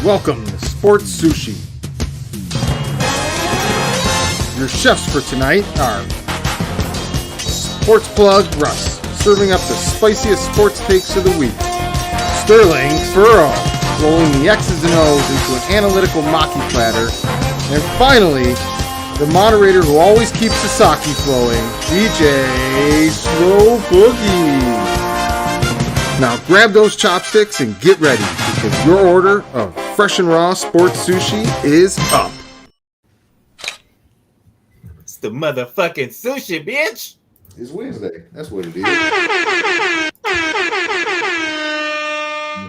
Welcome to Sports Sushi. Your chefs for tonight are Sports Plug Russ, serving up the spiciest sports takes of the week. Sterling Furrow, rolling the X's and O's into an analytical maki platter. And finally, the moderator who always keeps the sake flowing, DJ Slow Boogie. Now grab those chopsticks and get ready, because your order of fresh and raw sports sushi is up. It's the motherfucking sushi, bitch. It's Wednesday. That's what it is.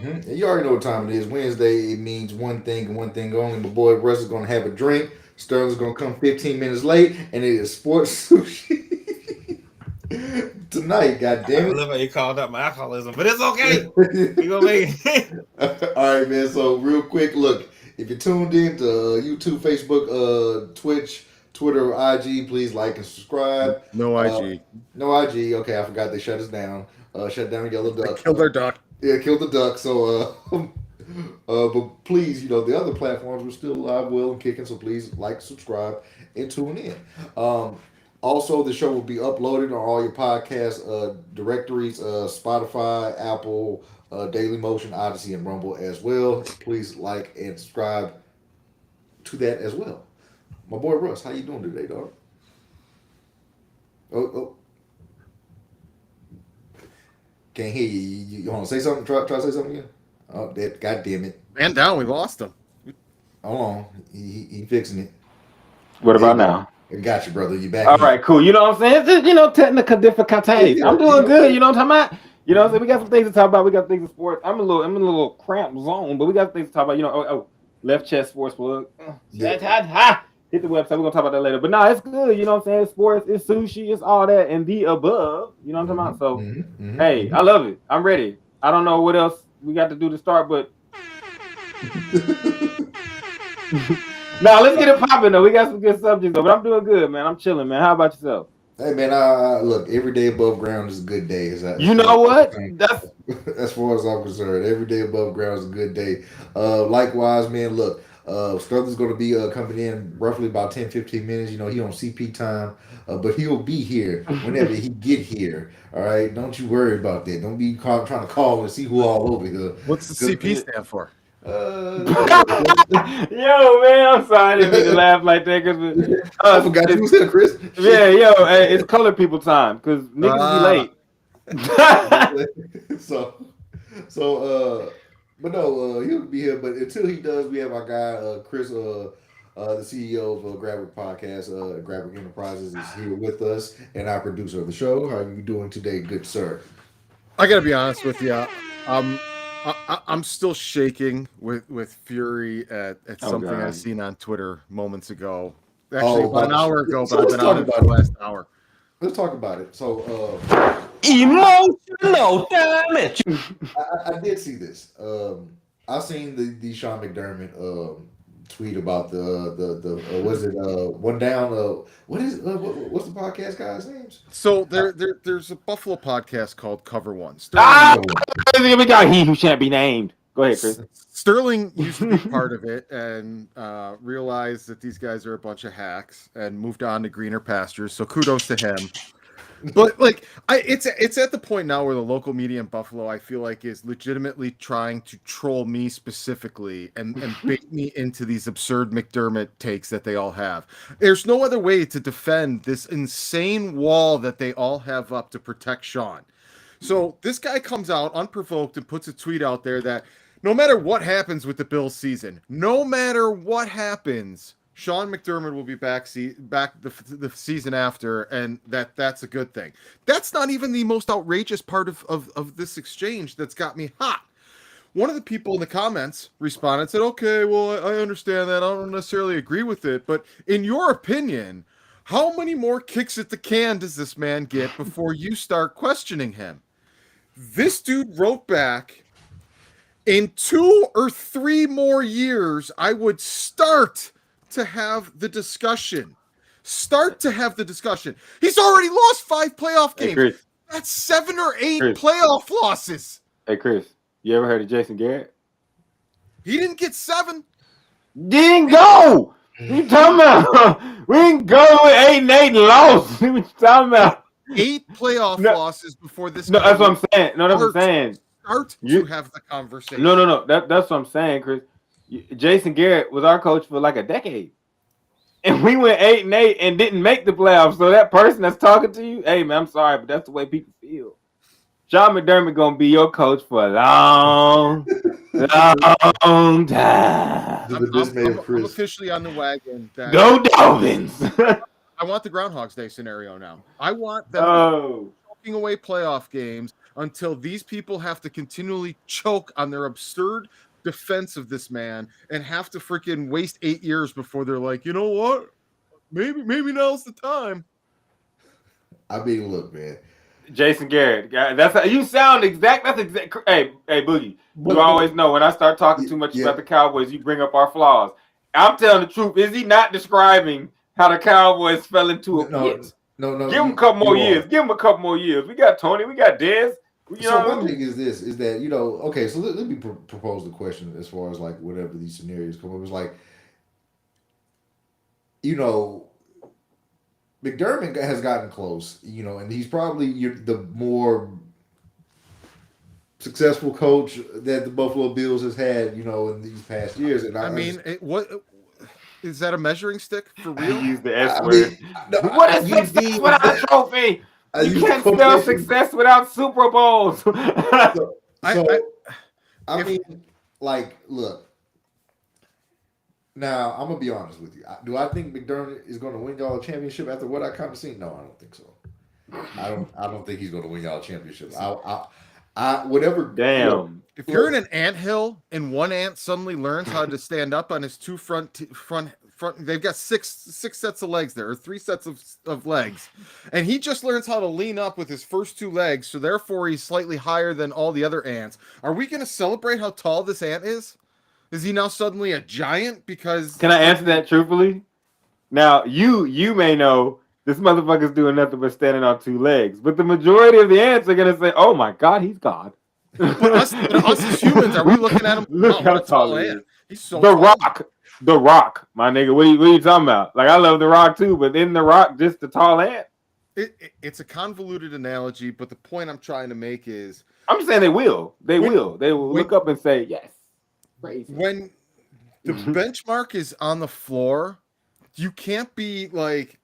And you already know what time it is. Wednesday, it means one thing and one thing only. My boy Russ is going to have a drink. Sterling's going to come 15 minutes late, and it is sports sushi. Tonight, goddammit. I love how you called out my alcoholism, but it's okay. We gonna make it. All right, man. So real quick, look, if you're tuned in to YouTube, Facebook, Twitch, Twitter, IG, please like and subscribe. No IG. No IG. Okay, I forgot they shut us down. Shut down Yellow Duck. They killed their duck. Yeah, killed the duck. So, but please, the other platforms are still alive, well, and kicking. So please like, subscribe, and tune in. Also, the show will be uploaded on all your podcast directories, Spotify, Apple, Dailymotion, Odyssey, and Rumble as well. Please like and subscribe to that as well. My boy Russ, how you doing today, dog? Oh. Can't hear you. You want to say something? Try to say something again? Oh, that, God damn it. Man down, we lost him. Hold on. He fixing it. What about now? I got you, brother. You back? All right, cool. You know what I'm saying? It's just, technical difficulties. I'm doing good. You know what I'm talking about? You know what I'm saying? We got some things to talk about. We got things in sports. I'm in a little cramped zone, but we got things to talk about. Left chest sports plug. Hit the website. We're gonna talk about that later. But no, it's good. You know what I'm saying? It's sports, it's sushi, it's all that and the above. You know what I'm talking about? So hey, I love it. I'm ready. I don't know what else we got to do to start, but now let's get it popping though. We got some good subjects though, but I'm doing good, man. I'm chilling, man. How about yourself? Hey man, look, every day above ground is a good day. You know what? That's as far as I'm concerned. Every day above ground is a good day. Likewise, man, look, Struther's going to be coming in roughly about 10-15 minutes. He on CP time, but he'll be here whenever he get here. All right, don't you worry about that. Don't be trying to call and see who all over here. What's the CP stand for? Yo, man, I'm sorry I didn't mean to laugh like that because I forgot you was there, Chris. Yeah, hey, it's colored people time because niggas be late. But no, he'll be here. But until he does, we have our guy Chris, the CEO of Gratwick Podcast, Gratwick Enterprises, is here with us, and our producer of the show. How are you doing today, good sir? I gotta be honest with you. I'm still shaking with fury at something I seen on Twitter moments ago. Actually, about an hour ago, but I've been on it for the last hour. Let's talk about it. So, emotional damage. I did see this. I seen the Sean McDermott tweet about the was it one down? What's the podcast guy's names? So there's a Buffalo podcast called Cover One. We got he who shan't be named. Go ahead, Chris. Sterling used to be part of it and realized that these guys are a bunch of hacks and moved on to greener pastures. So kudos to him. But it's at the point now where the local media in Buffalo, I feel like, is legitimately trying to troll me specifically and bait me into these absurd McDermott takes that they all have. There's no other way to defend this insane wall that they all have up to protect Sean. So this guy comes out unprovoked and puts a tweet out there that no matter what happens with the Bills season, no matter what happens, Sean McDermott will be back the season after, and that's a good thing. That's not even the most outrageous part of this exchange that's got me hot. One of the people in the comments responded and said, okay, well, I understand that. I don't necessarily agree with it, but in your opinion, how many more kicks at the can does this man get before you start questioning him? This dude wrote back, in 2 or 3 more years, I would start to have the discussion. He's already lost 5 playoff games. Hey, that's 7 or 8 playoff losses. Hey, Chris, you ever heard of Jason Garrett? He didn't get 7. Didn't go. What you talking about? We didn't go with 8-8 and lost. What you talking about? 8 playoff losses before this. No, that's what I'm saying. No, that's what I'm saying. Start to have the conversation. No. That's what I'm saying, Chris. Jason Garrett was our coach for like a decade. And we went 8-8 and didn't make the playoffs. So that person that's talking to you, hey man, I'm sorry, but that's the way people feel. John McDermott gonna be your coach for a long time. I'm officially on the wagon. Go Dolphins! I want the Groundhog's Day scenario now. I want them choking away playoff games until these people have to continually choke on their absurd defense of this man and have to freaking waste 8 years before they're like, you know what? Maybe now's the time. I mean, look, man. Jason Garrett, that's how you sound exact. That's exact. Hey, Boogie, you always know when I start talking too much about the Cowboys, you bring up our flaws. I'm telling the truth. Is he not describing how the Cowboys fell into a pit? No. Give him a couple more years. Give him a couple more years. We got Tony. We got Dez. So one thing is this: is that okay. So let me propose the question as far as like whatever these scenarios come up. It's like, McDermott has gotten close, and he's probably the more successful coach that the Buffalo Bills has had, in these past years. And what is that a measuring stick for real? I use the S word. What is success without a trophy? You can't spell success without Super Bowls. I mean, look. Now, I'm going to be honest with you. Do I think McDermott is going to win y'all a championship after what I kind of seen? No, I don't think so. I don't think he's going to win y'all a championship. Whatever. Damn. If you're in an anthill and one ant suddenly learns how to stand up on his two front, they've got six sets of legs there, or 3 sets of legs, and he just learns how to lean up with his first 2 legs, so therefore he's slightly higher than all the other ants. Are we going to celebrate how tall this ant is? Is he now suddenly a giant? Because can I answer that truthfully? Now you may know this motherfucker's doing nothing but standing on 2 legs, but the majority of the ants are gonna say, "Oh my God, he's God." But us as humans, are we looking at him? Look how tall he is. He's so the tall. The Rock, my nigga. What are you talking about? Like, I love The Rock too, but isn't The Rock just the tall ant? It's a convoluted analogy, but the point I'm trying to make is, I'm saying they will look up and say yes. Crazy. When the benchmark is on the floor, you can't be like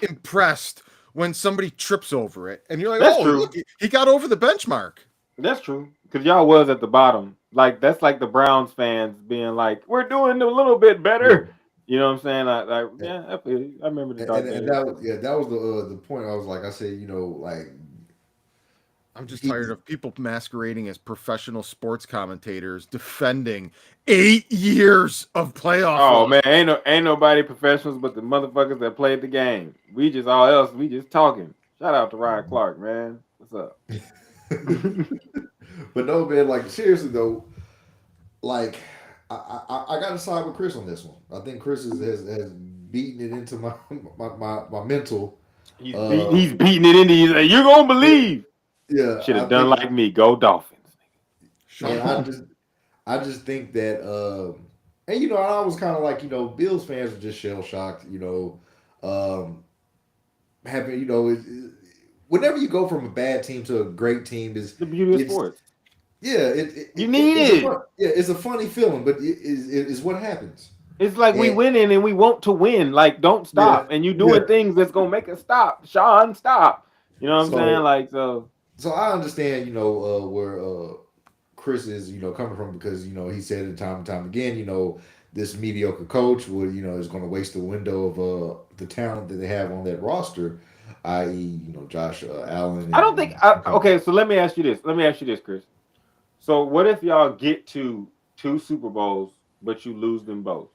impressed when somebody trips over it, and you're like, "Oh, look, he got over the benchmark." That's true, because y'all was at the bottom. Like, that's like the Browns fans being like, "We're doing a little bit better." You know what I'm saying? I remember the dark days. That was the point. I said, I'm just tired of people masquerading as professional sports commentators defending 8 years of playoff. Oh man, ain't nobody professionals but the motherfuckers that played the game. We just talking. Shout out to Ryan Clark, man. What's up? But no, man, seriously though, I got to side with Chris on this one. I think Chris has beaten it into my mental. He's beating it into you. Like, you're gonna believe. Yeah, should have done like me. Go Dolphins. And I just think that, and I was kind of like, Bills fans are just shell shocked. Having whenever you go from a bad team to a great team is the beauty of sports. Yeah, you need it. It's a funny feeling, but it's what happens. It's like we winning and we want to win. Like, don't stop, and you doing things that's gonna make us stop. Sean, stop. You know what I'm saying? So I understand, where Chris is, coming from, because he said it time and time again, this mediocre coach would, is going to waste the window of the talent that they have on that roster, i.e., Josh Allen. I don't think. Okay, so let me ask you this, Chris. So what if y'all get to 2 Super Bowls, but you lose them both?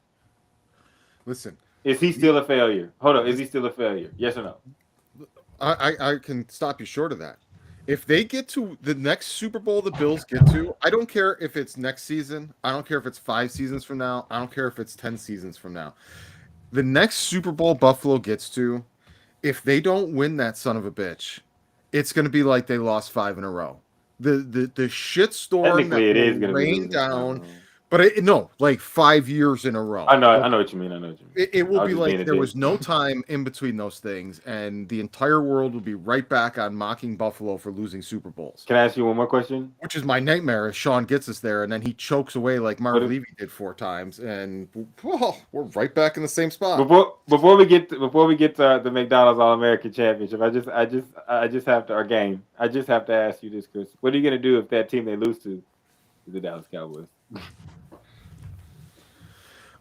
Listen, is he still a failure? Hold on, is he still a failure? Yes or no? I can stop you short of that. If they get to the next Super Bowl the Bills get to, I don't care if it's next season. I don't care if it's 5 seasons from now. I don't care if it's 10 seasons from now. The next Super Bowl Buffalo gets to, if they don't win that son of a bitch, it's going to be like they lost 5 in a row. The shitstorm that will rain down But no, like 5 years in a row. I know what you mean. It will I was be just being like a there dick. was no time in between those things, and the entire world will be right back on mocking Buffalo for losing Super Bowls. Can I ask you one more question? Which is my nightmare if Sean gets us there and then he chokes away like Marv What if- Levy did 4 times, and we're right back in the same spot. Before we get to the McDonald's All American Championship, I just have to our game. I just have to ask you this, Chris. What are you gonna do if that team they lose to is the Dallas Cowboys?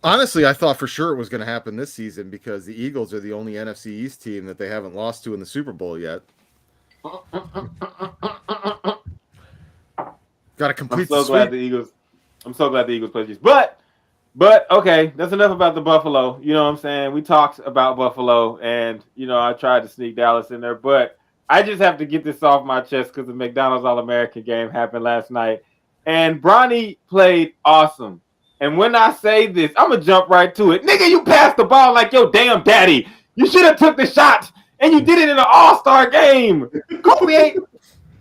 Honestly, I thought for sure it was going to happen this season because the Eagles are the only NFC East team that they haven't lost to in the Super Bowl yet. Got to complete. I'm so glad the Eagles played these. But okay, that's enough about the Buffalo. You know what I'm saying? We talked about Buffalo, and I tried to sneak Dallas in there, but I just have to get this off my chest because the McDonald's All American game happened last night, and Bronny played awesome. And when I say this, I'm gonna jump right to it. Nigga, you passed the ball like your damn daddy. You should have took the shot, and you did it in an All-Star game. Kobe ain't.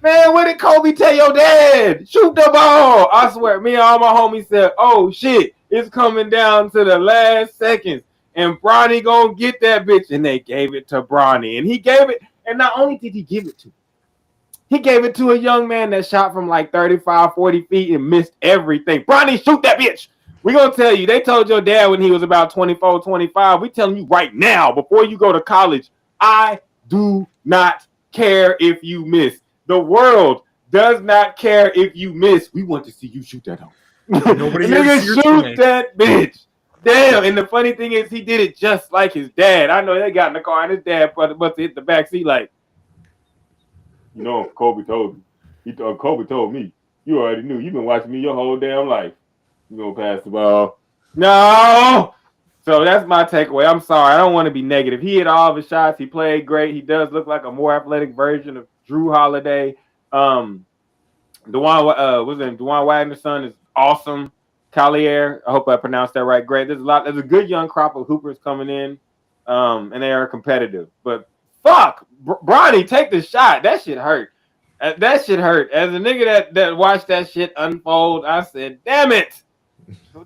Man, what did Kobe tell your dad? Shoot the ball. I swear, me and all my homies said, oh, shit, it's coming down to the last seconds. And Bronny gonna get that bitch. And they gave it to Bronny. And he gave it. And not only did he give it to, he gave it to a young man that shot from like 35, 40 feet and missed everything. Bronny, shoot that bitch. We're going to tell you. They told your dad when he was about 24, 25. We telling you right now, before you go to college, I do not care if you miss. The world does not care if you miss. We want to see you shoot that home. Nobody Nigga, shoot that bitch. Damn. And the funny thing is, he did it just like his dad. I know they got in the car and his dad must have hit the back seat like, Kobe told me. Kobe told me. You already knew. You've been watching me your whole damn life. You gonna pass the ball? No. So that's my takeaway. I'm sorry. I don't want to be negative. He hit all of his shots. He played great. He does look like a more athletic version of Drew Holiday. Dewan Wagner's son is awesome. Collier, I hope I pronounced that right. Great. There's a good young crop of hoopers coming in, and they are competitive. But fuck, Bronny, take the shot. That shit hurt. That shit hurt. As a nigga that watched that shit unfold, I said, damn it.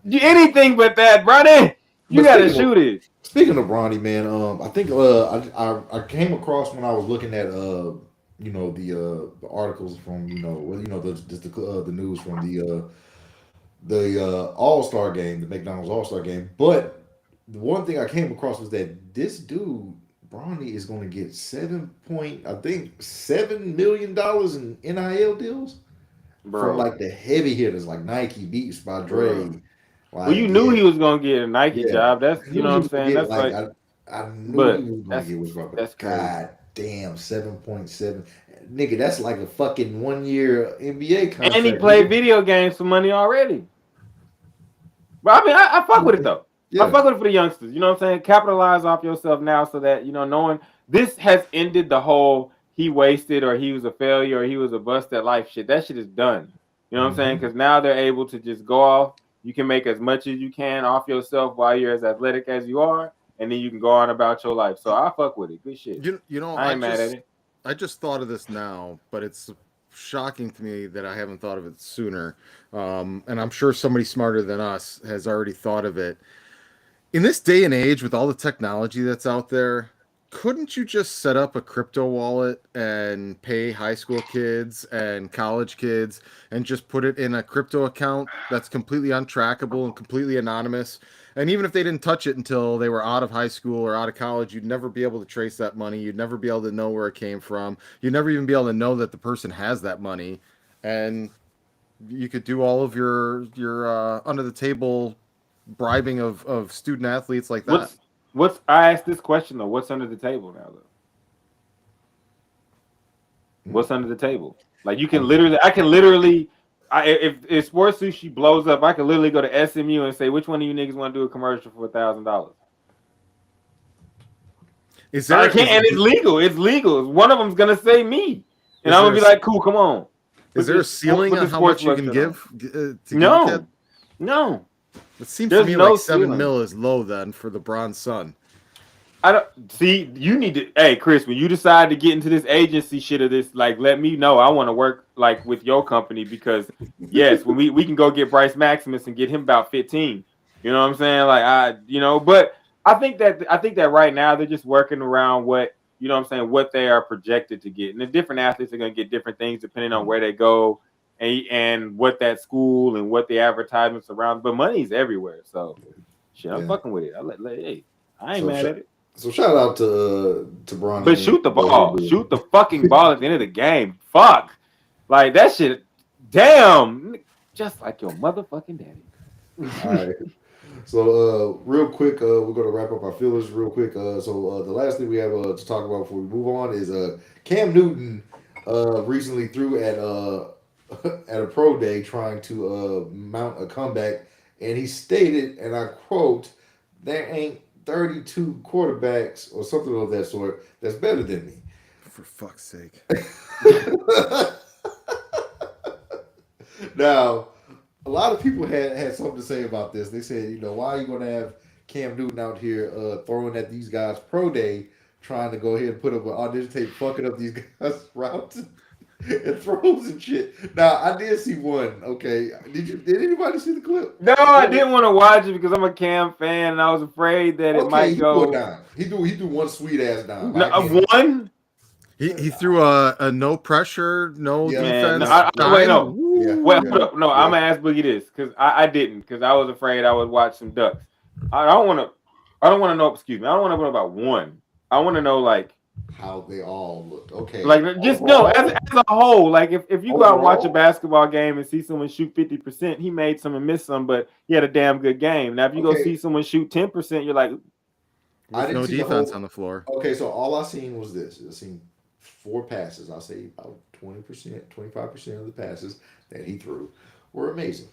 Anything but that, Bronny. You gotta shoot it. Speaking of Bronny, man, I think I came across when I was looking at the articles from the news from the All-Star game, the McDonald's All-Star game. But the one thing I came across was that this dude Bronny is going to get $7 million in NIL deals from like the heavy hitters like Nike, Beats by Dre. Well, you knew he was gonna get a Nike job. That's what I'm saying. That's I knew he was gonna get with Robert. That's God damn, 7.7, nigga. That's like a fucking 1 year NBA contract. And he played video games for money already. But I mean, I fuck with it though. Yeah. I fuck with it for the youngsters. You know what I'm saying? Capitalize off yourself now so that knowing this has ended the whole he wasted or he was a failure or he was a bust at life shit. That shit is done. You know what I'm saying? Because now they're able to just go off. You can make as much as you can off yourself while you're as athletic as you are, and then you can go on about your life. So I fuck with it. Good shit. I ain't mad at it. I just thought of this now, but it's shocking to me that I haven't thought of it sooner. And I'm sure somebody smarter than us has already thought of it. In this day and age, with all the technology that's out there, couldn't you just set up a crypto wallet and pay high school kids and college kids and just put it in a crypto account that's completely untrackable and completely anonymous? And even if they didn't touch it until they were out of high school or out of college, you'd never be able to trace that money. You'd never be able to know where it came from. You'd never even be able to know that the person has that money. And you could do all of your under the table bribing of student athletes like that. I asked this question though. What's under the table now though? What's under the table? Like I can literally, if Sports Sushi blows up, I can literally go to SMU and say, which one of you niggas want to do a commercial for $1,000? Is that? And it's legal. It's legal. One of them's gonna say me, and I'm gonna be like, cool, come on. Is there a ceiling on how much you can give? No. It seems to me like $7 million is low then for the bronze son. I don't see. You need to. Hey, Chris, when you decide to get into this agency shit of this, like, let me know. I want to work like with your company because yes, when we can go get Bryce Maximus and get him about 15. You know what I'm saying? Like but I think that right now they're just working around what I'm saying, what they are projected to get, and the different athletes are going to get different things depending on where they go and what that school and what the advertisements around. But money's everywhere, so shit, I'm fucking with it. Hey, I ain't mad at it. So shout out to Bronny. But shoot the ball. Shoot the fucking ball at the end of the game. Fuck. Like that shit. Damn. Just like your motherfucking daddy. All right. So real quick, we're gonna wrap up our feelers real quick. So the last thing we have to talk about before we move on is Cam Newton recently threw at at a pro day trying to mount a comeback, and he stated, and I quote, "There ain't 32 quarterbacks or something of that sort that's better than me." For fuck's sake. Now, a lot of people had something to say about this. They said, why are you going to have Cam Newton out here throwing at these guys pro day, trying to go ahead and put up an audition tape, fucking up these guys' routes and throws and shit. Now, I did see one. Okay, did anybody see the clip? No, I didn't want to watch it because I'm a Cam fan and I was afraid that it might go down. He do one sweet ass down. No, one. He threw a no pressure, no defense. Wait, no. Wait, yeah. hold up. No, I'm gonna ask Boogie this because I didn't because I was afraid I would watch some ducks. I don't want to know. Excuse me. I don't want to know about one. I want to know like how they all looked. Okay. Like just no as a whole. Like if you go out and watch a basketball game and see someone shoot 50%, he made some and missed some, but he had a damn good game. Now if you go see someone shoot 10%, you're like, there's no defense on the floor. Okay, so all I seen was this. I seen 4 passes. I'll say about 20%, 25% of the passes that he threw were amazing.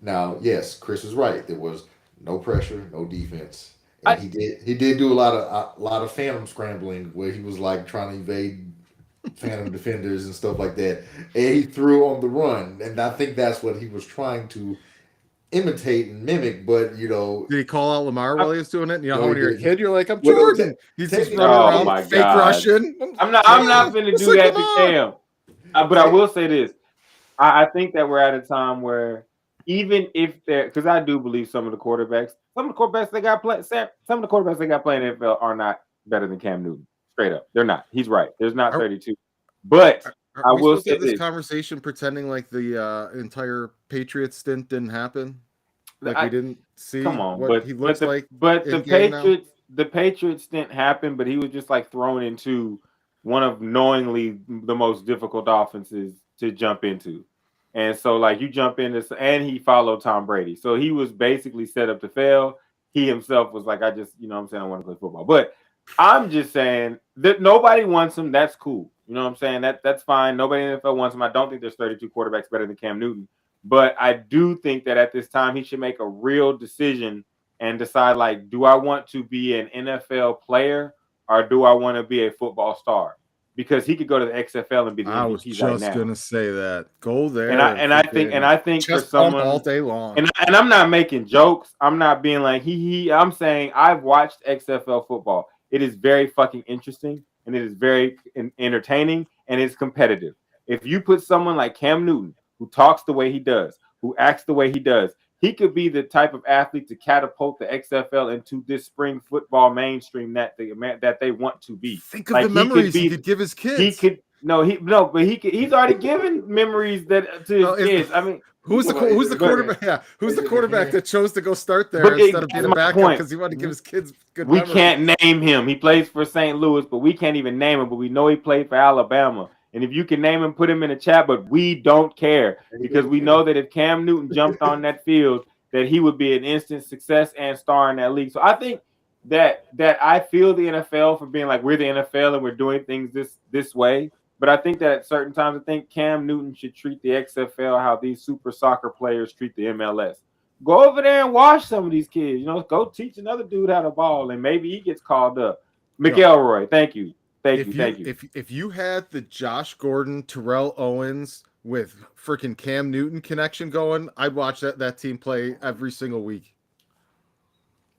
Now, yes, Chris is right. There was no pressure, no defense. And he did do a lot of phantom scrambling where he was like trying to evade phantom defenders and stuff like that. And he threw on the run. And I think that's what he was trying to imitate and mimic, but did he call out Lamar while he was doing it? How when you're a kid, you're like, I'm Well, Jordan. He's just running around fake Russian. I'm not gonna do that to Cam. But I will say this. I think that we're at a time where even if they're because I do believe some of the quarterbacks they got playing in the NFL are not better than Cam Newton. Straight up. They're not. He's right. There's not 32. But I will say this conversation pretending like the entire Patriots stint didn't happen. Like we didn't see what he looks like. But the Patriots stint happened, but he was just like thrown into one of knowingly the most difficult offenses to jump into. And so like you jump into and he followed Tom Brady. So he was basically set up to fail. He himself was like, I just, I want to play football. But I'm just saying that nobody wants him. That's cool. You know what I'm saying? That's fine. Nobody in the NFL wants him. I don't think there's 32 quarterbacks better than Cam Newton. But I do think that at this time, he should make a real decision and decide, like, do I want to be an NFL player or do I want to be a football star? Because he could go to the XFL and be the MVP. I was just gonna say that. Go there. And I think for someone all day long. And I'm not making jokes. I'm not being like I'm saying I've watched XFL football. It is very fucking interesting and it is very entertaining and it's competitive. If you put someone like Cam Newton, who talks the way he does, who acts the way he does, he could be the type of athlete to catapult the XFL into this spring football mainstream that they want to be. Think of the memories he could give his kids. He's already given memories to his kids. I mean, who's the quarterback? Yeah, who's the quarterback that chose to go start there instead of being a backup because he wanted to give his kids good memories? We can't name him. He plays for St. Louis, but we can't even name him. But we know he played for Alabama. And if you can name him, put him in the chat, but we don't care because we know that if Cam Newton jumped on that field, that he would be an instant success and star in that league. So I think that I feel the NFL for being like, we're the NFL and we're doing things this way. But I think that at certain times, I think Cam Newton should treat the XFL how these super soccer players treat the MLS. Go over there and watch some of these kids. Go teach another dude how to ball, and maybe he gets called up. McElroy, thank you. Thank you. If you had the Josh Gordon, Terrell Owens with freaking Cam Newton connection going, I'd watch that team play every single week.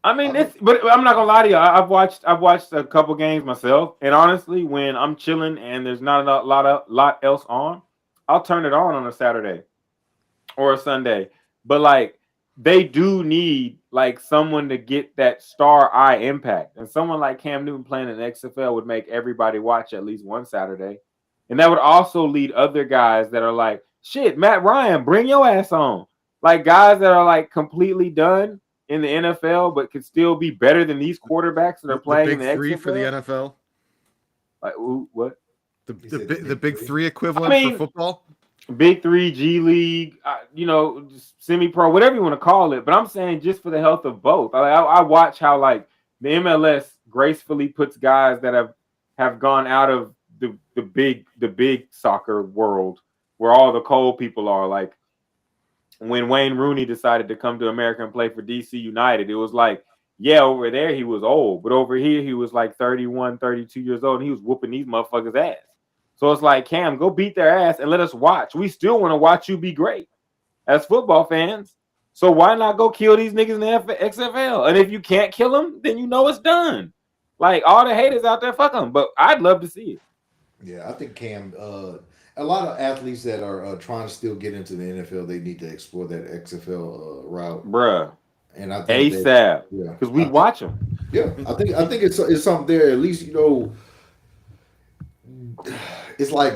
I mean, but I'm not gonna lie to you. I've watched a couple games myself, and honestly, when I'm chilling and there's not a lot else on, I'll turn it on a Saturday or a Sunday. But like, they do need like someone to get that star eye impact, and someone like Cam Newton playing in the XFL would make everybody watch at least one Saturday, and that would also lead other guys that are like, shit, Matt Ryan, bring your ass on, like guys that are like completely done in the NFL, but could still be better than these quarterbacks that are playing in the big three XFL. for the NFL. Like, ooh, what? The big three equivalent for football. Big three, G League, semi-pro, whatever you want to call it. But I'm saying just for the health of both. I watch how like the MLS gracefully puts guys that have gone out of the big soccer world where all the cold people are. Like when Wayne Rooney decided to come to America and play for DC United, it was like, yeah, over there he was old, but over here he was like 31, 32 years old, and he was whooping these motherfuckers' ass. So it's like, Cam, go beat their ass and let us watch. We still want to watch you be great as football fans. So why not go kill these niggas in the XFL? And if you can't kill them, then you know it's done. Like, all the haters out there, fuck them. But I'd love to see it. Yeah, I think Cam, a lot of athletes that are trying to still get into the NFL, they need to explore that XFL route. Bruh. And I think ASAP. Because we watch them. Yeah, I think it's something there. At least, you know, it's like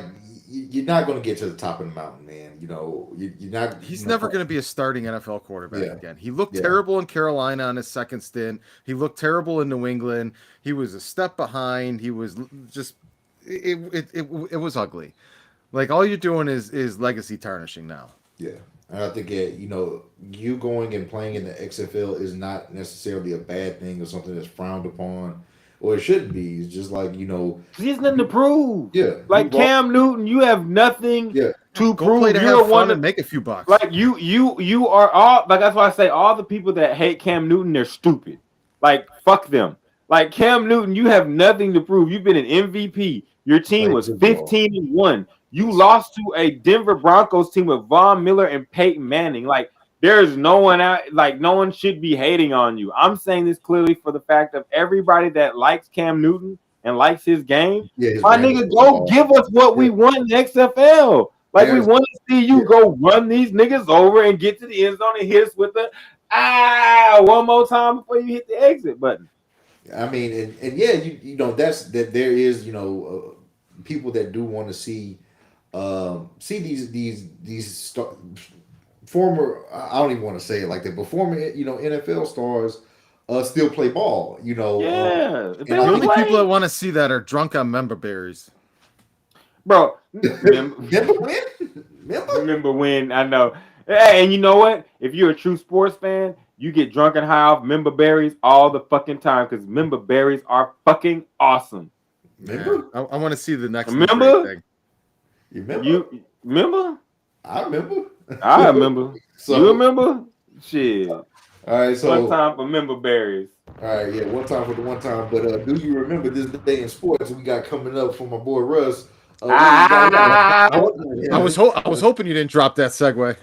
you're not going to get to the top of the mountain, man. You know, you're not. He's never going to be a starting NFL quarterback again. He looked terrible in Carolina on his second stint. He looked terrible in New England. He was a step behind. He was just it was ugly. Like, all you're doing is legacy tarnishing now. Yeah. And I think, you know, you going and playing in the XFL is not necessarily a bad thing or something that's frowned upon, or it shouldn't be. It's just like, you know, he has nothing to prove. Yeah. Like Cam Newton, you have nothing to prove. Play to have fun and make a few bucks. Like you are all, like, that's why I say all the people that hate Cam Newton, they're stupid. Like, fuck them. Like, Cam Newton, you have nothing to prove. You've been an MVP. Your team was 15-1. You lost to a Denver Broncos team with Von Miller and Peyton Manning. Like, there's no one out, like, no one should be hating on you. I'm saying this clearly for the fact of everybody that likes Cam Newton and likes his game. My nigga, go give us what we want in the XFL. Like, we want to see you go run these niggas over and get to the end zone and hit us with the one more time before you hit the exit button. I mean, and yeah, you know, that there is, you know, people that do want to see these former, I don't even want to say it like that, but former, you know, NFL stars still play ball, you know. The only people that want to see that are drunk on member berries. Bro, remember when? I know. Hey, and you know what? If you're a true sports fan, you get drunk and high off member berries all the fucking time because member berries are fucking awesome. Remember? I want to see the next remember thing. You remember? You remember? I remember. I remember. So, you remember? Shit. All right, so one time for member berries. All right, yeah, one time for the one time. But do you remember this day in sports we got coming up for my boy Russ? I was hoping you didn't drop that segue.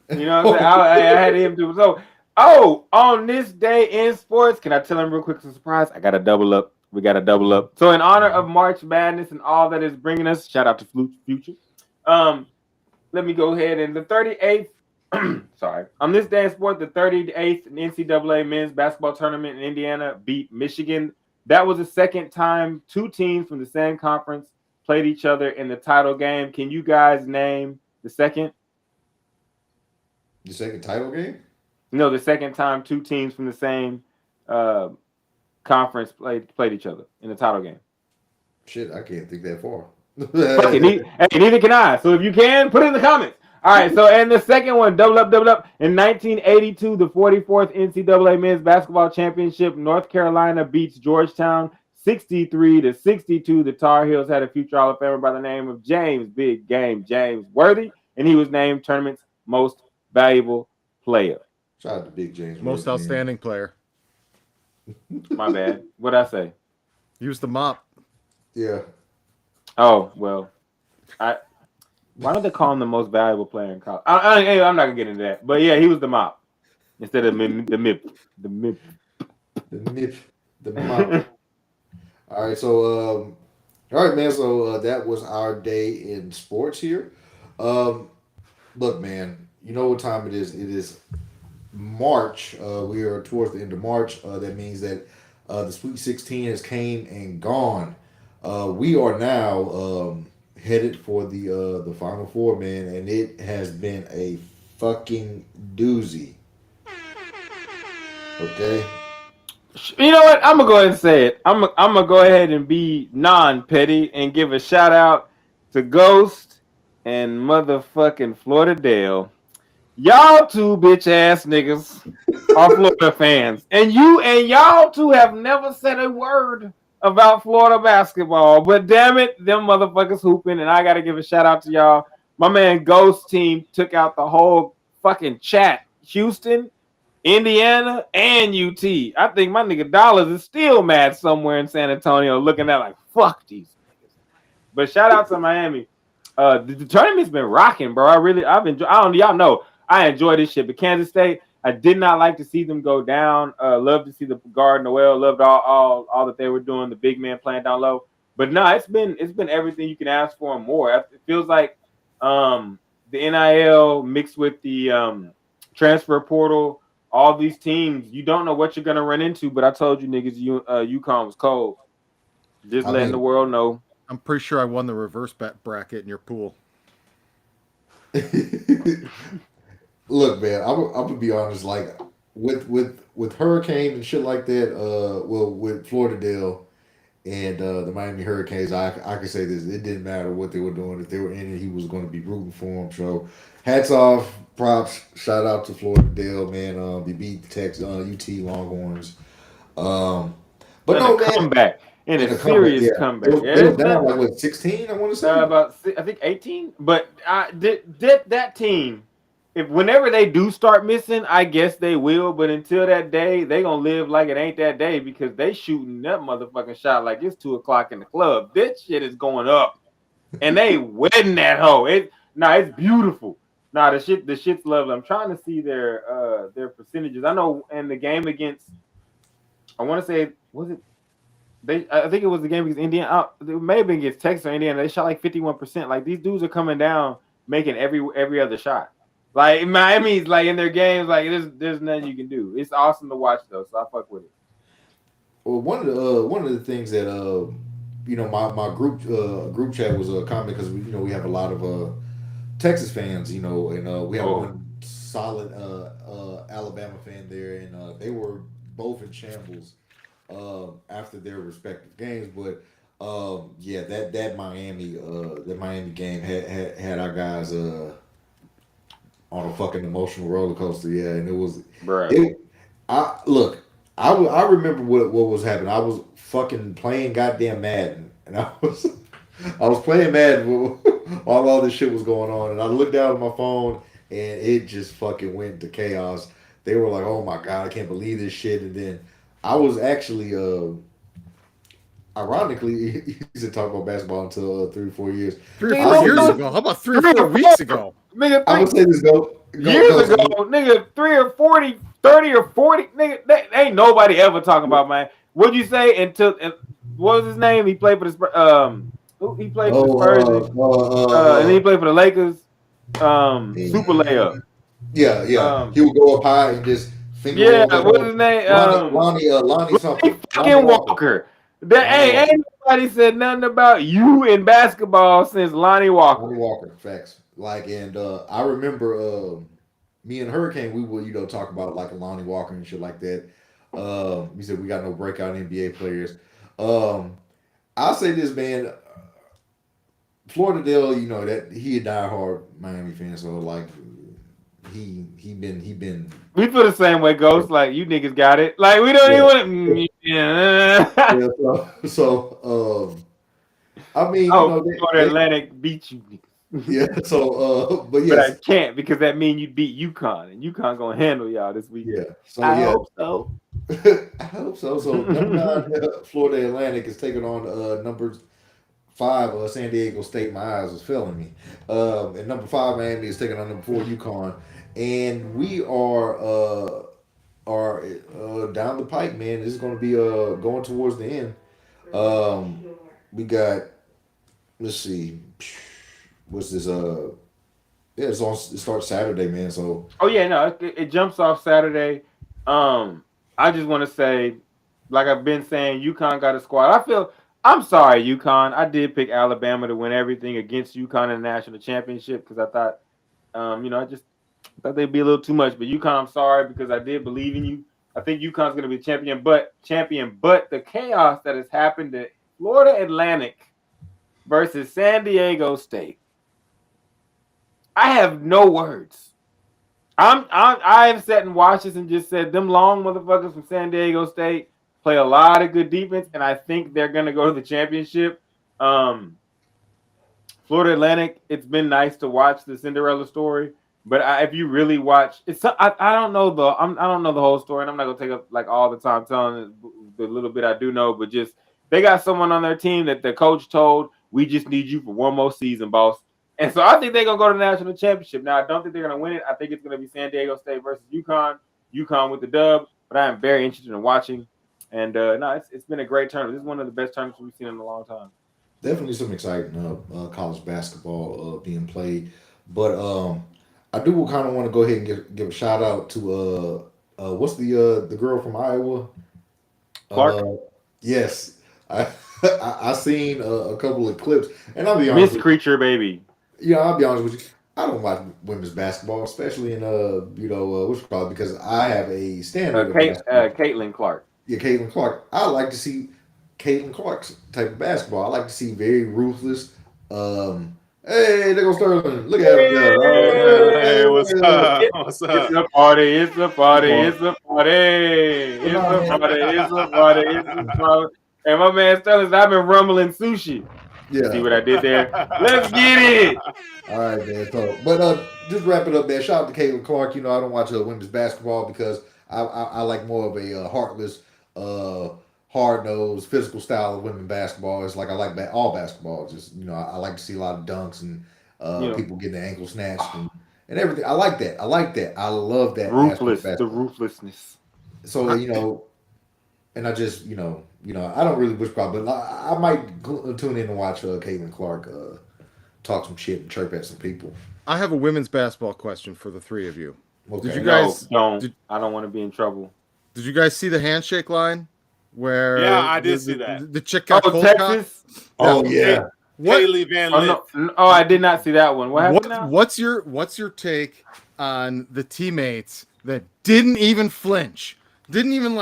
You know what I'm saying? I had him do so. Oh, on this day in sports, can I tell him real quick? It's a surprise. I got a double up. We got a double up. So in honor of March Madness and all that is bringing us, shout out to Future. Let me go ahead and the 38th. Sorry. On this day in sport, the 38th NCAA men's basketball tournament in Indiana beat Michigan. That was the second time two teams from the same conference played each other in the title game. Can you guys name the second? The second title game? No, the second time two teams from the same conference played each other in the title game. Shit, I can't think that far. Hey, neither can I. So if you can, put it in the comments. All right, so and the second one, double up. In 1982, the 44th NCAA men's basketball championship, North Carolina beats Georgetown 63-62. The Tar Heels had a future Hall of Famer by the name of James Worthy, and he was named tournament's most valuable player. Shout out to Big James. Most outstanding player. My bad. What'd I say? He was the mop. Yeah. Oh, well. Why don't they call him the most valuable player in college? I'm not gonna get into that. But yeah, he was the mop instead of the MIP. The nip, the mop. All right, so all right, man. So that was our day in sports here. Um, look, man. You know what time it is? It is March. We are towards the end of March. That means that the Sweet 16 has came and gone. We are now headed for the Final Four, man, and it has been a fucking doozy. Okay. You know what? I'm gonna go ahead and say it. I'm gonna go ahead and be non-petty and give a shout out to Ghost and motherfucking Florida Dale. Y'all two bitch ass niggas are Florida fans, and y'all two have never said a word about Florida basketball. But damn it, them motherfuckers hooping, and I gotta give a shout out to y'all. My man Ghost team took out the whole fucking chat. Houston, Indiana, and UT. I think my nigga Dollars is still mad somewhere in San Antonio, looking at like fuck these niggas. But shout out to Miami. The tournament's been rocking, bro. I've enjoyed. I don't y'all know I enjoy this shit. But Kansas State, I did not like to see them go down. Love to see the guard Noel. Loved all that they were doing. The big man playing down low. But no, it's been everything you can ask for and more. It feels like the NIL mixed with the transfer portal. All these teams, you don't know what you're gonna run into. But I told you niggas, UConn was cold. Just letting the world know. I'm pretty sure I won the reverse bet bracket in your pool. Look, man, I'm gonna be honest. Like with Hurricane and shit like that. Well, with Florida Dale and the Miami Hurricanes, I can say this: it didn't matter what they were doing. If they were in it, he was going to be rooting for them. So, hats off, props, shout out to Florida Dale, man. They beat Texas, UT Longhorns. But no, man. Comeback. In a serious comeback. It was down like what 16, I want to say. I think 18. But that team, if whenever they do start missing, I guess they will. But until that day, they gonna live like it ain't that day because they shooting that motherfucking shot like it's 2:00 in the club. This shit is going up, and they wetting that hoe. It's beautiful. The shit's lovely. I'm trying to see their percentages. I know in the game against, I want to say, was it? I think it was the game against Indiana. It may have been against Texas or Indiana. They shot like 51%. Like these dudes are coming down, making every other shot. Like Miami's like in their games, like there's nothing you can do. It's awesome to watch though, so I fuck with it. Well, one of the things that my group chat was a comment because we have a lot of Texas fans, and we have one solid Alabama fan there, and they were both in shambles after their respective games. But that Miami game had our guys on a fucking emotional roller coaster. Yeah, and it was. Right. I remember what was happening. I was fucking playing goddamn Madden, and I was playing Madden while all this shit was going on, and I looked down at my phone, and it just fucking went into chaos. They were like, "Oh my god, I can't believe this shit," and then I was actually, ironically, he's been talking about basketball until 3 or 4 years. 3 or 4 years ago? How about 3 or 4 weeks ago? Nigga, I'm gonna say this years ago, nigga, 3 or 40, 30 or 40, nigga, ain't nobody ever talking about, man. What'd you say what was his name? He played for the he played for the Spurs, and then he played for the Lakers. Super layup. Yeah. He would go up high and just finger. Yeah, what's his name? Lonnie something. Fucking Walker. Ain't nobody said nothing about you in basketball since Lonnie Walker. Lonnie Walker, facts. And I remember me and Hurricane, we would talk about like a Lonnie Walker and shit like that. We said we got no breakout NBA players. I'll say this, man. Florida Dale, that he a diehard Miami fan, so like he been. We feel the same way, Ghost. Like you niggas got it. Like we don't even want to. Yeah. So I mean, Florida Atlantic beat you. Yeah. So but yes. But I can't because that means you beat UConn, and UConn gonna handle y'all this week. Yeah. So I hope so. I hope so. So number 9, Florida Atlantic is taking on number 5, San Diego State. My eyes was failing me. And number 5, Miami is taking on number 4, UConn. And we are are down the pike, man. This is going to be going towards the end. We got, let's see, what's this? Yeah, it starts Saturday, man. So Oh yeah, no, it jumps off Saturday. I just want to say, like I've been saying, UConn got a squad. I'm sorry, UConn. I did pick Alabama to win everything against UConn in the national championship because I thought, I just thought they'd be a little too much. But UConn, I'm sorry because I did believe in you. I think UConn's going to be champion. But the chaos that has happened at Florida Atlantic versus San Diego State, I have no words. I have sat and watched this and just said them long motherfuckers from San Diego State play a lot of good defense, and I think they're gonna go to the championship. Florida Atlantic, it's been nice to watch the Cinderella story, but if you really watch, I don't know I don't know the whole story, and I'm not gonna take up like all the time telling the little bit I do know, but just they got someone on their team that the coach told, we just need you for one more season, boss. And so I think they're gonna go to the national championship. Now I don't think they're gonna win it. I think it's gonna be San Diego State versus UConn. UConn with the dub, but I am very interested in watching. And no, it's been a great tournament. This is one of the best tournaments we've seen in a long time. definitely some exciting college basketball being played. But I do kind of want to go ahead and give a shout out to what's the girl from Iowa? Clark, Yes, I I seen a couple of clips, and I'll be honest Miss with Creature, baby. you. I'll be honest with you. I don't watch women's basketball, especially in what's it called, because I have a standard of basketball. Caitlin Clark. Yeah, Caitlin Clark. I like to see Caitlin Clark's type of basketball. I like to see very ruthless. Hey, there goes Sterling. Look at him there. Hey, what's up? It- What's It's up? a party. It's a party. Come on. It's a party. It's a party. It's a party. It's a party. And my man Sterling, I've been rumbling sushi. See Yeah. what I did there? Let's get it. All right, man. So, but just wrap it up, man. Shout out to Caitlin Clark. You know, I don't watch women's basketball because I like more of a heartless, hard nosed, physical style of women basketball. It's like I like all basketball. Just I like to see a lot of dunks and people getting their ankle snatched and everything. I like that. I like that. I love that. Ruthless. aspect of The basketball. ruthlessness. So and I just I don't really wish problem, but I might tune in and watch Caitlin Clark talk some shit and chirp at some people. I have a women's basketball question for the three of you. Okay. Did you No, guys don't. I don't want to be in trouble. Did you guys see the handshake line where Yeah, I did see that. the chick got cold Texas. Oh yeah. What, Haley Van Lith. Oh, I did not see that one. What happened now? what's your take on the teammates that didn't even flinch, didn't even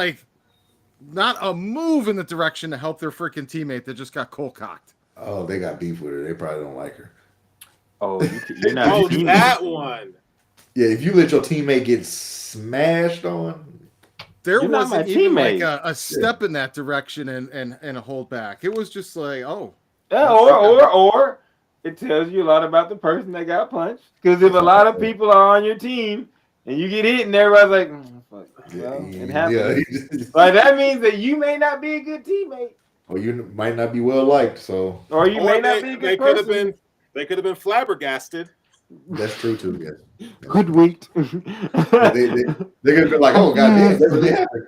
not a move in the direction to help their freaking teammate that just got cold cocked? Oh, they got beef with her. They probably don't like her. Oh, you're not. Oh, a teammate. that one. Yeah, if you let your teammate get smashed on, There You're not wasn't my even teammate. a step in that direction and a hold back. It was just like, oh, Yeah, or it tells you a lot about the person that got punched. Because if a lot of people are on your team and you get hit and everybody's like, fuck, well, it happens. yeah. Like that means that you may not be a good teammate, Or you might not be well liked. So or you may Or not be a they good could have person. they could have been flabbergasted. that's true too. Yes. Good weight. They're gonna be like, oh goddamn, that really happened.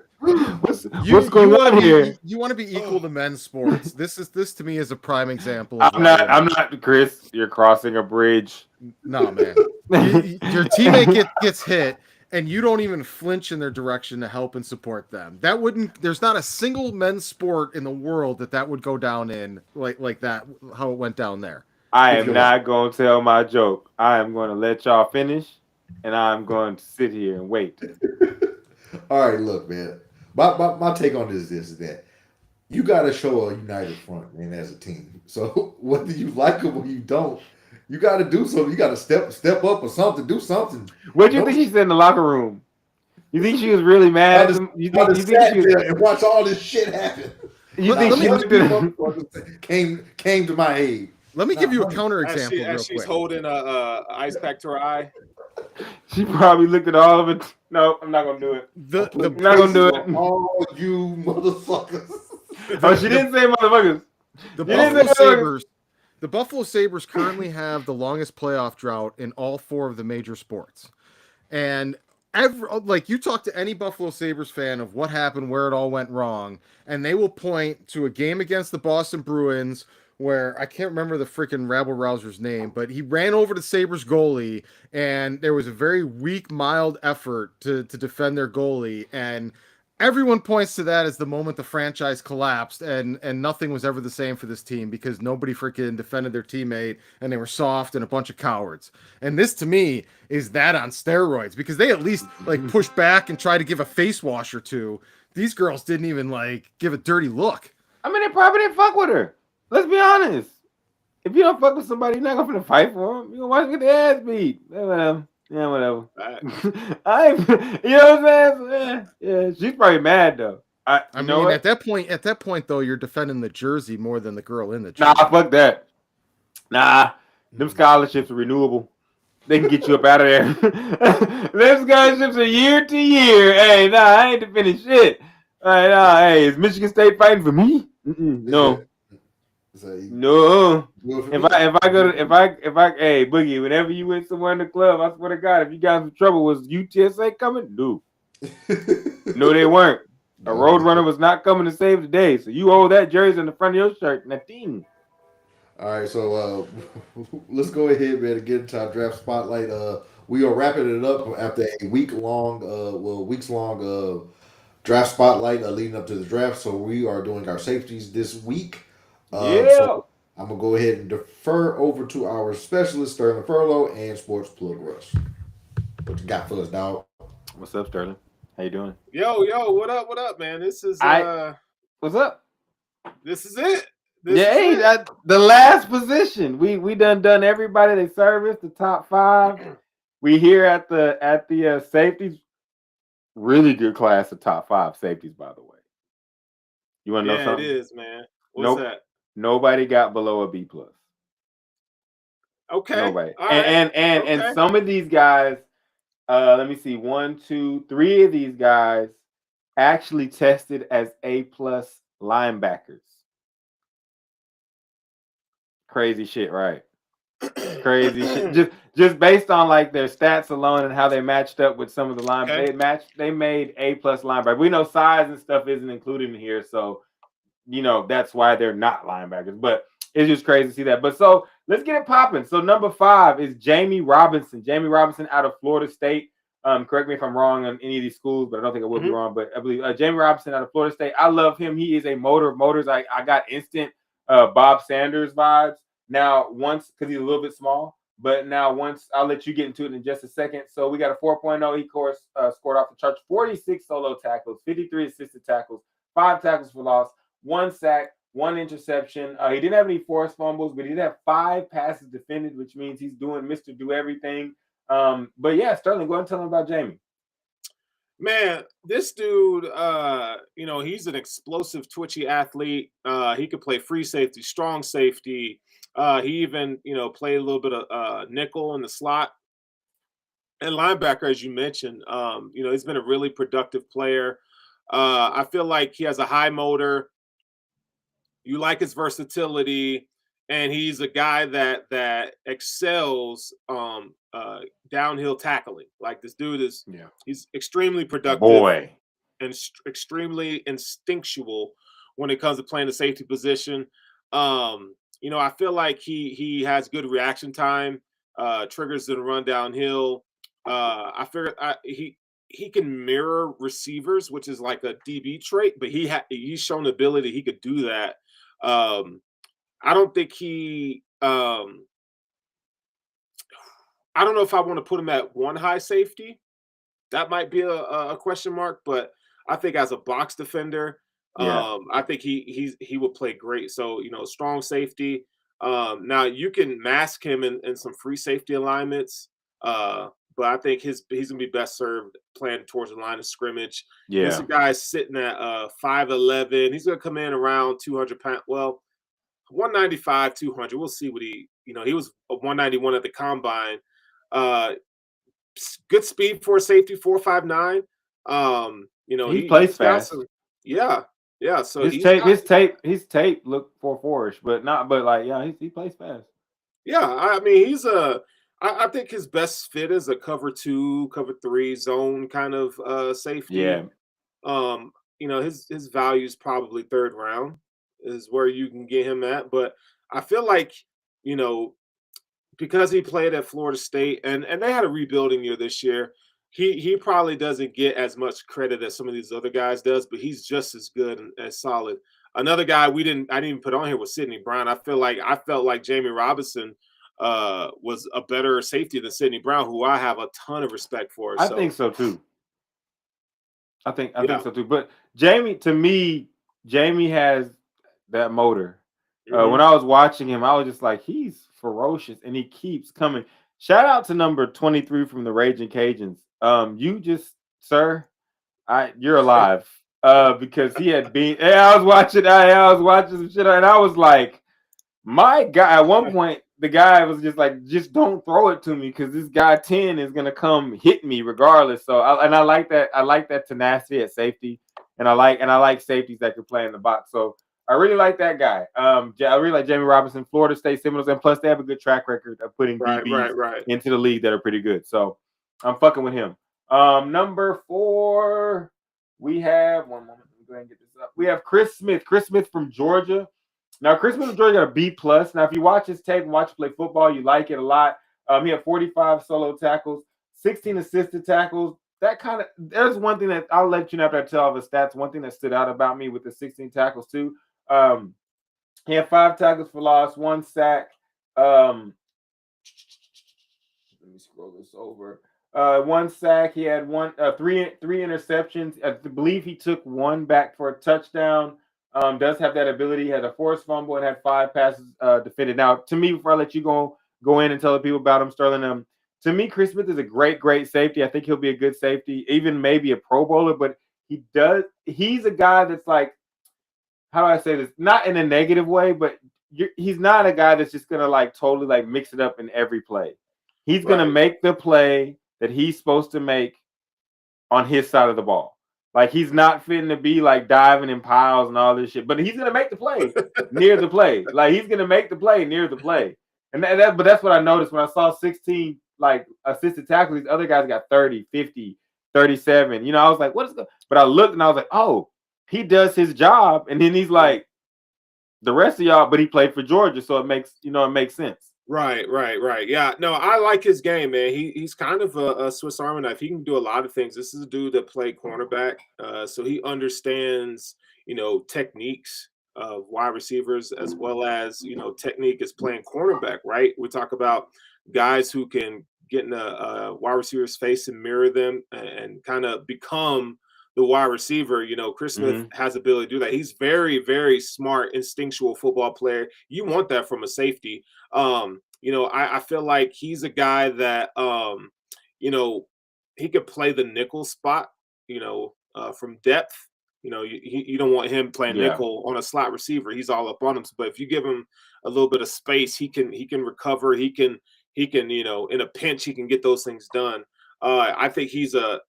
What's going on here? You want to be equal to men's sports. This to me is a prime example. Of I'm not, Chris. You're crossing a bridge. No, man. Your teammate gets hit, and you don't even flinch in their direction to help and support them. That wouldn't. There's not a single men's sport in the world that would go down in like that. How it went down there. I am not going to tell my joke. I am going to let y'all finish, and I'm going to sit here and wait. All right, look, man. My take on this is that you got to show a united front, man, as a team. So whether you like them or you don't, you got to do something. You got to step up or something, do something. What do you think she said in the locker room? You think she was really mad? You think she was, and watch all this shit happen. you think she looked at came to my aid. Let me give you a counter As example real she's quick. holding a ice pack to her eye. She probably looked at all of it. No, I'm not gonna do it. The I'm not gonna do it. All you motherfuckers. Oh, she didn't say motherfuckers. The You didn't Buffalo say motherfuckers. Sabres. The Buffalo Sabres currently have the longest playoff drought in all four of the major sports. And like you talk to any Buffalo Sabres fan of what happened, where it all went wrong, and they will point to a game against the Boston Bruins where I can't remember the freaking rabble rouser's name, but he ran over the Sabres goalie, and there was a very weak, mild effort to defend their goalie, and everyone points to that as the moment the franchise collapsed, and nothing was ever the same for this team because nobody freaking defended their teammate, and they were soft and a bunch of cowards. And this to me is that on steroids because they at least like push back and try to give a face wash or two. These girls didn't even like give a dirty look. I mean, they probably didn't fuck with her. Let's be honest. If you don't fuck with somebody, you're not gonna fight for them. You're gonna watch them get their ass beat. Whatever. Yeah, whatever. You know what I'm saying? Yeah, she's probably mad though. I mean, at that point though, you're defending the jersey more than the girl in the jersey. Nah, fuck that. Nah, them scholarships are renewable. They can get you up out of there. Them scholarships are year to year. Hey, nah, I ain't defending shit. Hey, is Michigan State fighting for me? No. No. If I hey Boogie, whenever you went somewhere in the club, I swear to God, if you got in trouble, was UTSA coming? No. No, they weren't. A Roadrunner was not coming to save the day. So you hold that jersey in the front of your shirt. Nothing. All right, so let's go ahead, man, and get into our draft spotlight. We are wrapping it up after a weeks long draft spotlight leading up to the draft. So we are doing our safeties this week. So I'm gonna go ahead and defer over to our specialist Sterling Furlow and Sports Plug Rush. What you got for us, dog? What's up, Sterling? How you doing? Yo, what up, man? This is what's up? This is it. The last position. We done everybody they service, the top 5. We here at the safeties. Really good class of top 5 safeties, by the way. You want to know something? It is, man. What's that? Nobody got below a B+. Okay. Nobody. All and some of these guys, let me see, 1, 2, 3 of these guys actually tested as A+ linebackers. Crazy shit, right? Crazy shit. Just based on like their stats alone and how they matched up with some of the linebackers. They made A+ linebackers. We know size and stuff isn't included in here, so that's why they're not linebackers. But it's just crazy to see that. But so let's get it popping. So number 5 is Jammie Robinson. Jammie Robinson out of Florida State. Correct me if I'm wrong on any of these schools, but I don't think I will be wrong. But I believe Jammie Robinson out of Florida State. I love him. He is a motor of motors. I got instant Bob Sanders vibes. Now, once, because he's a little bit small, but now once, I'll let you get into it in just a second. So we got a 4.0. He scored off the charts, 46 solo tackles, 53 assisted tackles, 5 tackles for loss, 1 sack, 1 interception. He didn't have any forced fumbles, but he did have 5 passes defended, which means he's doing Mr. Do Everything. But yeah, Sterling, go ahead and tell him about Jammie. Man, this dude, he's an explosive, twitchy athlete. He could play free safety, strong safety. He even, played a little bit of nickel in the slot. And linebacker, as you mentioned, he's been a really productive player. I feel like he has a high motor. You like his versatility, and he's a guy that excels downhill tackling. Like this dude he's extremely productive and extremely instinctual when it comes to playing the safety position. I feel like he has good reaction time, triggers to the run downhill. I figured he can mirror receivers, which is like a DB trait, but he's shown the ability he could do that. I don't think I don't know if I want to put him at 1 high safety. That might be a question mark, but I think as a box defender, I think he would play great. So, strong safety. Now you can mask him in some free safety alignments, but I think he's gonna be best served playing towards the line of scrimmage. Yeah, this guy's sitting at 5'11". He's gonna come in around 200 pounds. Well, 195, 200. We'll see what he was a 191 at the combine. Good speed for a safety, 4.59. he plays fast. Yeah. So his tape looked 4.4-ish, but he plays fast. Yeah, I mean, I think his best fit is a cover 2, cover 3 zone kind of safety. Yeah, His value is probably third round is where you can get him at. But I feel like, you know, because he played at Florida State and they had a rebuilding year this year, he probably doesn't get as much credit as some of these other guys does, but he's just as good and as solid. Another guy I didn't even put on here was Sidney Brown. I felt like Jammie Robinson was a better safety than Sidney Brown, who I have a ton of respect for. I think so too. I think Yeah. so too. But Jammie, to me, Jammie has that motor. When I was watching him, I was just like, he's ferocious and he keeps coming. Shout out to number 23 from the Raging Cajuns. Sir, you're alive. Because he had been. I was watching some shit, and I was like, my guy. At one point, the guy was just like, just don't throw it to me because this guy 10 is gonna come hit me regardless. So I like that. I like that tenacity at safety, and I like safeties that can play in the box. So I really like that guy. I really like Jammie Robinson, Florida State Seminoles, and plus they have a good track record of putting DBs into the league that are pretty good. So I'm fucking with him. Number 4, we have one moment. Let me go ahead and get this up. We have Chris Smith. Chris Smith from Georgia. Now, Chris Smith from Georgia got a B+. Now, if you watch his tape and watch him play football, you like it a lot. He had 45 solo tackles, 16 assisted tackles. There's one thing that I'll let you know after I tell all the stats. One thing that stood out about me with the 16 tackles too. He had 5 tackles for loss, 1 sack. Let me scroll this over. 1 sack. He had 3 interceptions. I believe he took 1 back for a touchdown. Does have that ability. He had a forced fumble and had 5 passes defended. Now, to me, before I let you go in and tell the people about him, Sterling, to me, Chris Smith is a great safety. I think he'll be a good safety, even maybe a Pro Bowler. But he's a guy that's like, how do I say this? Not in a negative way, but he's not a guy that's just gonna like totally like mix it up in every play. He's gonna make the play that he's supposed to make on his side of the ball. Like he's not fitting to be like diving in piles and all this shit, but he's gonna make the play near the play. Like he's gonna make the play near the play. And but that's what I noticed when I saw 16 like assisted tackles. These other guys got 30, 50, 37. I was like, what is going? But I looked and I was like, oh, he does his job. And then he's like, the rest of y'all, but he played for Georgia, so it makes sense. Right. Yeah, no, I like his game, man. He's kind of a Swiss Army knife. He can do a lot of things. This is a dude that played cornerback, so he understands, techniques of wide receivers as well as technique is playing cornerback. Right? We talk about guys who can get in a wide receiver's face and mirror them and kind of become the wide receiver. Chris Smith has the ability to do that. He's very, very smart, instinctual football player. You want that from a safety. I feel like he's a guy that, he could play the nickel spot, from depth. You don't want him playing nickel on a slot receiver. He's all up on him. But if you give him a little bit of space, he can recover. He can, in a pinch, he can get those things done. I think he's a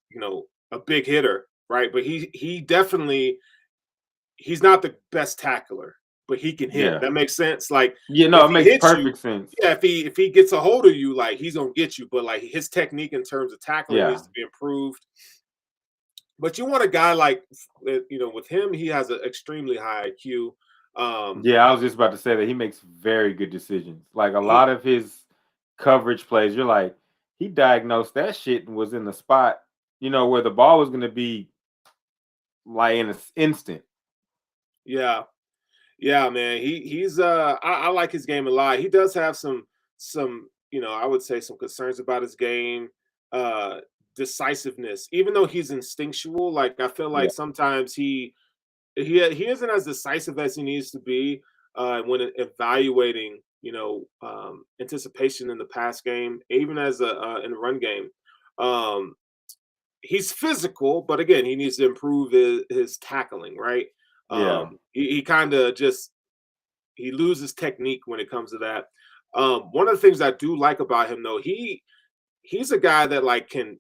big hitter. Right, but he definitely he's not the best tackler, but he can hit. That makes sense. Like it makes perfect sense. Yeah, if he gets a hold of you, like he's gonna get you. But like his technique in terms of tackling needs to be improved. But you want a guy like with him, he has an extremely high IQ. I was just about to say that he makes very good decisions. Like a lot of his coverage plays, you're like, he diagnosed that shit and was in the spot, where the ball was gonna be. Like in an instant. Yeah, man. He's I like his game a lot. He does have some I would say some concerns about his game, decisiveness. Even though he's instinctual, like I feel like sometimes he isn't as decisive as he needs to be when evaluating anticipation in the pass game, even as in the run game. He's physical, but again, he needs to improve his tackling, right? He kind of he loses technique when it comes to that. One of the things I do like about him, though, he's a guy that like can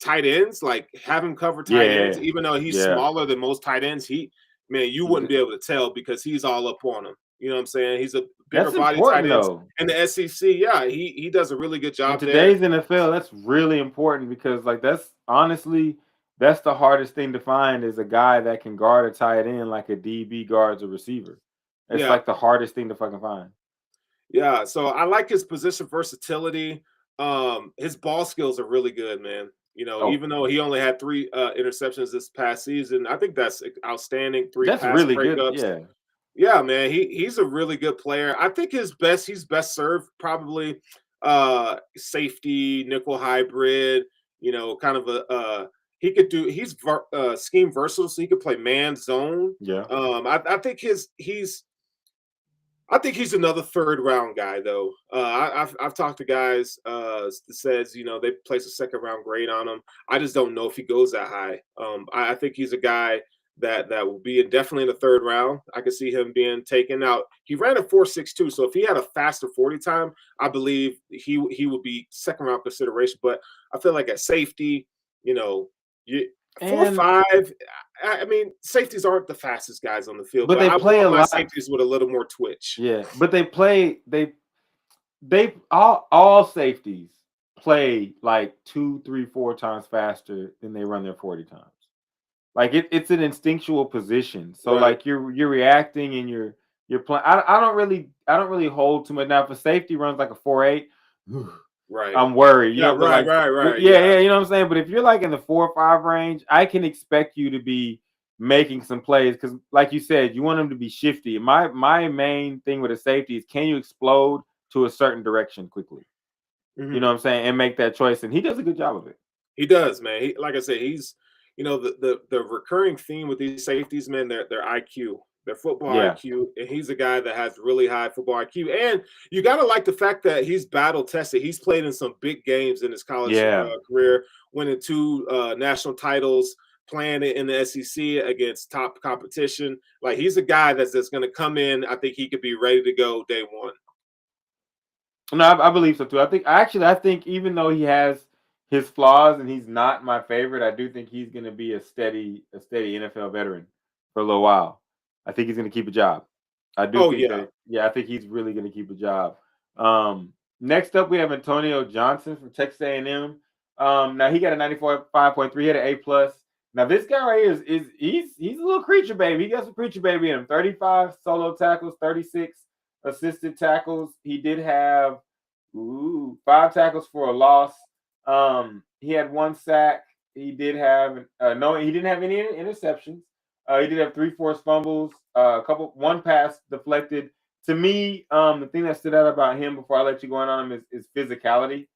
tight ends, like have him cover tight ends, even though he's smaller than most tight ends. You wouldn't be able to tell because he's all up on him. You know what I'm saying? He's a bigger That's body tight important ends though. in the SEC. Yeah, he does a really good In job there. today's NFL, that's really important because like that's honestly that's the hardest thing to find is a guy that can guard a tight end like a DB guards a receiver. It's Yeah, like the hardest thing to fucking find. yeah. So I like his position versatility. His ball skills are really good, man. You know, Oh, even though he only had 3 interceptions this past season, I think that's outstanding. 3 that's pass really good. breakups. Yeah. Yeah, man, he's a really good player. I think he's best served probably safety, nickel hybrid, you know, kind of a he could do scheme versatile, so he could play man zone. Yeah. I think he's another third round guy though. I've talked to guys that says you know they place a second round grade on him. I just don't know if he goes that high. I think he's a guy that will be definitely in the third round. I could see him being taken out. He ran a 4.62, so if he had a faster 40 time, I believe he would be second round consideration. But I feel like at safety, you know, 4.5. I mean, safeties aren't the fastest guys on the field, But but they I play a want my lot. safeties with a little more twitch. Yeah, but they all safeties play like 2, 3, 4 times faster than they run their 40 times. Like it's an instinctual position. So Right. like you're reacting and you're playing. I don't really hold too much now. If a safety runs like a 4.8, Right. I'm worried. You Yeah, know, but right, like right. yeah, you know what I'm saying. But if you're like in the 4 or 5 range, I can expect you to be making some plays because, like you said, you want them to be shifty. My main thing with a safety is can you explode to a certain direction quickly? Mhm. You know what I'm saying, and make that choice. And he does a good job of it. He does, man. Like I said, he's you know the recurring theme with these safeties, man, their IQ, their football Yeah. IQ, and he's a guy that has really high football IQ. And you got to like the fact that he's battle tested. He's played in some big games in his college career, winning 2 national titles, playing it in the SEC against top competition. Like he's a guy that's going to come in. I think he could be ready to go day one. No, I believe so too. I think even though he has his flaws and he's not my favorite, I do think he's going to be a steady NFL veteran for a little while. I think he's going to keep a job. I do think that. Yeah, I think he's really going to keep a job. Next up, we have Antonio Johnson from Texas A&M. Now he got a 94.5.3. He had an A+. Now this guy right here he's a little creature baby. He got some creature baby in him. 35 solo tackles, 36 assisted tackles. He did have 5 tackles for a loss. He had 1 sack. He did have he didn't have any interceptions. He did have 3 forced fumbles, 1 pass deflected. To me, the thing that stood out about him before I let you go on him is physicality.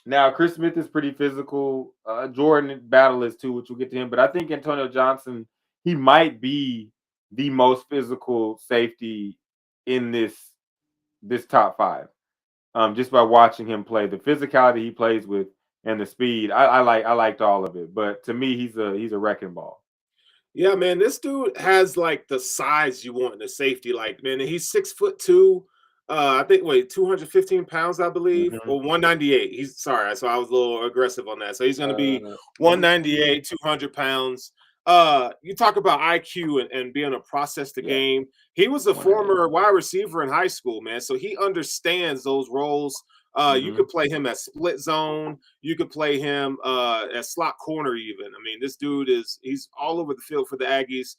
Now Chris Smith is pretty physical. Jordan Battle is too, which we'll get to him. But I think Antonio Johnson, he might be the most physical safety in this top 5. Just by watching him play, the physicality he plays with and the speed, I liked all of it. But to me, he's a wrecking ball. Yeah, man, this dude has like the size you want in a safety. Like, man, he's 6'2". I think 215 pounds, I believe, or 198. He's sorry, so I was a little aggressive on that. So he's going to be 198, 200 pounds. You talk about IQ and being able to process the game. He was a former wide receiver in high school, man. So he understands those roles. You could play him as split zone. You could play him as slot corner even. I mean, this dude he's all over the field for the Aggies.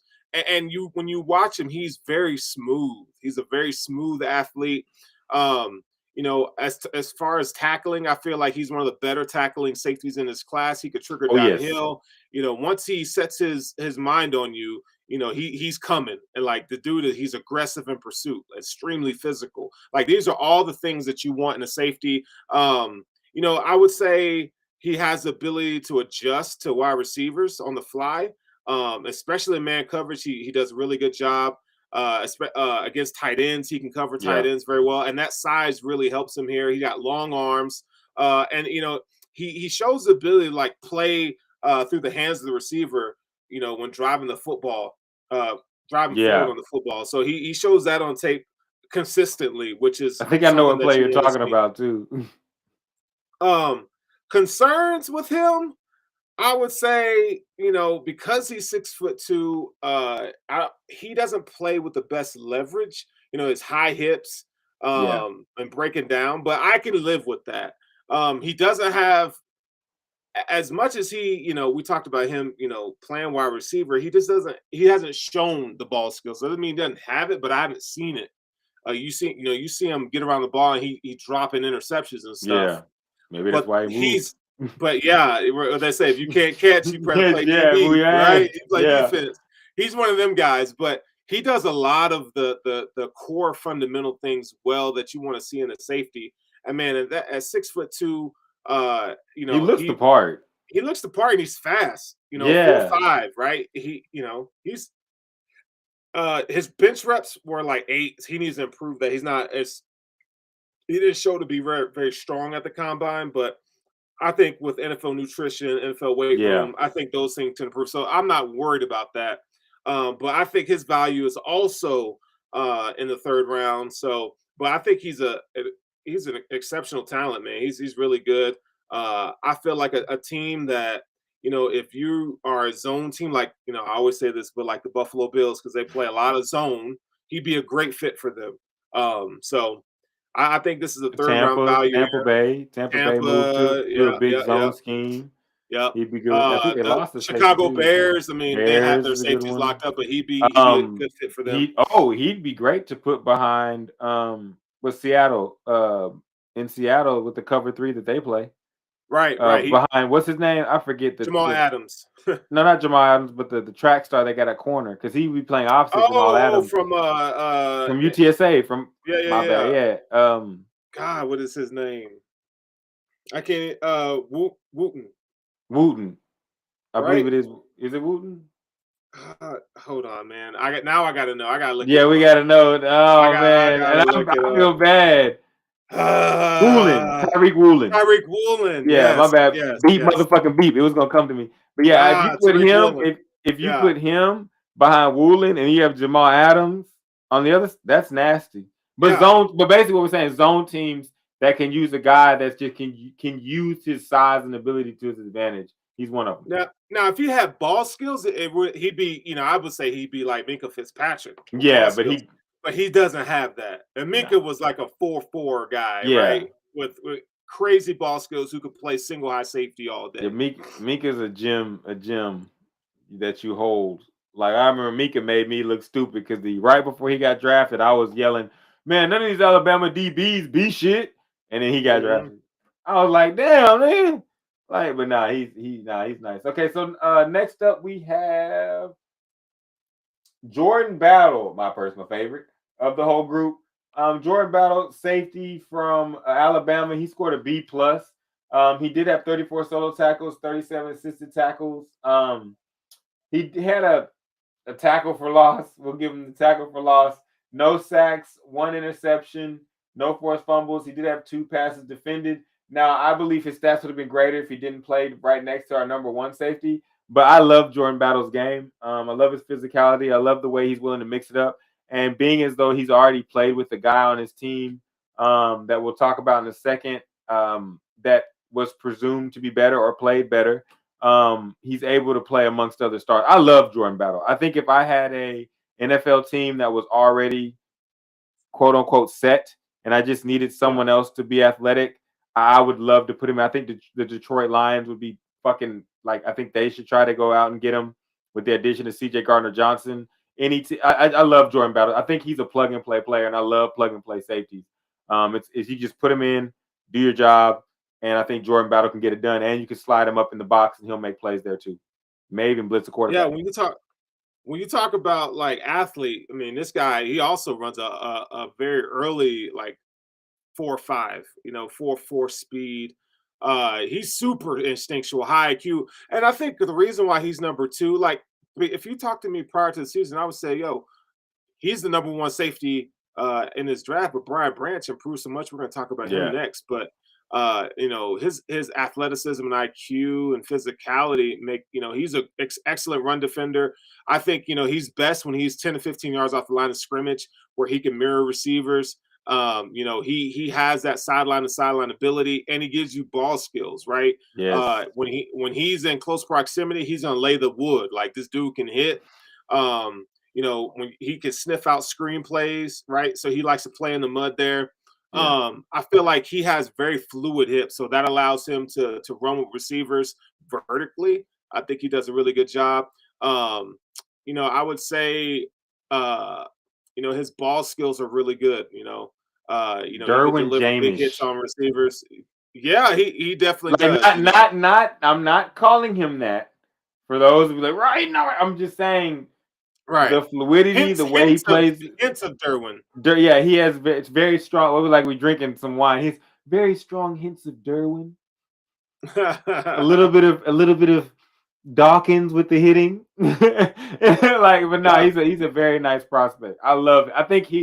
And when you watch him, he's very smooth. He's a very smooth athlete. You know, as far as tackling, I feel like he's one of the better tackling safeties in his class. He could trigger downhill. You know, once he sets his mind on you, you know, he's coming. And like the dude, he's aggressive in pursuit, extremely physical. Like these are all the things that you want in a safety. You know, I would say he has the ability to adjust to wide receivers on the fly. Especially in man coverage, he does a really good job. Against tight ends, he can cover tight ends very well, and that size really helps him here. He got long arms, and you know he shows the ability to like play through the hands of the receiver. You know, when driving the football, driving forward on the football. So he shows that on tape consistently, which is I think I know what play you're talking about too. Concerns with him. I would say, because he's 6'2", he doesn't play with the best leverage. His high hips, Yeah. and breaking down, but I can live with that. He doesn't have as much as we talked about him, playing wide receiver. He hasn't shown the ball skills. Doesn't mean he doesn't have it, but I haven't seen it. You see him get around the ball and he dropping interceptions and stuff. Yeah. Maybe that's why he moved. But yeah, they say if you can't catch, you better play Yeah, DB, right? You play yeah. defense. He's one of them guys, but he does a lot of the core fundamental things well that you want to see in a safety. And man, at 6'2", He looks the part. He looks the part, and he's fast. Yeah. 4'5", right? He's his bench reps were like 8. He needs to improve that. He didn't show to be very, very strong at the combine, but I think with NFL nutrition, NFL weight room, I think those things can improve. So I'm not worried about that. But I think his value is also in the 3rd round. So, but I think he's an exceptional talent, man. He's really good. I feel like a team that, if you are a zone team, like, I always say this, but like the Buffalo Bills, because they play a lot of zone, he'd be a great fit for them. So I think this is a 3rd round value. Tampa Bay moved to a big zone scheme. Yeah, he'd be good. I think they lost the Chicago Bears. I mean, they have their safeties locked up, but he'd be a good fit for them. He'd be great to put behind with Seattle, in Seattle with the cover 3 that they play. Right. Behind what's his name? I forget Jamal Adams. No, not Jamal Adams, but the track star they got at corner, because he'd be playing opposite Jamal Adams from UTSA. From bad. God, what is his name? I can't. Wooten. I believe it is. Is it Wooten? Hold on, man. I got to know. I got to look. Yeah, we got to know. Man, I feel bad. Tyreek Woolen. Yeah, my bad. Motherfucking beep. It was gonna come to me. But yeah, if you put him, if you put him behind Woolen and you have Jamal Adams on the other, that's nasty. But but basically what we're saying is zone teams that can use a guy that's just can use his size and ability to his advantage. He's one of them. Now, if he had ball skills, he'd be, I would say he'd be like Minkah Fitzpatrick. Yeah, but he doesn't have that. And Minkah was like a 4-4 guy, right? With crazy ball skills who could play single high safety all day. Yeah, Minkah's a gem that you hold. Like, I remember Minkah made me look stupid because right before he got drafted, I was yelling, "Man, none of these Alabama DBs be shit." And then he got drafted. I was like, "Damn, man!" Like, but nah, he's nice. Okay, so next up we have Jordan Battle, my personal favorite of the whole group. Jordan Battle, safety from Alabama. He scored a B+. He did have 34 solo tackles, 37 assisted tackles. He had a tackle for loss. We'll give him the tackle for loss. No sacks, 1 interception, no forced fumbles. He did have 2 passes defended. Now, I believe his stats would have been greater if he didn't play right next to our number 1 safety. But I love Jordan Battle's game. I love his physicality. I love the way he's willing to mix it up. And being as though he's already played with the guy on his team that we'll talk about in a second that was presumed to be better or played better, he's able to play amongst other stars. I love Jordan Battle. I think if I had a NFL team that was already quote unquote set and I just needed someone else to be athletic, I would love to put him. I think the Detroit Lions would be fucking like, I think they should try to go out and get him with the addition of CJ Gardner-Johnson. I love Jordan Battle. I think he's a plug and play player, and I love plug and play safeties. It's you just put him in, do your job, and I think Jordan Battle can get it done. And you can slide him up in the box, and he'll make plays there too. May even blitz a quarterback. Yeah, when you talk about like athlete, I mean, this guy, he also runs a very early like 4.5, 4.4 speed. He's super instinctual, high IQ, and I think the reason why he's number 2, like, if you talk to me prior to the season, I would say, yo, he's the number 1 safety in this draft. But Brian Branch improved so much. We're going to talk about him next. But his athleticism and IQ and physicality make he's an excellent run defender. I think he's best when he's 10 to 15 yards off the line of scrimmage, where he can mirror receivers. You know, he has that sideline to sideline ability, and he gives you ball skills, right? Yes. When he's in close proximity, he's gonna lay the wood. Like this dude can hit. You know, when he can sniff out screenplays, right? So he likes to play in the mud there. Yeah. I feel like he has very fluid hips, so that allows him to run with receivers vertically. I think he does a really good job. You know, I would say, you know, his ball skills are really good. You know, he could Derwin deliver big hits Jamish. on receivers. Yeah, he definitely Like does. You know, not. I'm not calling him that. For those who be like, right? No, I'm just saying right? the fluidity, the way he plays. Hints of Derwin. Yeah, he has. It's very strong. What we like, we drinking some wine. He's very strong hints of Derwin. A little bit of Dawkins with the hitting. Like, but no, he's a very nice prospect. I love it. I think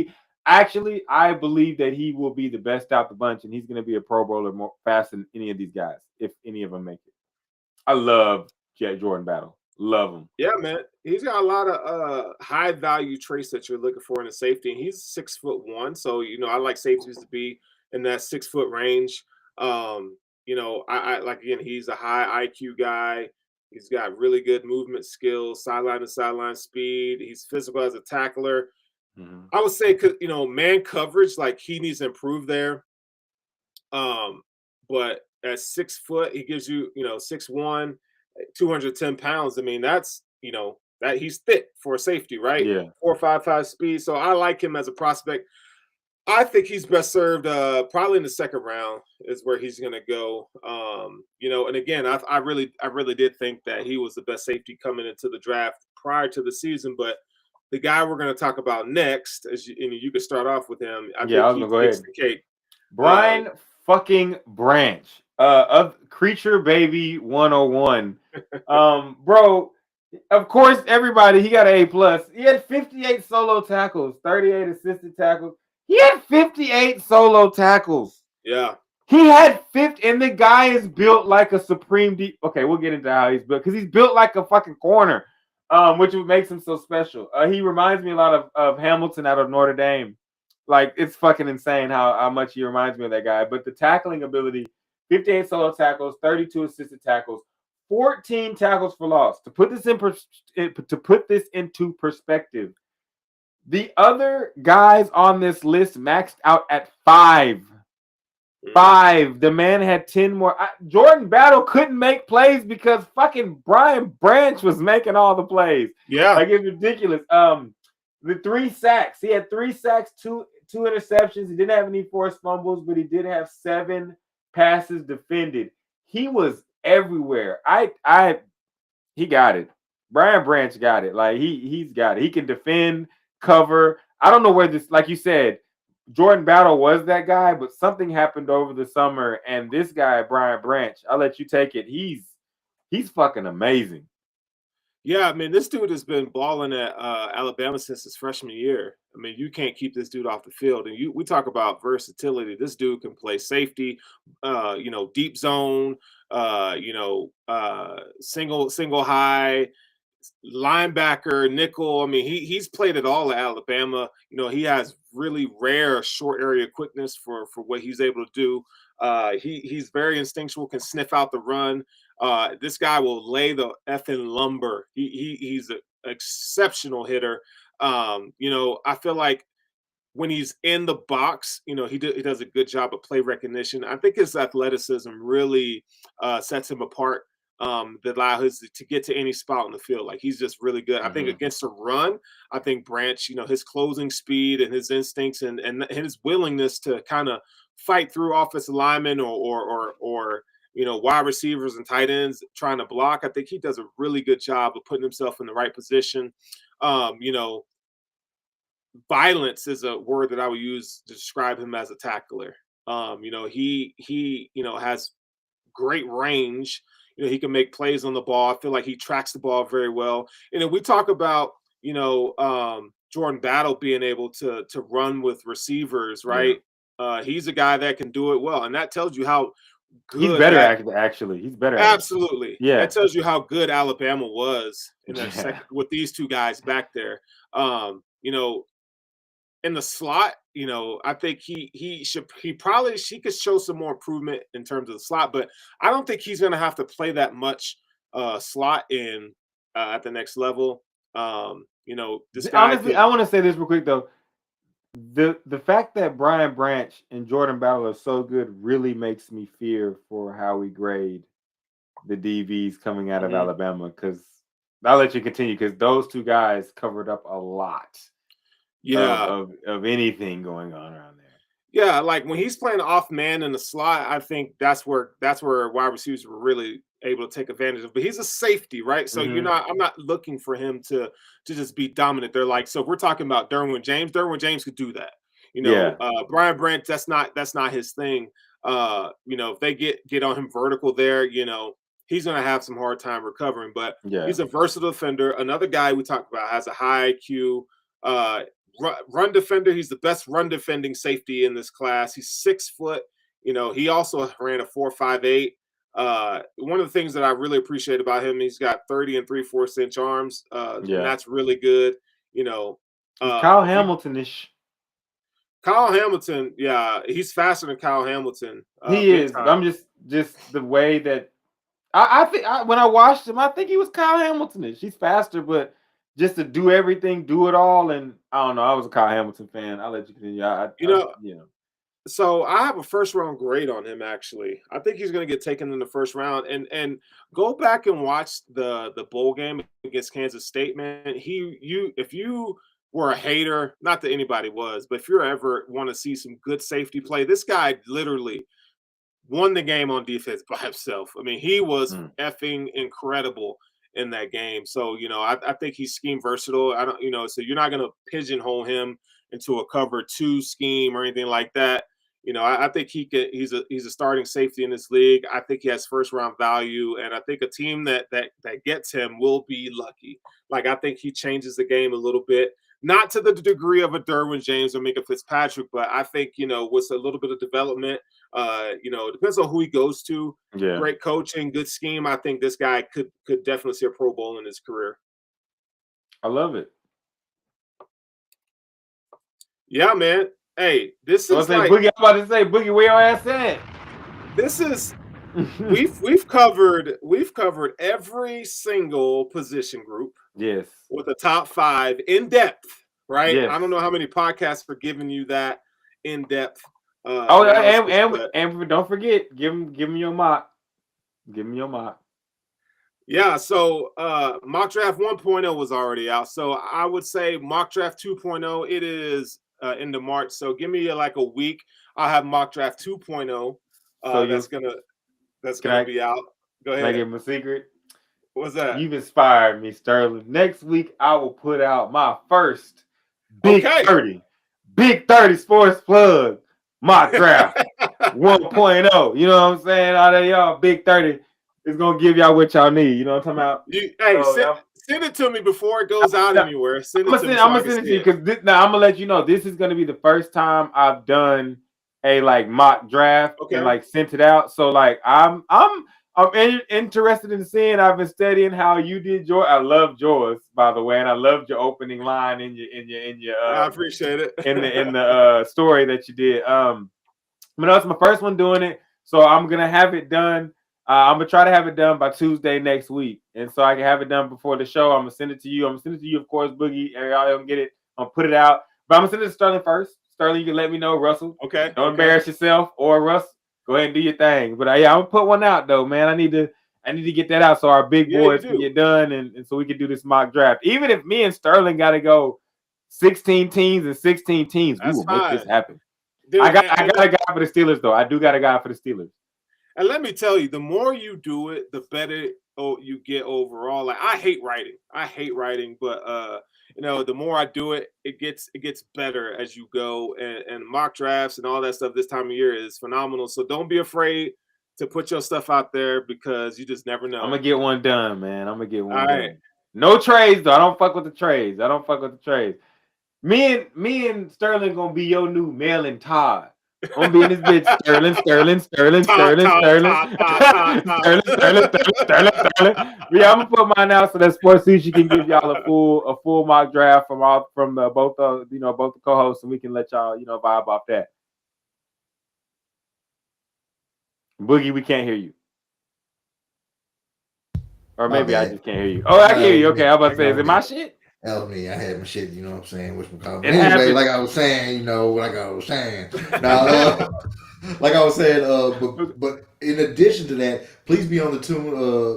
I believe that he will be the best out the bunch, and he's going to be a Pro Bowler more fast than any of these guys, if any of them make it. I love Jordan Battle. Love him. Yeah, man. He's got a lot of high value traits that you're looking for in a safety. And he's 6'1", so you know I like safeties to be in that 6 foot range. You know, I like again, he's a high IQ guy. He's got really good movement skills, sideline to sideline speed. He's physical as a tackler. Mm-hmm. I would say, you know, man coverage, like he needs to improve there. But at 6 foot, he gives you, you know, 6'1", 210 pounds. I mean, that's, you know, that he's thick for a safety, right? Yeah. 4.55 speed. So I like him as a prospect. I think he's best served probably in the second round is where he's going to go. You know, and again, I really did think that he was the best safety coming into the draft prior to the season, but the guy we're going to talk about next, and you can start off with him. I think he takes the cake. Brian fucking Branch, of Creature Baby 101. Bro, of course, everybody, he got an A+. He had 58 solo tackles, 38 assisted tackles. He had 58 solo tackles. Yeah. He had 50, and the guy is built like a supreme deep. Okay, we'll get into how he's built, because he's built like a fucking corner, which makes him so special. He reminds me a lot of Hamilton out of Notre Dame. Like, it's fucking insane how much he reminds me of that guy. But the tackling ability, 58 solo tackles, 32 assisted tackles, 14 tackles for loss. To put this into perspective, the other guys on this list maxed out at 5. 5. The man had 10 more. Jordan Battle couldn't make plays because fucking Brian Branch was making all the plays. Yeah. Like, it's ridiculous. The 3 sacks. He had 3 sacks, two interceptions. He didn't have any forced fumbles, but he did have 7 passes defended. He was everywhere. He got it. Brian Branch got it. Like, he's got it. He can defend, cover. I don't know where this, like you said, Jordan Battle was that guy, but something happened over the summer, and this guy, Brian Branch, I'll let you take it. He's fucking amazing. Yeah, I mean, this dude has been balling at Alabama since his freshman year. I mean, you can't keep this dude off the field. And we talk about versatility. This dude can play safety, you know, deep zone, you know, single high, linebacker, nickel. I mean, he's played it all at Alabama. You know, he has really rare short area quickness for what he's able to do. He's very instinctual, can sniff out the run. This guy will lay the effing lumber. He's an exceptional hitter. You know, I feel like when he's in the box, you know, he does a good job of play recognition. I think his athleticism really sets him apart. That allow his to get to any spot on the field. Like, he's just really good. I think against a run, I think Branch, you know, his closing speed and his instincts and his willingness to kind of fight through offensive linemen or you know, wide receivers and tight ends trying to block. I think he does a really good job of putting himself in the right position. You know, violence is a word that I would use to describe him as a tackler. You know, he you know, has great range. You know, he can make plays on the ball. I feel like he tracks the ball very well. And then we talk about, you know, Jordan Battle being able to run with receivers, right? Yeah. He's a guy that can do it well. And that tells you how good. He's better, actually. He's better. Absolutely. Yeah. That tells you how good Alabama was in that second with these two guys back there. You know, in the slot, I think he could show some more improvement in terms of the slot, but I don't think he's going to have to play that much slot in at the next level. This guy honestly, I want to say this real quick though. The fact that Brian Branch and Jordan Battle are so good really makes me fear for how we grade the DBs coming out of Alabama, because I'll let you continue, because those two guys covered up a lot of anything going on around there. Yeah, like when he's playing off man in the slot, I think that's where wide receivers were really able to take advantage of. But he's a safety, right? So I'm not looking for him to just be dominant. They're like, so if we're talking about Derwin James could do that. Brian Branch, that's not his thing. If they get on him vertical there, he's gonna have some hard time recovering. But he's a versatile defender. Another guy we talked about has a high IQ. Run defender. He's the best run defending safety in this class. He's 6 foot. He also ran a 4.58. One of the things that I really appreciate about him, he's got 30 and 3/4 inch arms. And that's really good. Kyle Hamilton-ish. Kyle Hamilton, yeah, he's faster than Kyle Hamilton. He is. But I'm just the way that I think when I watched him, I think he was Kyle Hamilton-ish. He's faster, but just to do everything, do it all, and I don't know. I was a Kyle Hamilton fan. I'll let you continue. So I have a first round grade on him. Actually, I think he's going to get taken in the first round. And go back and watch the bowl game against Kansas State, man. If you were a hater, not that anybody was, but if you ever want to see some good safety play, this guy literally won the game on defense by himself. I mean, he was effing incredible in that game. So, I think he's scheme versatile. So you're not going to pigeonhole him into a cover 2 scheme or anything like that. I think he's a starting safety in this league. I think he has first round value, and I think a team that gets him will be lucky. Like, I think he changes the game a little bit, not to the degree of a Derwin James or Minka Fitzpatrick, but I think, with a little bit of development, it depends on who he goes to. Yeah. Great coaching, good scheme. I think this guy could definitely see a Pro Bowl in his career. I love it. Yeah, man. Hey, this is like Boogie. I'm about to say, Boogie, where your ass at? This is we've covered every single position group. Yes. With the top 5 in depth, right? Yes. I don't know how many podcasts are giving you that in depth. And don't forget, give him your mock. Give him your mock. Yeah, so mock draft 1.0 was already out. So I would say mock draft 2.0, it is into March. So give me like a week. I'll have mock draft 2.0. That's gonna be out. Go ahead. Can I give him a secret? What's that? You've inspired me, Sterling. Next week I will put out my first Big 30 sports plug mock draft 1.0. You know what I'm saying? Out of y'all, Big 30 is gonna give y'all what y'all need. You know what I'm talking about? Send it to me before it goes out anywhere. I'm gonna send it to you because now I'm gonna let you know this is gonna be the first time I've done a mock draft and sent it out. So I'm interested in seeing. I've been studying how you did yours. I loved yours, by the way, and I loved your opening line in your. I appreciate it in the story that you did. But it's my first one doing it, so I'm gonna have it done. I'm gonna try to have it done by Tuesday next week, and so I can have it done before the show. I'm gonna send it to you. Of course, Boogie. Y'all don't get it. I'm gonna put it out, but I'm gonna send it to Sterling first. Sterling, you can let me know. Russell, okay. Don't embarrass yourself, or Russ, go ahead and do your thing. But I'm gonna put one out though, man. I need to get that out so our big boys can get done, and so we can do this mock draft. Even if me and Sterling got to go 16 teams and 16 teams, we will make this happen. Dude, I got a guy for the Steelers though. I do got a guy for the Steelers. And let me tell you, the more you do it, the better you get overall. Like, I hate writing, but the more I do it, it gets better as you go. And mock drafts and all that stuff this time of year is phenomenal. So don't be afraid to put your stuff out there because you just never know. I'm gonna get one done, man. I'm gonna get one done. No trades though. I don't fuck with the trades. Me and Sterling gonna be your new Mel and Todd. I'm gonna be in this bitch. Sterling. Yeah, I'm gonna put mine out so that Sports Sushi can give y'all a full mock draft from both the co-hosts, and we can let y'all vibe off that. Boogie, we can't hear you. Or maybe I just can't hear you. Oh, I can hear you. Okay, I was about to say, is it my shit? That was me. I had my shit, you know what I'm saying? Anyway, happens. Like I was saying, Now, like I was saying, but in addition to that, please be on the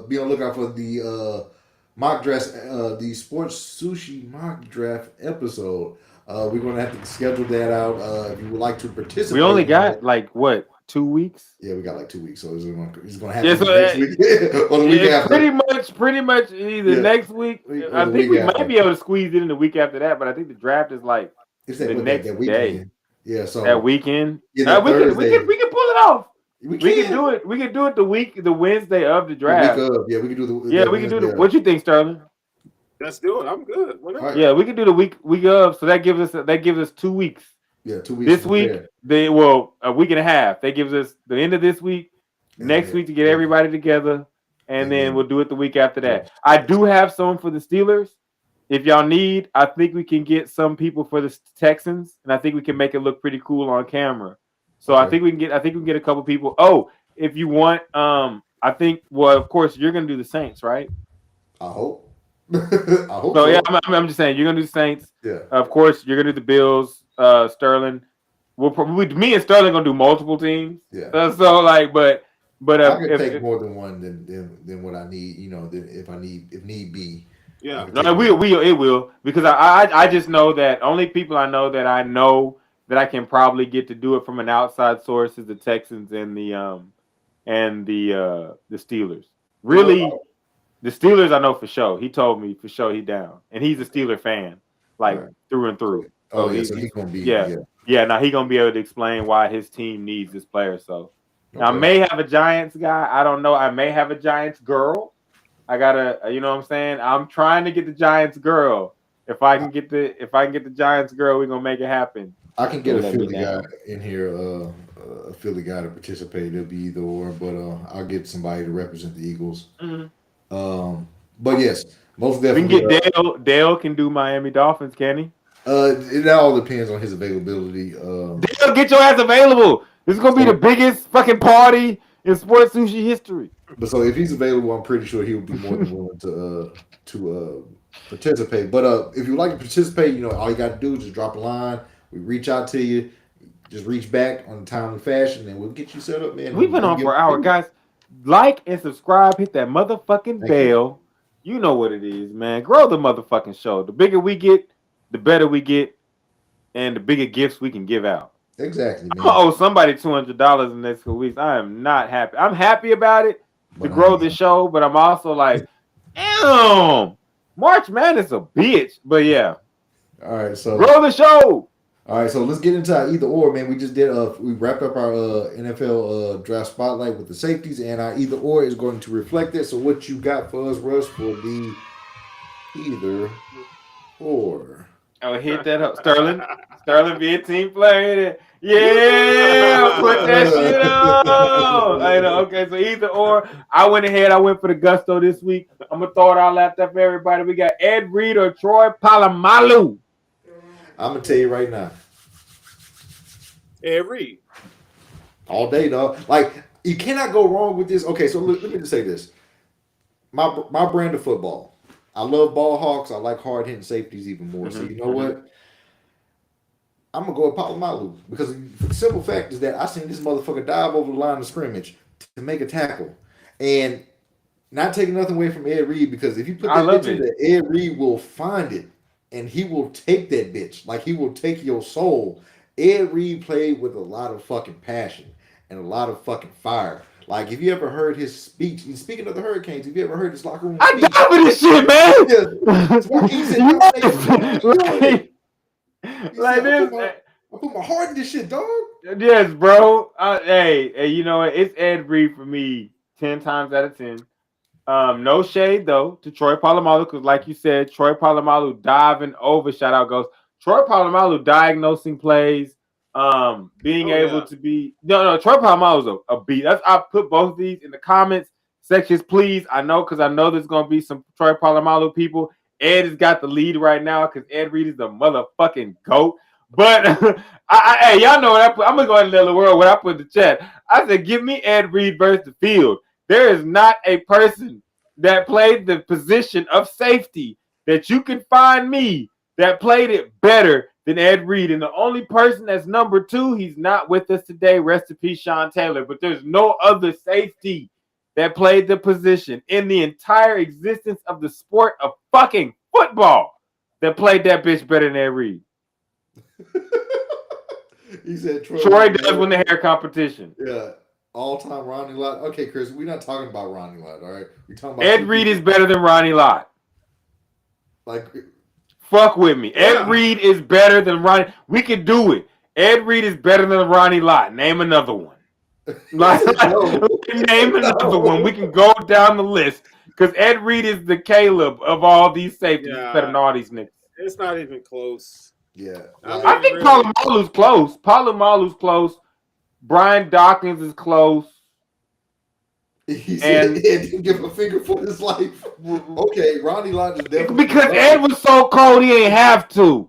lookout for the mock draft, the Sports Sushi mock draft episode. We're gonna have to schedule that out. If you would like to participate, we only got 2 weeks. Yeah, we got 2 weeks, so he's gonna happen next week or the week after. Pretty much either next week. I think we might be able to squeeze it in the week after that, but I think the draft is the next day. Yeah, so that weekend. Yeah, we can pull it off. We can do it. We can do it the Wednesday of the draft. We can do the. Yeah, we can do the. What you think, Sterling? Let's do it. I'm good. Whatever. Yeah, we can do the week of. So that gives us 2 weeks. Yeah, 2 weeks. This week, a week and a half. That gives us the end of this week, next week to get everybody together, and then we'll do it the week after that. I do have some for the Steelers. If y'all need, I think we can get some people for the Texans, and I think we can make it look pretty cool on camera. So I think we can get a couple people. Oh, if you want, I think. Well, of course, you're gonna do the Saints, right? I hope. I hope. So yeah, I'm just saying you're gonna do the Saints. Yeah. Of course, you're gonna do the Bills. Sterling. Me and Sterling gonna do multiple teams. Yeah. But I could take more than one than what I need. If need be. Yeah. No, it will because I just know that only people I know that I can probably get to do it from an outside source is the Texans and the Steelers. Really, the Steelers I know for sure. He told me for sure he down, and he's a Steeler fan through and through. So he's gonna be Now he's gonna be able to explain why his team needs this player. So now I may have a Giants guy. I don't know. I may have a Giants girl. I gotta, you know what I'm saying? I'm trying to get the Giants girl. If I can get the Giants girl, we're gonna make it happen. I can get a Philly guy in here, a Philly guy to participate. It'll be either or, but I'll get somebody to represent the Eagles. Mm-hmm. But yes, most definitely. We can get Dale can do Miami Dolphins, can he? It all depends on his availability. Dale, get your ass available. This is gonna be the biggest fucking party in sports sushi history. But so if he's available, I'm pretty sure he'll be more than willing to participate. But if you would like to participate, all you got to do is just drop a line. We reach out to you, just reach back on a timely fashion, and we'll get you set up, man. We've been on for an hour, guys. Like and subscribe. Hit that motherfucking bell. You know what it is, man. Grow the motherfucking show. The bigger we get, the better we get, and the bigger gifts we can give out. Exactly, man. I'm gonna owe somebody $200 in the next couple weeks. I am not happy. I'm happy about it to grow the show, but I'm also like, damn, March Madness a bitch. But yeah. All right, so grow the show. All right, so let's get into our either or, man. We just did we wrapped up our NFL draft spotlight with the safeties, and our either or is going to reflect that. So what you got for us, Russ, for the either or? Oh, hit that up, Sterling. Sterling be a team player. Yeah, put that shit on. I know. Okay, so either or. I went for the gusto this week. I'm gonna throw it out after everybody. We got Ed Reed or Troy Polamalu. I'm gonna tell you right now. Ed Reed. All day, dog. Like, you cannot go wrong with this. Okay, so let me just say this. My brand of football. I love ball hawks. I like hard hitting safeties even more. Mm-hmm. So you know what? I'm gonna go with Polamalu because the simple fact is that I seen this motherfucker dive over the line of scrimmage to make a tackle, and not taking nothing away from Ed Reed because if you put that bitch in there, Ed Reed will find it and he will take that bitch. Like, he will take your soul. Ed Reed played with a lot of fucking passion and a lot of fucking fire. Like, if you ever heard his speech, speaking of the Hurricanes, if you ever heard his locker room speech. I died with this shit, man! I put my heart in this shit, dog. Yes, bro. Hey, you know what? It's Ed Reed for me 10 times out of 10. No shade, though, to Troy Polamalu, because like you said, Troy Polamalu diving over, shout out goes. Troy Polamalu diagnosing plays, Being able to be Troy Polamalu's a beat. I put both of these in the comments sections, please. I know there's gonna be some Troy Polamalu people. Ed has got the lead right now because Ed Reed is the motherfucking GOAT. But hey, y'all know what I put. I'm gonna go ahead and tell the world what I put in the chat. I said, give me Ed Reed versus the field. There is not a person that played the position of safety that you can find me that played it better than Ed Reed. And the only person that's number 2, he's not with us today. Rest in peace, Sean Taylor. But there's no other safety that played the position in the entire existence of the sport of fucking football that played that bitch better than Ed Reed. He said Troy does win the hair competition. Yeah. All-time Ronnie Lott. Okay, Chris, we're not talking about Ronnie Lott, all right? We're talking about Ed Reed is better than Ronnie Lott. Like, fuck with me. Ed Reed is better than Ronnie. We can do it. Ed Reed is better than Ronnie Lott. Name another one. Name another one. We can go down the list because Ed Reed is the Caleb of all these safeties. He's better than all these niggas. It's not even close. Yeah. I think really, Polamalu's close. Polamalu's close. Brian Dawkins is close. He said Ed didn't give a finger for his life. Okay, Ronnie Lott is definitely because Ed was so cold he ain't have to.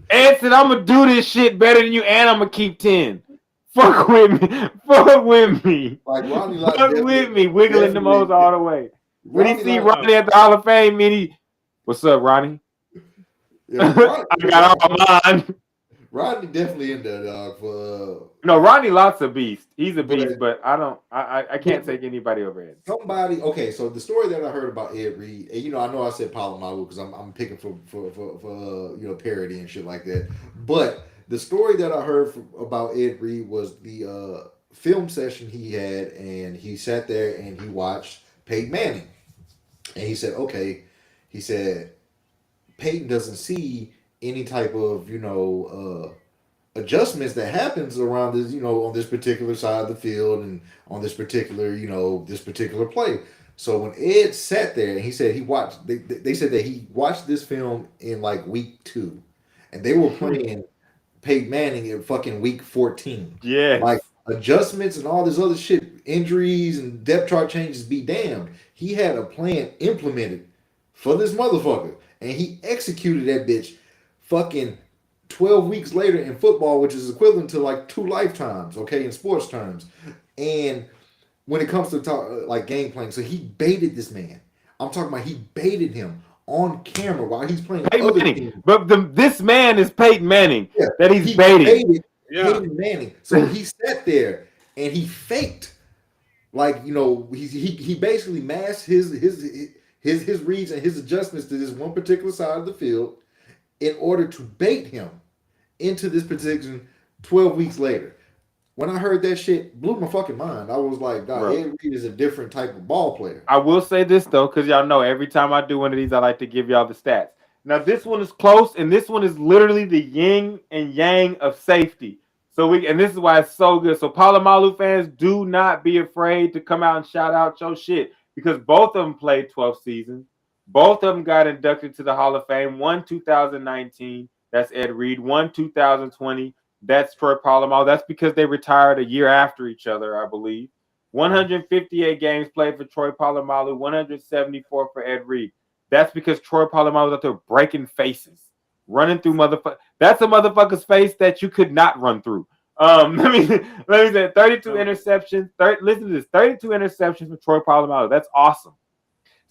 Ed said, I'm gonna do this shit better than you and I'm gonna keep 10. Fuck with me. Fuck with me. Like Ronnie Lott. Fuck with me. Wiggling the most all the way. When he see Ronnie at the Hall of Fame, what's up, Ronnie? Yeah, Ronnie I got all mine. Ronnie definitely in there, dog. No, Ronnie Lott's a beast. He's a beast, but I can't take anybody over Ed. Somebody, okay, so the story that I heard about Ed Reed, and I know I said Polamalu because I'm picking for parody and shit like that. But the story that I heard about Ed Reed was the film session he had, and he sat there and he watched Peyton Manning, and he said, okay, Peyton doesn't see any type of adjustments that happens around this, on this particular side of the field and on this particular, this particular play. So when Ed sat there and he said he watched, they said that he watched this film in like week 2, and they were playing Peyton Manning in fucking week 14. Yeah, like adjustments and all this other shit, injuries and depth chart changes be damned. He had a plan implemented for this motherfucker, and he executed that bitch fucking 12 weeks later in football, which is equivalent to like 2 lifetimes, okay, in sports terms. And when it comes to like game playing, so he baited this man. I'm talking about he baited him on camera while he's playing other teams. But this man is Peyton Manning that he's baiting. Peyton Manning. So he sat there and he faked, like, he basically masked his reads and his adjustments to this one particular side of the field in order to bait him into this position 12 weeks later. When I heard that shit, blew my fucking mind. I was like, God, Ed Reed is a different type of ball player. I will say this, though, because y'all know every time I do one of these, I like to give y'all the stats. Now, this one is close, and this one is literally the yin and yang of safety. And this is why it's so good. So, Polamalu fans, do not be afraid to come out and shout out your shit, because both of them played 12 seasons. Both of them got inducted to the Hall of Fame. One 2019, that's Ed Reed. One 2020, that's Troy Polamalu. That's because they retired a year after each other, I believe. 158 games played for Troy Polamalu, 174 for Ed Reed. That's because Troy Polamalu was out there breaking faces, running through motherfuckers. That's a motherfucker's face that you could not run through. Let me say 32 interceptions. Listen to this: 32 interceptions for Troy Polamalu. That's awesome.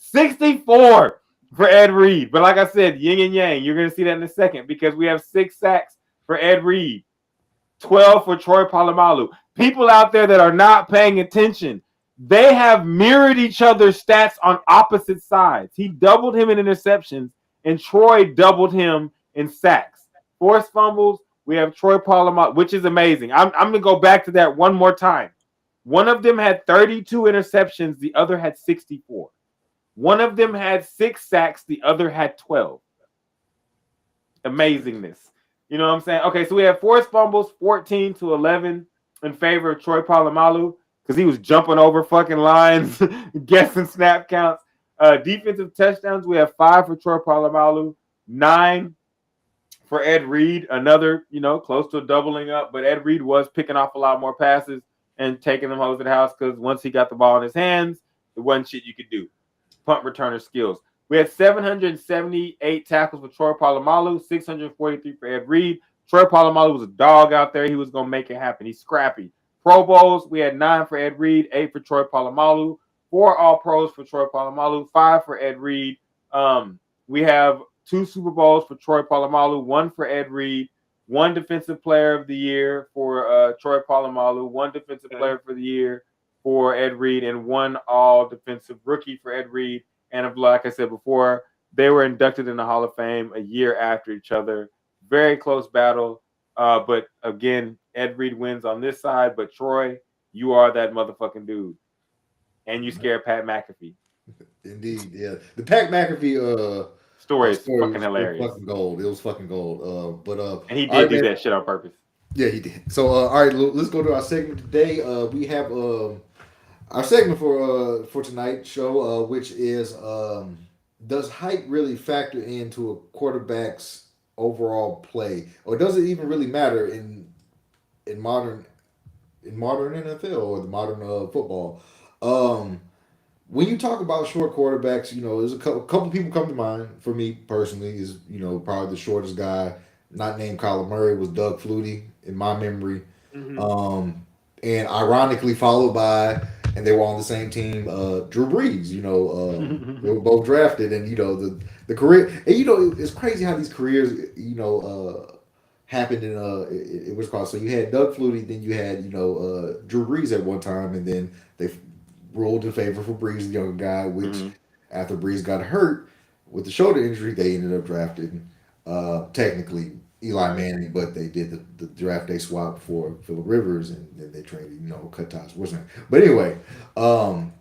64 for Ed Reed. But like I said, yin and yang. You're going to see that in a second because we have 6 sacks for Ed Reed, 12 for Troy Polamalu. People out there that are not paying attention, they have mirrored each other's stats on opposite sides. He doubled him in interceptions, and Troy doubled him in sacks. Forced fumbles, we have Troy Polamalu, which is amazing. I'm going to go back to that one more time. One of them had 32 interceptions. The other had 64. One of them had 6 sacks. The other had 12. Amazingness. You know what I'm saying? Okay, so we have forced fumbles, 14-11 in favor of Troy Polamalu because he was jumping over fucking lines, guessing snap counts. Defensive touchdowns, we have 5 for Troy Polamalu, 9 for Ed Reed, another, close to doubling up, but Ed Reed was picking off a lot more passes and taking them home to the house because once he got the ball in his hands, it wasn't shit you could do. Punt returner skills. We had 778 tackles for Troy Polamalu, 643 for Ed Reed. Troy Polamalu was a dog out there. He was going to make it happen. He's scrappy. Pro Bowls, we had 9 for Ed Reed, 8 for Troy Polamalu, 4 All-Pros for Troy Polamalu, 5 for Ed Reed. We have 2 Super Bowls for Troy Polamalu, 1 for Ed Reed, 1 Defensive Player of the Year for Troy Polamalu, 1 Defensive Player for the Year for Ed Reed, and 1 All-Defensive Rookie for Ed Reed. And like I said before, they were inducted in the Hall of Fame a year after each other. Very close battle. But again, Ed Reed wins on this side. But Troy, you are that motherfucking dude. And you scared Pat McAfee. Indeed, yeah. The Pat McAfee story is fucking hilarious. Fucking gold. It was fucking gold. And he did do that shit on purpose. Yeah, he did. So all right, let's go to our segment today. We have our segment for tonight's show, which is does height really factor into a quarterback's overall play, or does it even really matter in modern NFL or the modern football? When you talk about short quarterbacks, there's a couple people come to mind. For me personally, is probably the shortest guy, not named Kyler Murray, was Doug Flutie in my memory. Mm-hmm. And ironically followed by, and they were on the same team, Drew Brees. They were both drafted, and the career, and it's crazy how these careers, happened in it was called. So you had Doug Flutie, then you had Drew Brees at one time, and then they ruled in favor for Brees, the younger guy. Which after Brees got hurt with the shoulder injury, they ended up drafting technically Eli Manning, but they did the draft day swap for Phillip Rivers, and then they traded cut ties. But anyway, Drew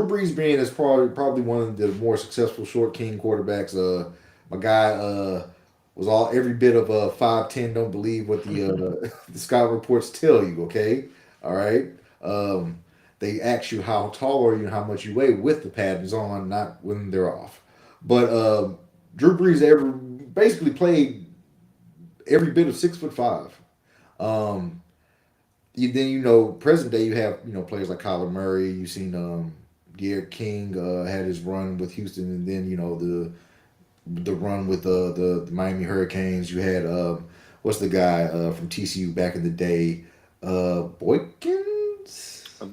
Brees being is probably one of the more successful short king quarterbacks. My guy was every bit of 5'10". Don't believe what the the scout reports tell you. Okay, all right. They ask you how tall are you and how much you weigh with the pads on, not when they're off. But Drew Brees basically played every bit of 6'5". Present day you have players like Kyler Murray. You've seen Garrett King had his run with Houston, and then the run with the Miami Hurricanes. You had what's the guy from TCU back in the day, Boykins?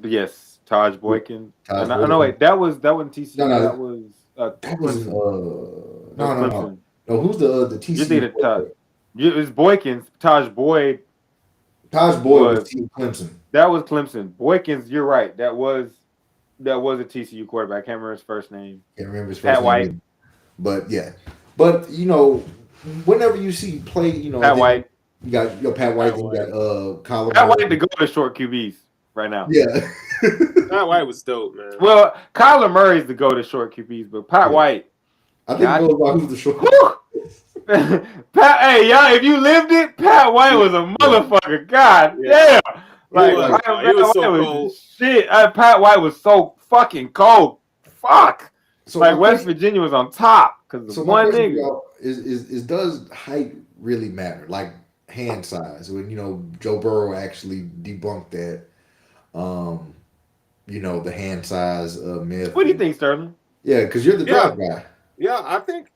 Yes, Taj Boykin. No, wait, that wasn't TCU. No, that was no. No, who's the TCU? You think it was Boykins. Taj Boyd was Team Clemson. That was Clemson. Boykins, you're right. That was a TCU quarterback. I can't remember his first name. Can't remember his first Pat name. White. But yeah. But whenever you see play, Pat White. You got Pat White, then you got Colin. Pat White to go to short QBs right now. Yeah. Pat White was dope, man. Well, Kyler Murray's the go to short QBs, but Pat White. I think it goes by who's the short. Hey, y'all, if you lived it, Pat White was a motherfucker. God damn. Like, Pat White was shit. Pat White was so fucking cold. Fuck. So like West Virginia was on top because one nigga. Is does height really matter? Like hand size. When Joe Burrow actually debunked that. The hand size myth. What do you think, Sterling? Yeah, because you're the draft guy. Yeah, I think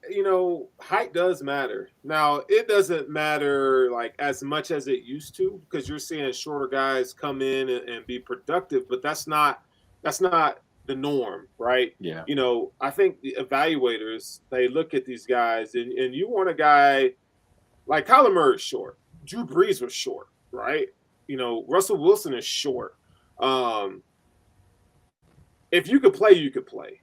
height does matter. Now it doesn't matter like as much as it used to because you're seeing shorter guys come in and be productive, but that's not the norm, right? Yeah. I think the evaluators, they look at these guys and you want a guy like Kyler Murray is short. Drew Brees was short, right? Russell Wilson is short. If you could play, you could play,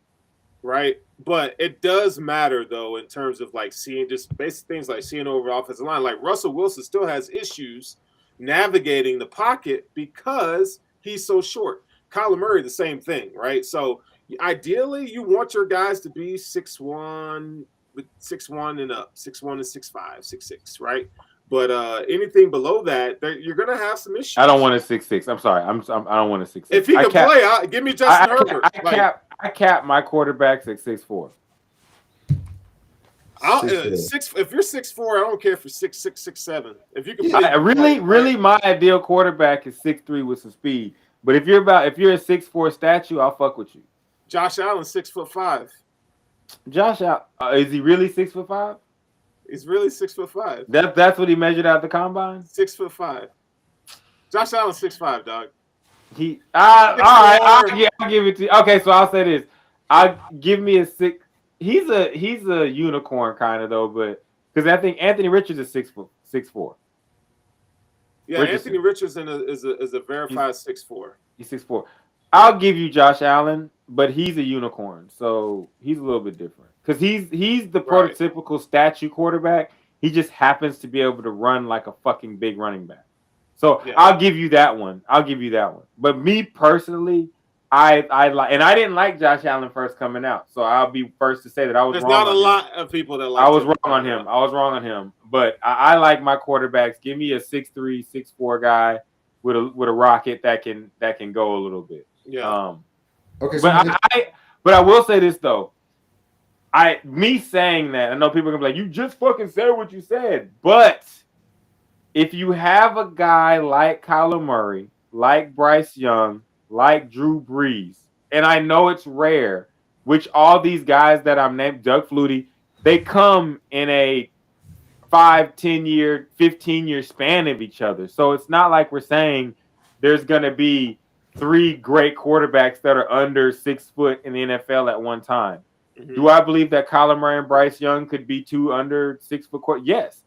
right? But it does matter though in terms of like seeing just basic things like seeing over the offensive line. Like Russell Wilson still has issues navigating the pocket because he's so short. Kyler Murray, the same thing, right? So ideally, you want your guys to be 6'1", with 6'1" and up, 6'1" and 6'5", 6'6", right? But anything below that, you're gonna have some issues. I don't want a 6'6". I'm sorry. I don't want a 6'6". If he can play, give me Justin Herbert. I cap my quarterbacks at 6'4". If you're 6'4", I don't care if you're 6'6", 6'7". If you can Yeah. play, Really, my ideal quarterback is 6'3" with some speed. But if you're a 6'4" statue, I'll fuck with you. Josh Allen 6'5". Josh out is he really 6'5"? He's really 6'5". That's what he measured out the combine. 6'5". Josh Allen 6'5", dog. All right, yeah, I'll give it to you. Okay, so I'll say this. I'll give me a 6. He's a unicorn kind of though, but because I think Anthony Richards is 6'4". Yeah, Richardson. Anthony Richardson is a verified 6'4". He's 6'4". I'll give you Josh Allen, but he's a unicorn, so he's a little bit different because he's the prototypical statue quarterback. He just happens to be able to run like a fucking big running back. So yeah. I'll give you that one. But me personally, I like, and I didn't like Josh Allen first coming out. So I'll be first to say that I was wrong. There's not a lot of people that like. I was wrong on him. But I like my quarterbacks. Give me a 6'3", 6'4" guy with a rocket that can go a little bit. Yeah. Okay. But I will say this though. Me saying that, I know people are gonna be like, you just fucking said what you said, but if you have a guy like Kyler Murray, like Bryce Young, like Drew Brees, and I know it's rare, which all these guys that I'm named, Doug Flutie, they come in a 5, 10 year, 15-year span of each other. So it's not like we're saying there's going to be 3 great quarterbacks that are under 6 foot in the NFL at one time. Mm-hmm. Do I believe that Kyler Murray and Bryce Young could be 2 under 6 foot quarterbacks? Yes.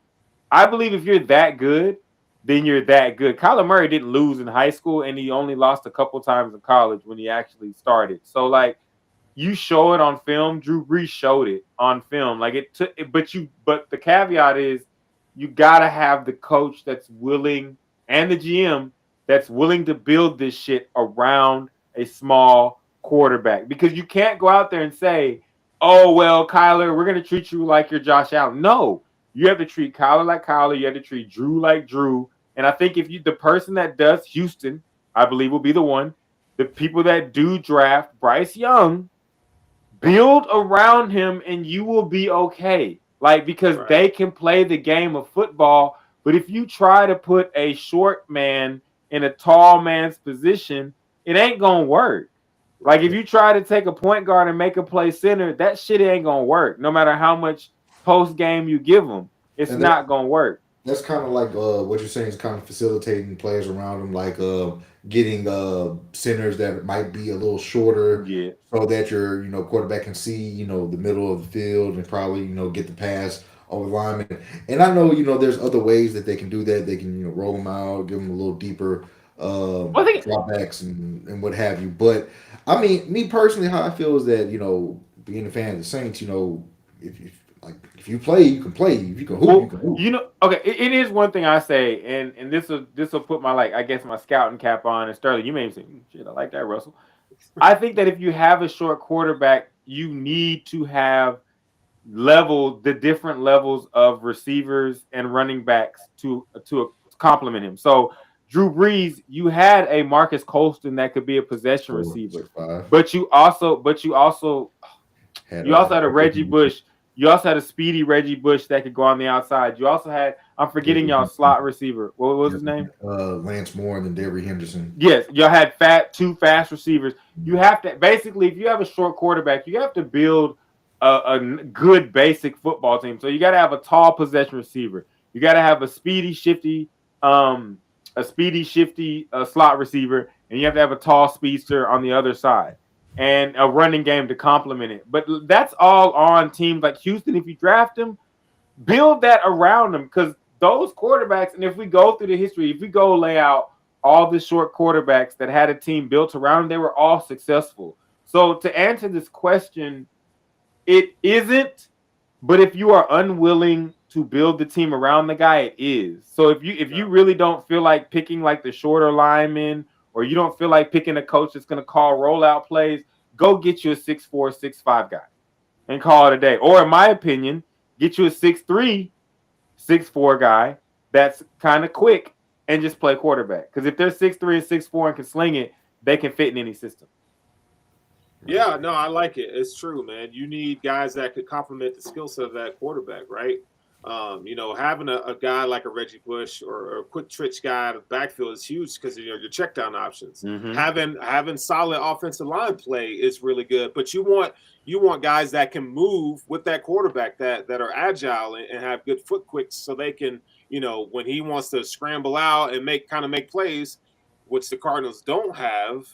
I believe if you're that good, then you're that good. Kyler Murray didn't lose in high school, and he only lost a couple times in college when he actually started. So, like, you show it on film. Drew Brees showed it on film. Like, it took, but the caveat is you gotta have the coach that's willing and the GM that's willing to build this shit around a small quarterback, because you can't go out there and say, "Oh well, Kyler, we're gonna treat you like you're Josh Allen." No. You have to treat Kyler like Kyler. You have to treat Drew like Drew. And I think the person that does Houston, I believe will be the one. The people that do draft Bryce Young, build around him and you will be okay. Like, because they can play the game of football. But if you try to put a short man in a tall man's position, it ain't going to work. Like, if you try to take a point guard and make a play center, that shit ain't going to work. No matter how much post game you give them, it's not gonna work. That's kind of like what you're saying is kind of facilitating players around them, like getting centers that might be a little shorter, so that your quarterback can see the middle of the field and probably get the pass over the lineman. And I know there's other ways that they can do that. They can roll them out, give them a little deeper dropbacks and what have you. But I mean, me personally, how I feel is that being a fan of the Saints, if you play, you can play. If you can hoop, you can hoop. Okay, it is one thing I say, and this will put my my scouting cap on. And Sterling, you may say, shit, I like that, Russell. I think that if you have a short quarterback, you need to have the different levels of receivers and running backs to complement him. So Drew Brees, you had a Marcus Colston that could be a possession receiver, but you also had a Reggie Bush. You also had a speedy Reggie Bush that could go on the outside. You also had, I'm forgetting y'all slot receiver. What was his name? Lance Moore and then Derry Henderson. Yes, y'all had 2 fast receivers. You have to, basically, if you have a short quarterback, you have to build a good basic football team. So you got to have a tall possession receiver. You got to have a speedy, shifty slot receiver, and you have to have a tall speedster on the other side. And a running game to complement it. But that's all on teams like Houston. If you draft them, build that around them, because those quarterbacks, and if we go through the history, if we go lay out all the short quarterbacks that had a team built around them, they were all successful. So to answer this question, it isn't, but if you are unwilling to build the team around the guy, it is. So if you really don't feel like picking like the shorter lineman, or you don't feel like picking a coach that's going to call rollout plays, go get you a 6'4", 6'5" guy and call it a day. Or in my opinion, get you a 6'3", 6'4" guy that's kind of quick and just play quarterback. Because if they're 6'3" and 6'4" and can sling it, they can fit in any system. Yeah, no, I like it. It's true, man. You need guys that could complement the skill set of that quarterback, right? Having a guy like a Reggie Bush or a quick twitch guy out of the backfield is huge because your check down options. Mm-hmm. Having solid offensive line play is really good, but you want guys that can move with that quarterback that are agile and have good foot quicks so they can, when he wants to scramble out and make plays, which the Cardinals don't have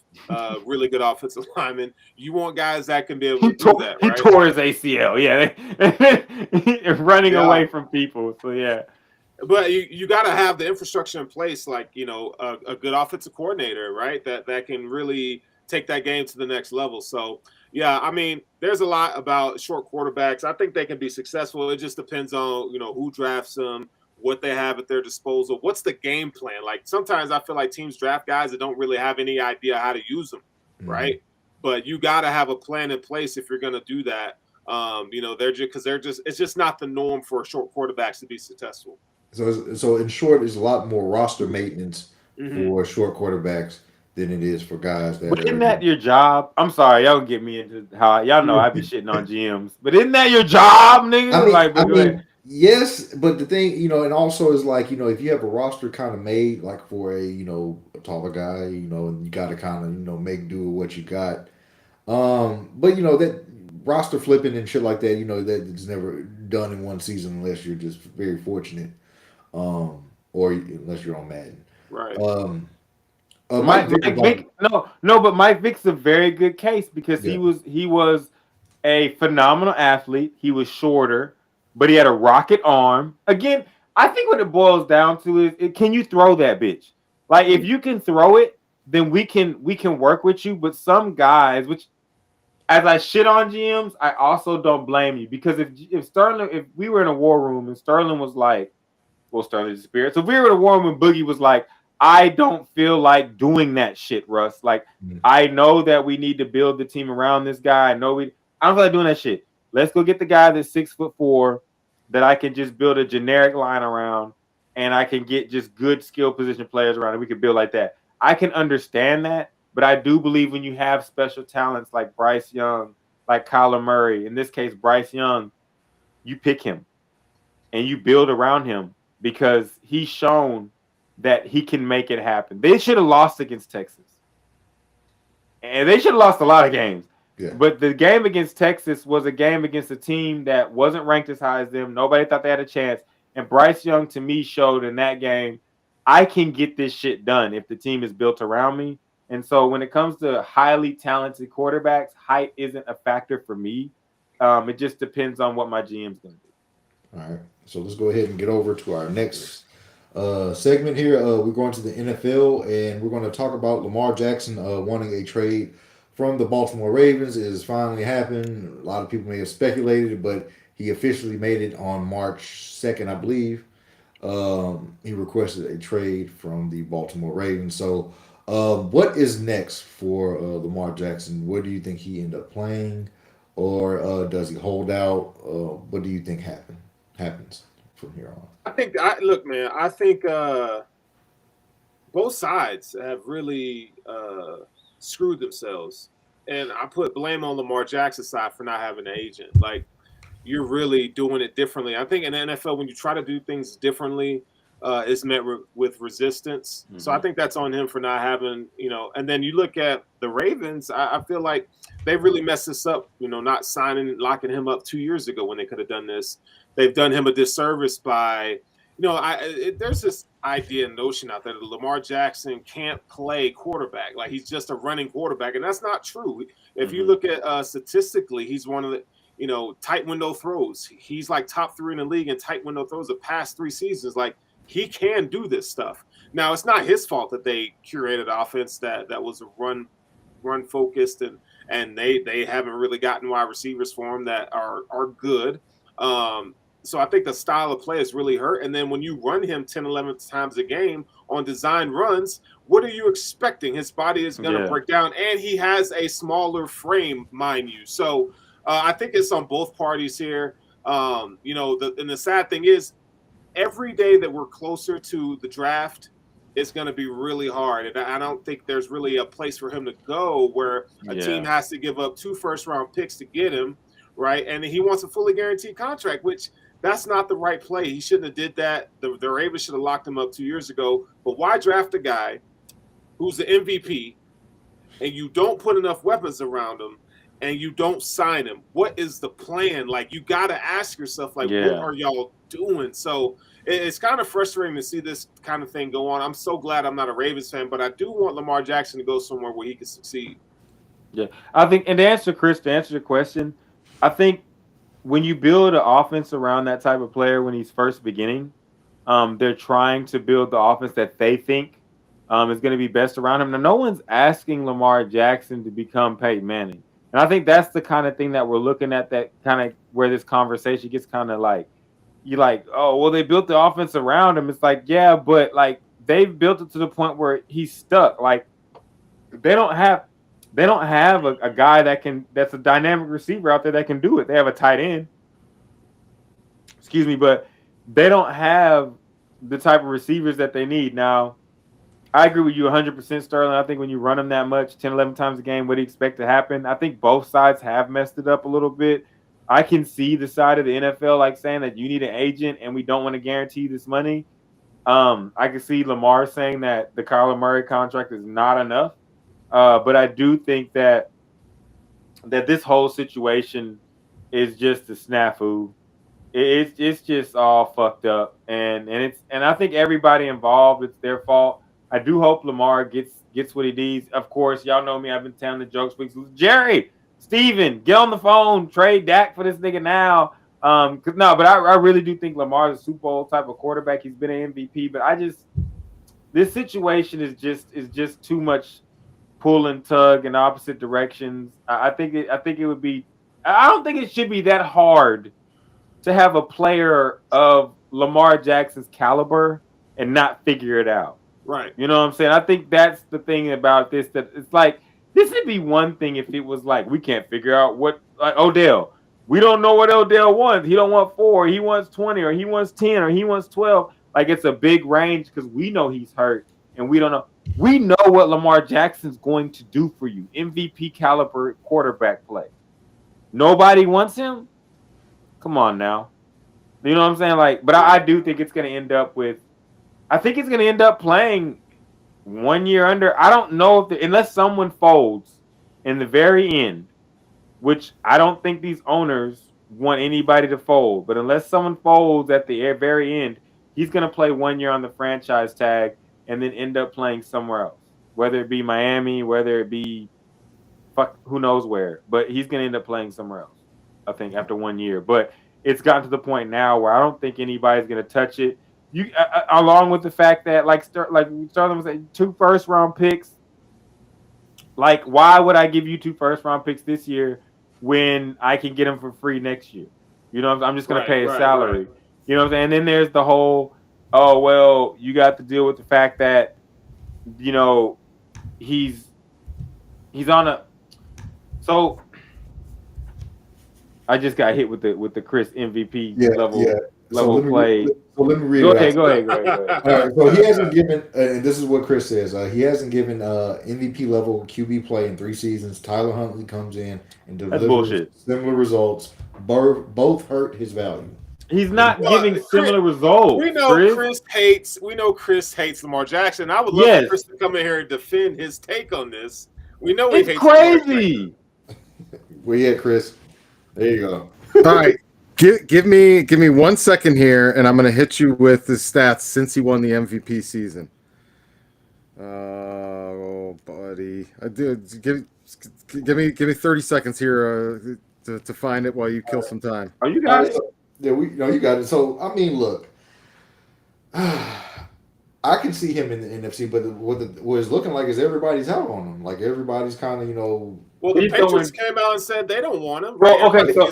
really good offensive linemen. You want guys that can be able to do that, He right? tore his ACL. Yeah, running Yeah. away from people. So yeah. But you got to have the infrastructure in place, like a good offensive coordinator, right? That can really take that game to the next level. So yeah, I mean, there's a lot about short quarterbacks. I think they can be successful. It just depends on who drafts them, what they have at their disposal, what's the game plan. Like sometimes I feel like teams draft guys that don't really have any idea how to use them, right? But you got to have a plan in place if you're going to do that. It's just not the norm for short quarterbacks to be successful. So in short, it's a lot more roster maintenance Mhm. for short quarterbacks than it is for guys that But are. isn't that your job? I'm sorry, y'all get me into how y'all know I be shitting on GMs. But isn't that your job, nigga? I mean, yes, but the thing, and also is like, if you have a roster kind of made like for a taller guy, and you got to kind of, make do with what you got. But that roster flipping and shit like that, that it's never done in one season unless you're just very fortunate, or unless you're on Madden. Right. Mike Vick Mike Vick, no, but Mike Vick's a very good case because Yeah. he was a phenomenal athlete. He was shorter, but he had a rocket arm. Again, I think what it boils down to is can you throw that bitch? Like if you can throw it, then we can work with you. But some guys, which as I shit on GMs, I also don't blame you because if we were in a war room and Sterling was like, well, Sterling disappeared. So if we were in a war room and Boogie was like, I don't feel like doing that shit, Russ. Like I know that we need to build the team around this guy. I don't feel like doing that shit. Let's go get the guy that's 6'4" that I can just build a generic line around, and I can get just good skill position players around, and we can build like that. I can understand that, but I do believe when you have special talents like Bryce Young, like Kyler Murray, in this case Bryce Young, you pick him and you build around him because he's shown that he can make it happen. They should have lost against Texas. And they should have lost a lot of games. Yeah. But the game against Texas was a game against a team that wasn't ranked as high as them. Nobody thought they had a chance. And Bryce Young, to me, showed in that game, I can get this shit done if the team is built around me. And so when it comes to highly talented quarterbacks, height isn't a factor for me. It just depends on what my GM's going to do. All right. So let's go ahead and get over to our next segment here. We're going to the NFL, and we're going to talk about Lamar Jackson wanting a trade from the Baltimore Ravens. It has finally happened. A lot of people may have speculated, but he officially made it on March 2nd, I believe. He requested a trade from the Baltimore Ravens. So what is next for Lamar Jackson? Where do you think he end up playing? Or does he hold out? What do you think happens from here on? I think both sides have really screwed themselves, and I put blame on Lamar Jackson's side for not having an agent. Like you're really doing it differently. I think in the NFL, when you try to do things differently, it's met with resistance. So I think that's on him for not having, and then you look at the Ravens, I feel like they really messed this up, not locking him up 2 years ago when they could have done this. They've done him a disservice by, there's this idea and notion out there that Lamar Jackson can't play quarterback. Like he's just a running quarterback. And that's not true. If you look at statistically, he's one of the, tight window throws. He's like top 3 in the league in tight window throws the past 3 seasons. Like he can do this stuff. Now it's not his fault that they curated an offense that was a run focused and they haven't really gotten wide receivers for him that are good. So I think the style of play is really hurt. And then when you run him 10, 11 times a game on design runs, what are you expecting? His body is going to break down, and he has a smaller frame, mind you. So I think it's on both parties here. And the sad thing is, every day that we're closer to the draft, it's going to be really hard. And I don't think there's really a place for him to go where a team has to give up 2 first-round picks to get him, right? And he wants a fully guaranteed contract, which that's not the right play. He shouldn't have did that. The Ravens should have locked him up 2 years ago. But why draft a guy who's the MVP and you don't put enough weapons around him and you don't sign him? What is the plan? Like, you got to ask yourself, like, what are y'all doing? So it's kind of frustrating to see this kind of thing go on. I'm so glad I'm not a Ravens fan, but I do want Lamar Jackson to go somewhere where he can succeed. Yeah, I think, and to answer your question, I think when you build an offense around that type of player when he's first beginning, they're trying to build the offense that they think is going to be best around him. Now, no one's asking Lamar Jackson to become Peyton Manning. And I think that's the kind of thing that we're looking at, that kind of where this conversation gets kind of like, you're like, oh, well, they built the offense around him. It's like, yeah, but like they've built it to the point where he's stuck. Like they don't have a guy that's a dynamic receiver out there that can do it. They have a tight end. Excuse me, but they don't have the type of receivers that they need. Now, I agree with you 100%, Sterling. I think when you run them that much, 10, 11 times a game, what do you expect to happen? I think both sides have messed it up a little bit. I can see the side of the NFL like saying that you need an agent and we don't want to guarantee this money. I can see Lamar saying that the Kyler Murray contract is not enough. But I do think that this whole situation is just a snafu. It's just all fucked up, and I think everybody involved, it's their fault. I do hope Lamar gets what he needs. Of course, y'all know me. I've been telling the jokes. Jerry, Steven, get on the phone. Trade Dak for this nigga now. But I really do think Lamar's a Super Bowl type of quarterback. He's been an MVP, but this situation is just too much pull and tug in opposite directions. I think it would be. I don't think it should be that hard to have a player of Lamar Jackson's caliber and not figure it out. Right. You know what I'm saying? I think that's the thing about this, that it's like, this would be one thing if it was like, we can't figure out what, like Odell. We don't know what Odell wants. He don't want 4, he wants 20, or he wants 10, or he wants 12. Like, it's a big range because we know he's hurt and we don't know. We know what Lamar Jackson's going to do for you. MVP caliber quarterback play. Nobody wants him? Come on now. You know what I'm saying? Like, but I do think it's going to end up with, I think it's going to end up playing 1 year under. I don't know if unless someone folds in the very end, which I don't think these owners want anybody to fold, but unless someone folds at the very end, he's going to play 1 year on the franchise tag and then end up playing somewhere else, whether it be Miami, whether it be who knows where, but he's going to end up playing somewhere else, I think, after 1 year. But it's gotten to the point now where I don't think anybody's going to touch it. You, along with the fact that, like Sterling was saying, 2 first-round picks. Like, why would I give you 2 first-round picks this year when I can get them for free next year? You know, I'm just going to pay a salary. Right. You know what I'm saying? And then there's the whole, oh, well, you got to deal with the fact that, you know, he's on a. So I just got hit with the Chris MVP level play. So let me read it. Go ahead. All right, so he hasn't given, and this is what Chris says, he hasn't given MVP level QB play in 3 seasons. Tyler Huntley comes in and delivers similar results. Both hurt his value. He's not giving similar results. We know Chris hates Lamar Jackson. I would love for Chris to come in here and defend his take on this. We know he hates crazy. Where you at, Chris? There you go. All right. Give me 1 second here, and I'm going to hit you with the stats since he won the MVP season. Oh, buddy, I did give me 30 seconds here to find it while you kill some time. Oh, you got it. Yeah, you got it. So I mean, look, I can see him in the NFC, but what it's looking like is everybody's out on him. Like everybody's kind of, Well, the Patriots came out and said they don't want him. Well, okay, so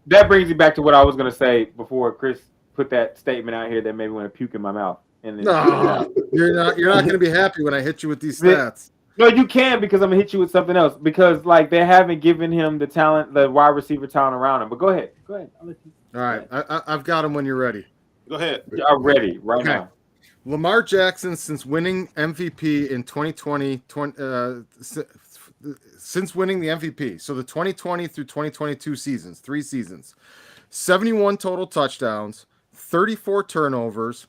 that brings you back to what I was going to say before Chris put that statement out here that made me want to puke in my mouth. And then no, you're not going to be happy when I hit you with these stats. No, you can, because I'm going to hit you with something else, because like they haven't given him the talent, the wide receiver talent around him. But go ahead. I'll let you. All right, I've got him when you're ready. Go ahead. I'm ready right now. Lamar Jackson, since winning MVP in 2020, since winning the MVP, so the 2020 through 2022 seasons, 3 seasons, 71 total touchdowns, 34 turnovers,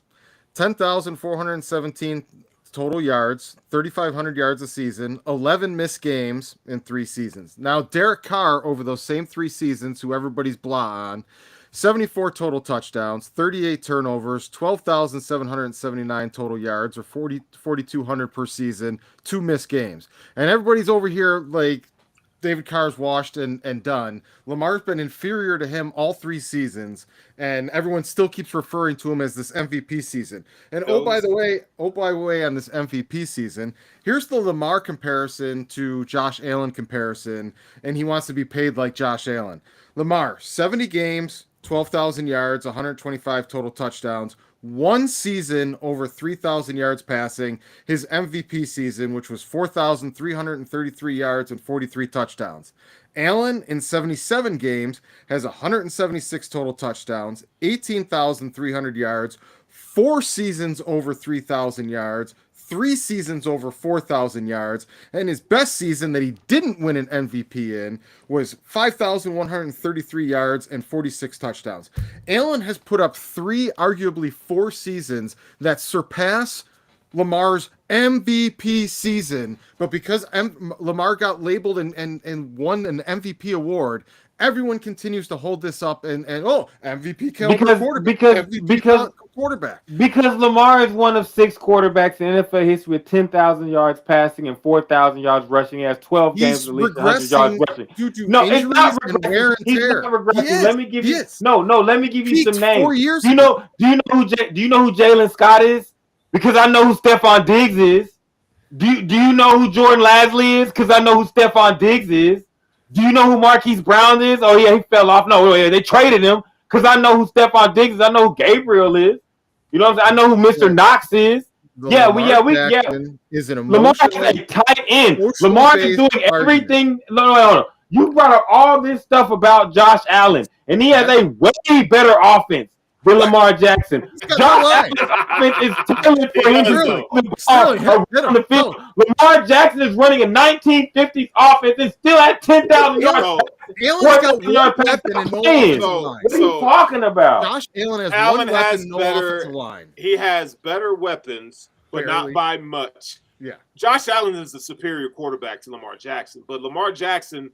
10,417 total yards, 3,500 yards a season, 11 missed games in 3 seasons. Now, Derek Carr, over those same 3 seasons, who everybody's blah on, 74 total touchdowns, 38 turnovers, 12,779 total yards, or 4,200 per season, 2 missed games. And everybody's over here like David Carr's washed and done. Lamar's been inferior to him all 3 seasons, and everyone still keeps referring to him as this MVP season. And by the way, on this MVP season, here's the Lamar comparison to Josh Allen comparison, and he wants to be paid like Josh Allen. Lamar, 70 games, 12,000 yards, 125 total touchdowns, 1 season over 3,000 yards passing, his MVP season, which was 4,333 yards and 43 touchdowns. Allen, in 77 games, has 176 total touchdowns, 18,300 yards, 4 seasons over 3,000 yards, 3 seasons over 4,000 yards, and his best season that he didn't win an MVP in was 5,133 yards and 46 touchdowns. Allen has put up 3, arguably 4 seasons that surpass Lamar's MVP season, but because Lamar got labeled and won an MVP award, everyone continues to hold this up and MVP caliber quarterback. Because Lamar is one of 6 quarterbacks in NFL history with 10,000 yards passing and 4,000 yards rushing. He has 12 games at least 100 yards rushing. No, it's not regressing. He's not regressing. Let me give you let me give you some names. 4 years do you know who Jalen Scott is? Because I know who Stephon Diggs is. Do you know who Jordan Lasley is? Because I know who Stephon Diggs is. Do you know who Marquise Brown is? Oh, yeah, he fell off. No, they traded him because I know who Stephon Diggs is. I know who Gabriel is. You know what I'm saying? I know who Mr. Knox is. Jackson is an Lamar is a tight end. Lamar is doing everything. No. You brought up all this stuff about Josh Allen, and he has a way better offense than Lamar Jackson. Josh Allen's offense is tailored for him to around the field. Lamar Jackson is running a 1950s offense and still at 10,000 yards. What are you talking about? Josh Allen has one weapon, no offensive line. He has better weapons, but not by much. Yeah. Josh Allen is a superior quarterback to Lamar Jackson, but Lamar Jackson,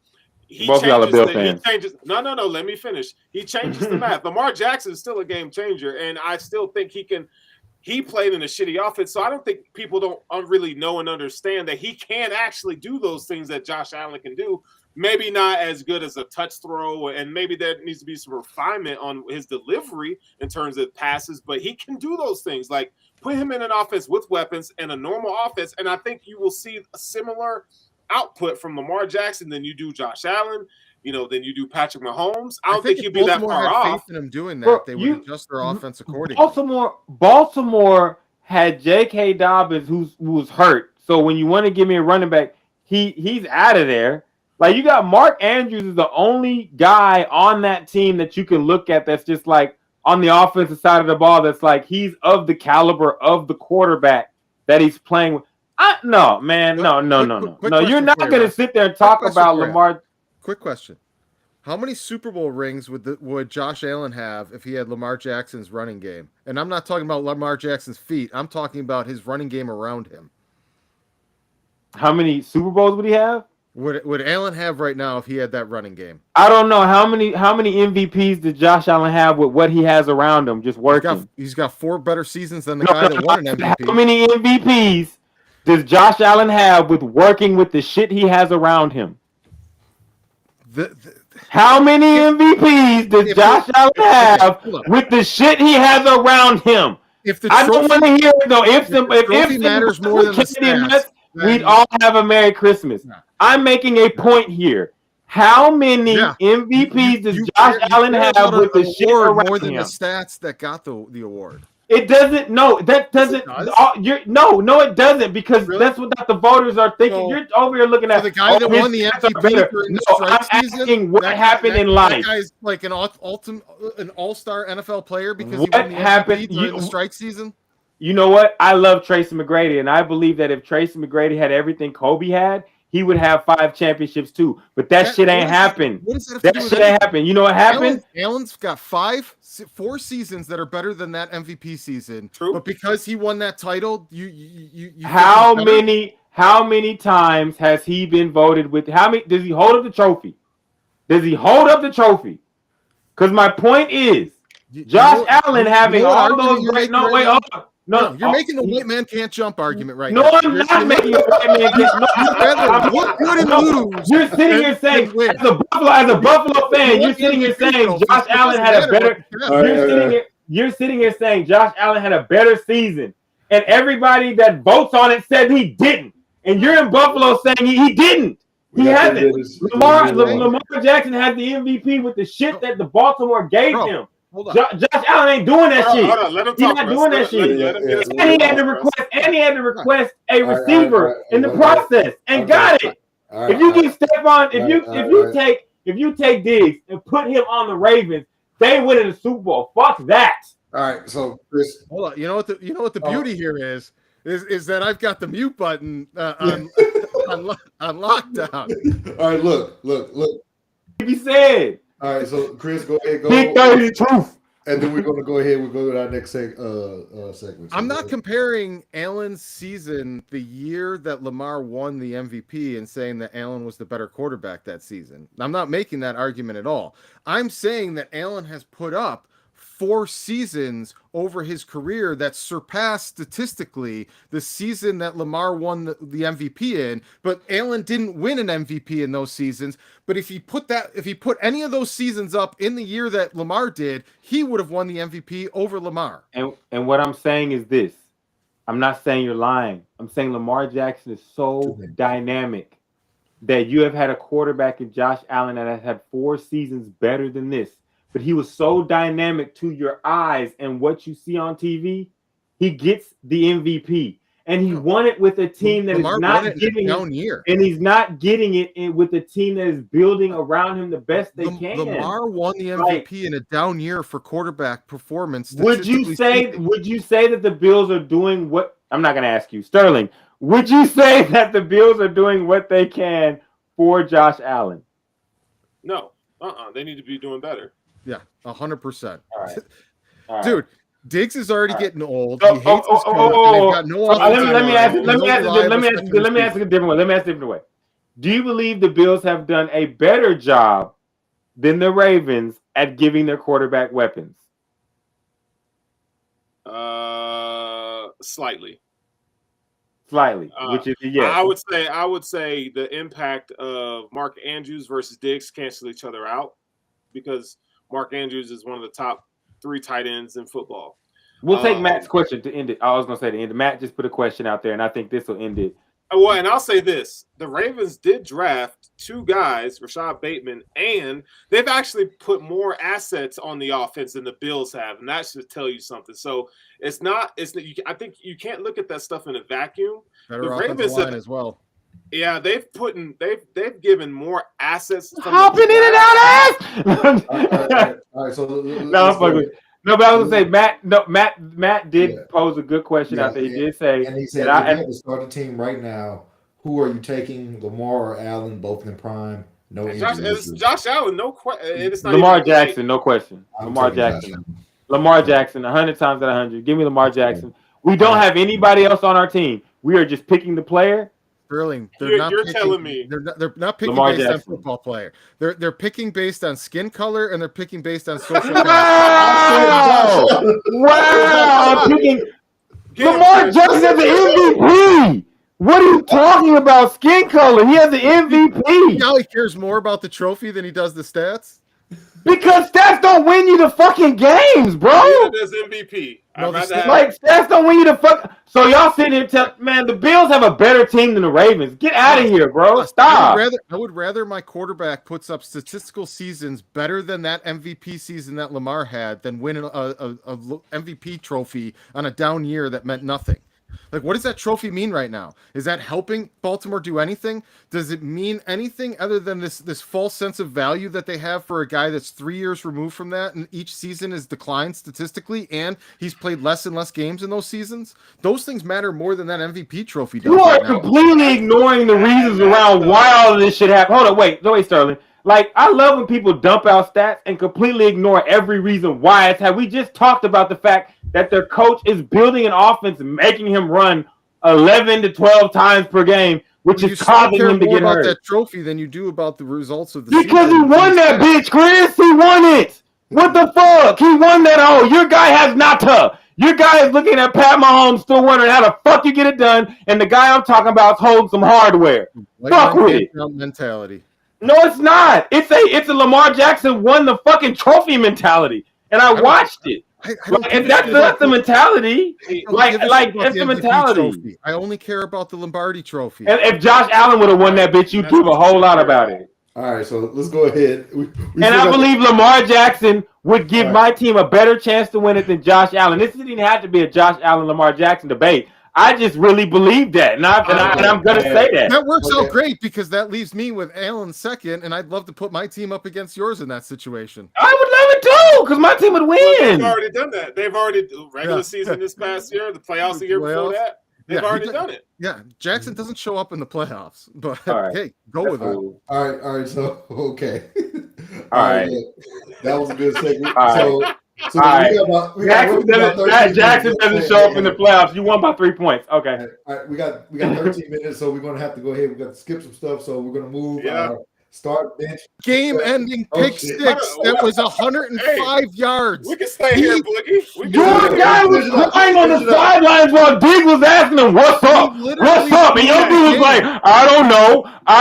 he changes. No. Let me finish. He changes the math. Lamar Jackson is still a game changer, and I still think he can. He played in a shitty offense, so I don't think people don't really know and understand that he can actually do those things that Josh Allen can do. Maybe not as good as a touch throw, and maybe there needs to be some refinement on his delivery in terms of passes, but he can do those things. Like, put him in an offense with weapons and a normal offense, and I think you will see a similar output from Lamar Jackson than you do Josh Allen, than you do Patrick Mahomes. I don't think he'd be that far off. Faith in him doing that, they would adjust their offense accordingly. Baltimore had J.K. Dobbins, who was hurt. So when you want to give me a running back, he's out of there. Like, you got Mark Andrews is the only guy on that team that you can look at that's just like on the offensive side of the ball that's like he's of the caliber of the quarterback that he's playing with. No. You're not going to sit there and talk about Lamar. Quick question. How many Super Bowl rings would Josh Allen have if he had Lamar Jackson's running game? And I'm not talking about Lamar Jackson's feet. I'm talking about his running game around him. How many Super Bowls would he have? Would Allen have right now if he had that running game? I don't know. How many MVPs did Josh Allen have with what he has around him just working? He's got 4 better seasons than the guy that won an MVP. How many MVPs does Josh Allen have with working with the shit he has around him? How many MVPs does Josh Allen have with the shit he has around him? I don't want to hear it though. If matters more than the stats, we'd all have a Merry Christmas. Yeah. I'm making a point here. How many MVPs does Josh Allen have with the shit around more than him? The stats that got the award. It doesn't. No, that doesn't. No, it doesn't, because that's what the voters are thinking. So, you're over here looking at the guy that won the MVP during the strike season. Asking what happened in life. That guy's like an all-star NFL player because he won the MVP during the strike season. You know what? I love Tracy McGrady, and I believe that if Tracy McGrady had everything Kobe had, he would have 5 championships too. But that shit ain't happened. What does that have to That do with shit anything? ain't happened. You know what happened? Allen's got 4 seasons that are better than that MVP season. True. But because he won that title, you How many times has he been voted with? How many does he hold up the trophy? Does he hold up the trophy? Because my point is, Josh Allen having all those great. No, wait, hold on. No, you're making the white man can't jump argument right no, now. I'm not making a white man can't. You're sitting here saying, as a Buffalo fan, you're sitting here saying Josh Allen had a better. You're sitting here saying Josh Allen had a better season, and everybody that votes on it said he didn't. And you're in Buffalo saying he didn't. He hasn't. Lamar Jackson had the MVP with the shit that the Baltimore gave him. Josh Allen ain't doing that shit. Hold on, let him He's talk, not doing that shit. And he had to request a receiver in the process and got it. If you give Stephon, if you take Diggs and put him on the Ravens, they win in the Super Bowl. Fuck that. All right, so Chris, hold on. You know what the beauty here is that I've got the mute button on lockdown. All right, look. He said. All right, so Chris, go ahead, Big 30 truth. And then we're going to go ahead. We'll go to our next segment. I'm not comparing Allen's season, the year that Lamar won the MVP, and saying that Allen was the better quarterback that season. I'm not making that argument at all. I'm saying that Allen has put up 4 seasons over his career that surpassed statistically the season that Lamar won the MVP in, but Allen didn't win an MVP in those seasons. But if he put any of those seasons up in the year that Lamar did, he would have won the MVP over Lamar. And what I'm saying is this. I'm not saying you're lying. I'm saying Lamar Jackson is so dynamic that you have had a quarterback in Josh Allen that has had 4 seasons better than this. But he was so dynamic to your eyes and what you see on TV, he gets the MVP. And he won it with a team that Lamar is not giving it, and he's not getting it with a team that is building around him the best they can. Lamar won the MVP in a down year for quarterback performance. Would you say that the Bills are doing what? I'm not going to ask you, Sterling. Would you say that the Bills are doing what they can for Josh Allen? No, they need to be doing better. Yeah, 100%. All right. Dude, Diggs is already getting old. He hates his coach, and they've got no offensive let me ask line. it a different way. Do you believe the Bills have done a better job than the Ravens at giving their quarterback weapons? Slightly. Which is yes. I would say the impact of Mark Andrews versus Diggs cancel each other out, because Mark Andrews is one of the top 3 tight ends in football. We'll take Matt's question to end it. I was going to say to end it. Matt just put a question out there, and I think this will end it. Well, and I'll say this. The Ravens did draft 2 guys, Rashad Bateman, and they've actually put more assets on the offense than the Bills have, and that should tell you something. So I think you can't look at that stuff in a vacuum. Better offensive line as well. Yeah, they've given more assets. Hopping in and out ass. All right, so but I was gonna say Matt did pose a good question out there. He did say, and he said, if you had to start a team right now, who are you taking, Lamar or Allen, both in prime? No injuries. Josh Allen, no question. Lamar Jackson, no question. Lamar Jackson. Lamar Jackson, 100 times out of 100. Give me Lamar Jackson. We don't have anybody else on our team. We are just picking the player. Sterling, you're telling me they're not picking Lamar based Jackson. on football player. They're picking based on skin color, and they're picking based on social. Wow! I'm picking Lamar Jackson has the MVP. What are you talking about? Skin color? He has the MVP. Now he cares more about the trophy than he does the stats. Because stats don't win you the fucking games, bro. Yeah, there's MVP. Stats don't win you the fuck. So y'all sitting here man, the Bills have a better team than the Ravens. Get out of here, bro. Stop. I would rather my quarterback puts up statistical seasons better than that MVP season that Lamar had than win a MVP trophy on a down year that meant nothing. Like, what does that trophy mean right now? Is that helping Baltimore do anything? Does it mean anything other than this false sense of value that they have for a guy that's 3 years removed from that, and each season has declined statistically, and he's played less and less games in those seasons? Those things matter more than that MVP trophy does. You are right now. completely ignoring the reasons around why all of this shit happened. Hold on, wait, Sterling. Like, I love when people dump out stats and completely ignore every reason why it's happened. We just talked about the fact that their coach is building an offense, making him run 11 to 12 times per game, which is causing him to get about hurt. that trophy than you do about the results of the because season. He won that bitch, Chris. He won it. What the fuck? He won that. Oh, your guy has nata. Your guy is looking at Pat Mahomes, still wondering how the fuck you get it done, and the guy I'm talking about is holding some hardware. Fuck with it. Mentality. No, it's not. It's a Lamar Jackson won the fucking trophy mentality, and I watched it. And that's the mentality. Like that's the mentality. Trophy. I only care about the Lombardi trophy. And if Josh Allen would have won that bitch, you'd give a whole lot about it. All right, so let's go ahead. And I believe Lamar Jackson would give my team a better chance to win it than Josh Allen. This didn't have to be a Josh Allen Lamar Jackson debate. I just really believe that, and I'm going to say that. That works out great because that leaves me with Allen second, and I'd love to put my team up against yours in that situation. I would love it too, because my team would win. They've already done that. They've already regular season this past year, the playoffs the year before that. They've already done it. Yeah, Jackson doesn't show up in the playoffs, but hey, go with it. All right. So okay. All right. That was a good segment. All right. So Jackson doesn't show up in the playoffs. You won by 3 points. Okay. All right. We got 13 minutes, so we're gonna have to go ahead. We got to skip some stuff, so we're gonna move. Start bench. Game-ending pick six that was 105 yards. We can stay here, Boogie. Your guy was crying on the sidelines while Diggs was asking him, "What's up? What's up?" And your dude was like, "I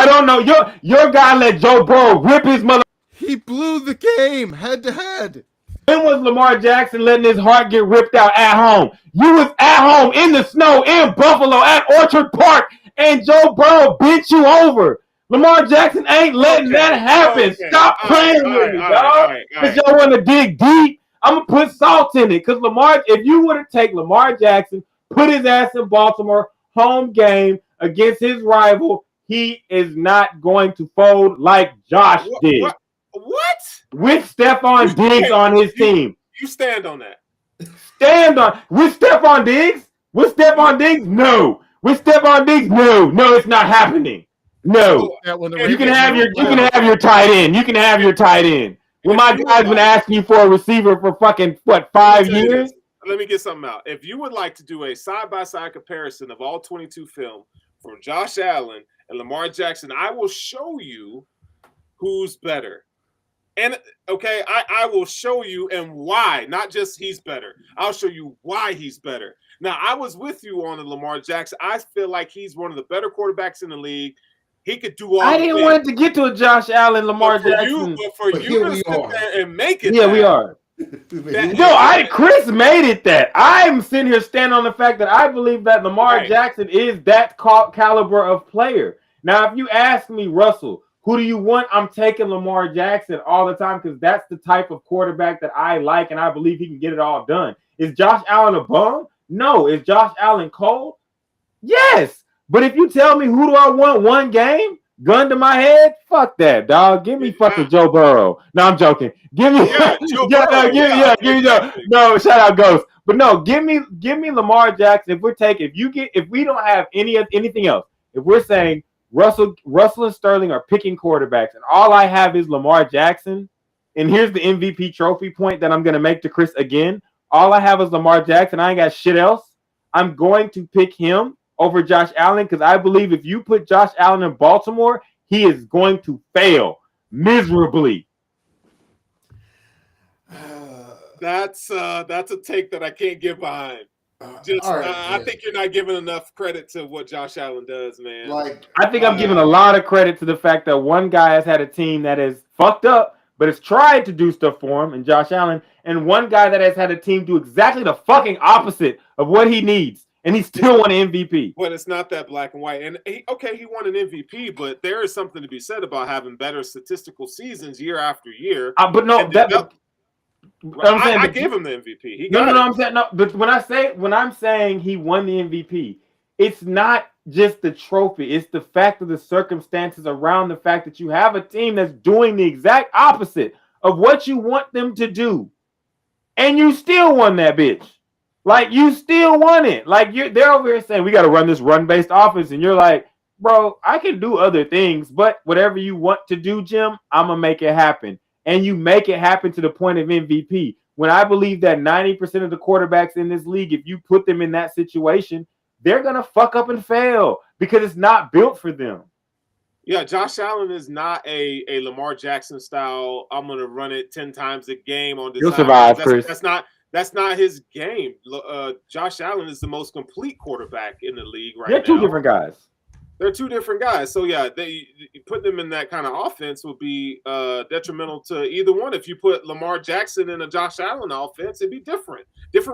don't know." Your guy let Joe Burrow rip his mother. He blew the game head to head. When was Lamar Jackson letting his heart get ripped out at home? You was at home in the snow in Buffalo at Orchard Park, and Joe Burrow bent you over. Lamar Jackson ain't letting that happen. Stop playing with me, dog. Because y'all want to dig deep. I'm going to put salt in it. Because Lamar, if you were to take Lamar Jackson, put his ass in Baltimore, home game against his rival, he is not going to fold like Josh did. What? With Stephon Diggs on his team. You stand on that. With Stephon Diggs? No. With Stephon Diggs? No, it's not happening. No. You can have your tight end. You can have your tight end. Well, my guy's been asking you for a receiver for fucking 5 years? Let me get something out. If you would like to do a side-by-side comparison of all 22 film from Josh Allen and Lamar Jackson, I will show you who's better. And okay, I will show you and why, not just he's better. I'll show you why he's better. Now, I was with you on the Lamar Jackson. I feel like he's one of the better quarterbacks in the league. He could do all. I didn't want to get to a Josh Allen, Lamar Jackson. But you to sit there and make it. Yeah, we are. Chris made it that. I'm sitting here standing on the fact that I believe that Lamar Jackson is that caliber of player. Now, if you ask me, Russell, who do you want? I'm taking Lamar Jackson all the time because that's the type of quarterback that I like, and I believe he can get it all done. Is Josh Allen a bum? No. Is Josh Allen cold? Yes. But if you tell me who do I want one game, gun to my head, fuck that, dog. Give me fucking Joe Burrow. No, I'm joking. Give me Joe Burrow. No, shout out Ghost. But no, give me Lamar Jackson. If we don't have anything else, if we're saying Russell and Sterling are picking quarterbacks, and all I have is Lamar Jackson, and here's the MVP trophy point that I'm gonna make to Chris again. All I have is Lamar Jackson. I ain't got shit else. I'm going to pick him over Josh Allen because I believe if you put Josh Allen in Baltimore, he is going to fail miserably. That's a take that I can't get behind. I think you're not giving enough credit to what Josh Allen does, man. I think I'm giving a lot of credit to the fact that one guy has had a team that is fucked up, but has tried to do stuff for him, and Josh Allen, and one guy that has had a team do exactly the fucking opposite of what he needs. And he still won an MVP. But it's not that black and white. And he won an MVP, but there is something to be said about having better statistical seasons year after year. But no, I gave him the MVP. He got no. it. I'm saying no. But when I'm saying he won the MVP, it's not just the trophy. It's the fact of the circumstances around the fact that you have a team that's doing the exact opposite of what you want them to do, and you still won that bitch. Like you still won it. Like they're over here saying we got to run this run-based offense, and you're like, bro, I can do other things, but whatever you want to do, Jim, I'm gonna make it happen. And you make it happen to the point of MVP. When I believe that 90% of the quarterbacks in this league, if you put them in that situation, they're gonna fuck up and fail because it's not built for them. Yeah, Josh Allen is not a Lamar Jackson style. I'm gonna run it 10 times a game on design. You'll survive, Chris. That's not his game. Josh Allen is the most complete quarterback in the league right now. They're two different guys. They're two different guys. So yeah, put them in that kind of offense would be detrimental to either one. If you put Lamar Jackson in a Josh Allen offense, it'd be different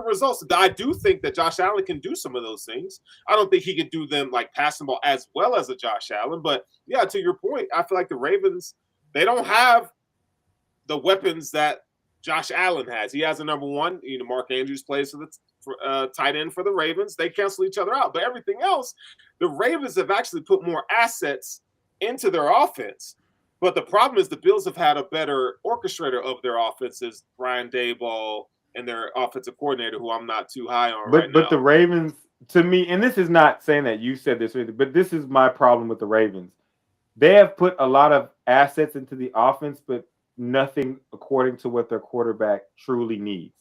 results. I do think that Josh Allen can do some of those things. I don't think he can do them like passing the ball as well as a Josh Allen. But yeah, to your point, I feel like the Ravens, they don't have the weapons that Josh Allen has. He has a number one. Mark Andrews plays for tight end for the Ravens. They cancel each other out. But everything else, the Ravens have actually put more assets into their offense. But the problem is the Bills have had a better orchestrator of their offenses, Brian Daboll, and their offensive coordinator, who I'm not too high on right now. But the Ravens, to me, and this is not saying that you said this, but this is my problem with the Ravens. They have put a lot of assets into the offense, but nothing according to what their quarterback truly needs.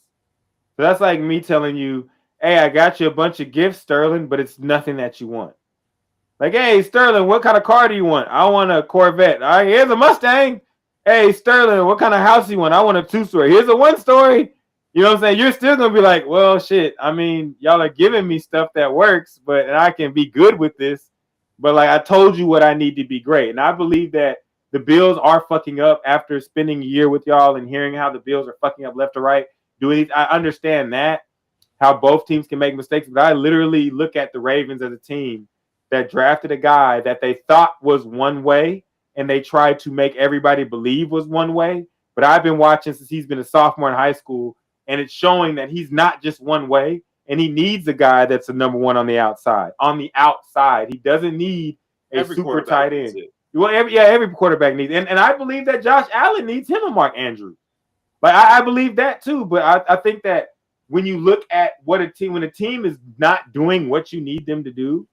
So that's like me telling you, hey, I got you a bunch of gifts, Sterling, but it's nothing that you want. Like, hey, Sterling, what kind of car do you want? I want a Corvette. All right, here's a Mustang. Hey, Sterling, what kind of house do you want? I want a 2-story. Here's a 1-story. You know what I'm saying? You're still going to be like, well, shit, I mean, y'all are giving me stuff that works, but I can be good with this. But, like, I told you what I need to be great. And I believe that the Bills are fucking up after spending a year with y'all and hearing how the Bills are fucking up left to right. I understand that, how both teams can make mistakes, but I literally look at the Ravens as a team that drafted a guy that they thought was one way and they tried to make everybody believe was one way. But I've been watching since he's been a sophomore in high school, and it's showing that he's not just one way, and he needs a guy that's a number one on the outside. On the outside, he doesn't need every super tight end. Well, every quarterback needs, and I believe that Josh Allen needs him and Mark Andrews. Like I believe that too, but I think that when you look at when a team is not doing what you need them to do,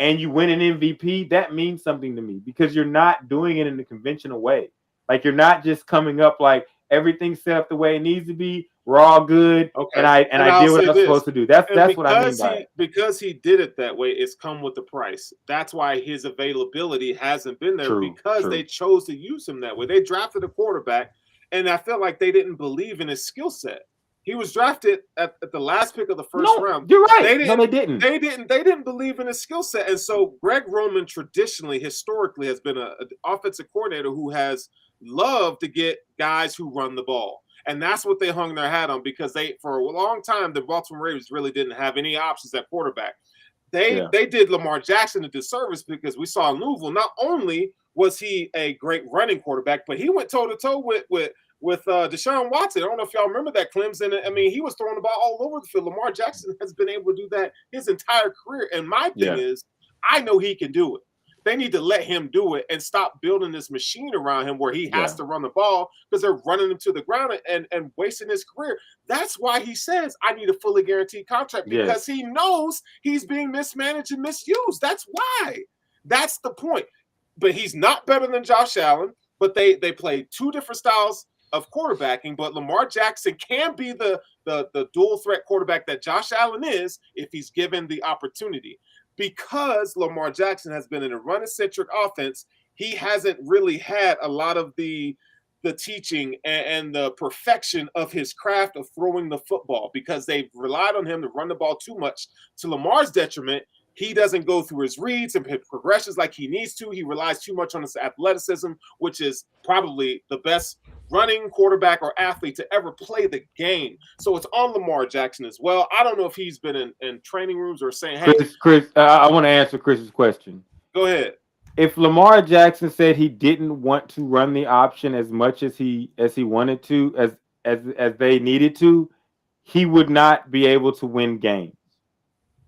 and you win an MVP, that means something to me because you're not doing it in the conventional way. Like you're not just coming up like everything's set up the way it needs to be. We're all good, okay. and I did what I'm supposed to do. That's what I mean by it. Because he did it that way, it's come with the price. That's why his availability hasn't been there because they chose to use him that way. They drafted a quarterback, and I felt like they didn't believe in his skill set. He was drafted at the last pick of the first round. You're right. They didn't. They didn't believe in his skill set, and so Greg Roman historically has been an offensive coordinator who has loved to get guys who run the ball. And that's what they hung their hat on because for a long time, the Baltimore Ravens really didn't have any options at quarterback. They did Lamar Jackson a disservice because we saw in Louisville, not only was he a great running quarterback, but he went toe-to-toe with Deshaun Watson. I don't know if y'all remember that, Clemson. I mean, he was throwing the ball all over the field. Lamar Jackson has been able to do that his entire career. And my thing is, I know he can do it. They need to let him do it and stop building this machine around him where he has to run the ball because they're running him to the ground and wasting his career. That's why he says, I need a fully guaranteed contract because he knows he's being mismanaged and misused. That's why. That's the point. But he's not better than Josh Allen, but they play two different styles of quarterbacking, but Lamar Jackson can be the dual threat quarterback that Josh Allen is if he's given the opportunity. Because Lamar Jackson has been in a run-centric offense, he hasn't really had a lot of the teaching and the perfection of his craft of throwing the football because they've relied on him to run the ball too much to Lamar's detriment. He doesn't go through his reads and progressions like he needs to. He relies too much on his athleticism, which is probably the best running quarterback or athlete to ever play the game. So it's on Lamar Jackson as well. I don't know if he's been in training rooms or saying, hey. Chris, I want to answer Chris's question. Go ahead. If Lamar Jackson said he didn't want to run the option as much as he wanted to, as they needed to, he would not be able to win games.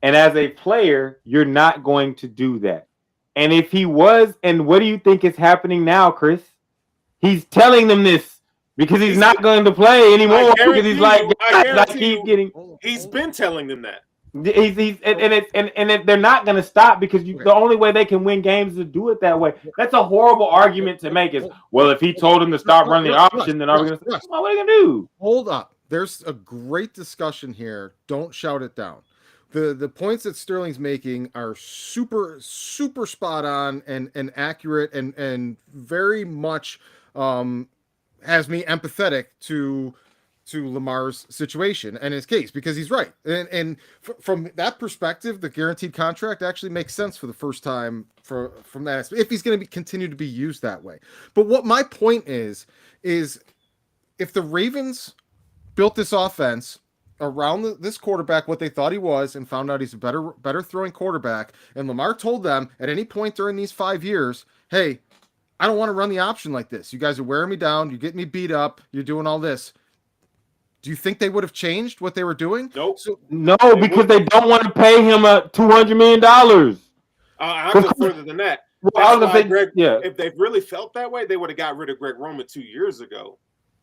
And as a player, you're not going to do that. And if he was, and what do you think is happening now, Chris? He's telling them this because he's not going to play anymore because he's like, I keep getting. He's been telling them that. And they're not going to stop because the only way they can win games is to do it that way. That's a horrible argument to make. Is well, if he told him to stop running the option, then are we going to? What are you going to do? Hold up. There's a great discussion here. Don't shout it down. The points that Sterling's making are super spot on and accurate and very much has me empathetic to Lamar's situation and his case because he's right. And from that perspective, the guaranteed contract actually makes sense for the first time from that aspect, if he's going to continue to be used that way. But what my point is if the Ravens built this offense around this quarterback, what they thought he was, and found out he's a better throwing quarterback, and Lamar told them at any point during these 5 years, hey, I don't want to run the option like this. You guys are wearing me down. You're getting me beat up. You're doing all this. Do you think they would have changed what they were doing? Nope. No, because they don't want to pay him $200 million. I'll go further than that. If they really felt that way, they would have got rid of Greg Roman 2 years ago.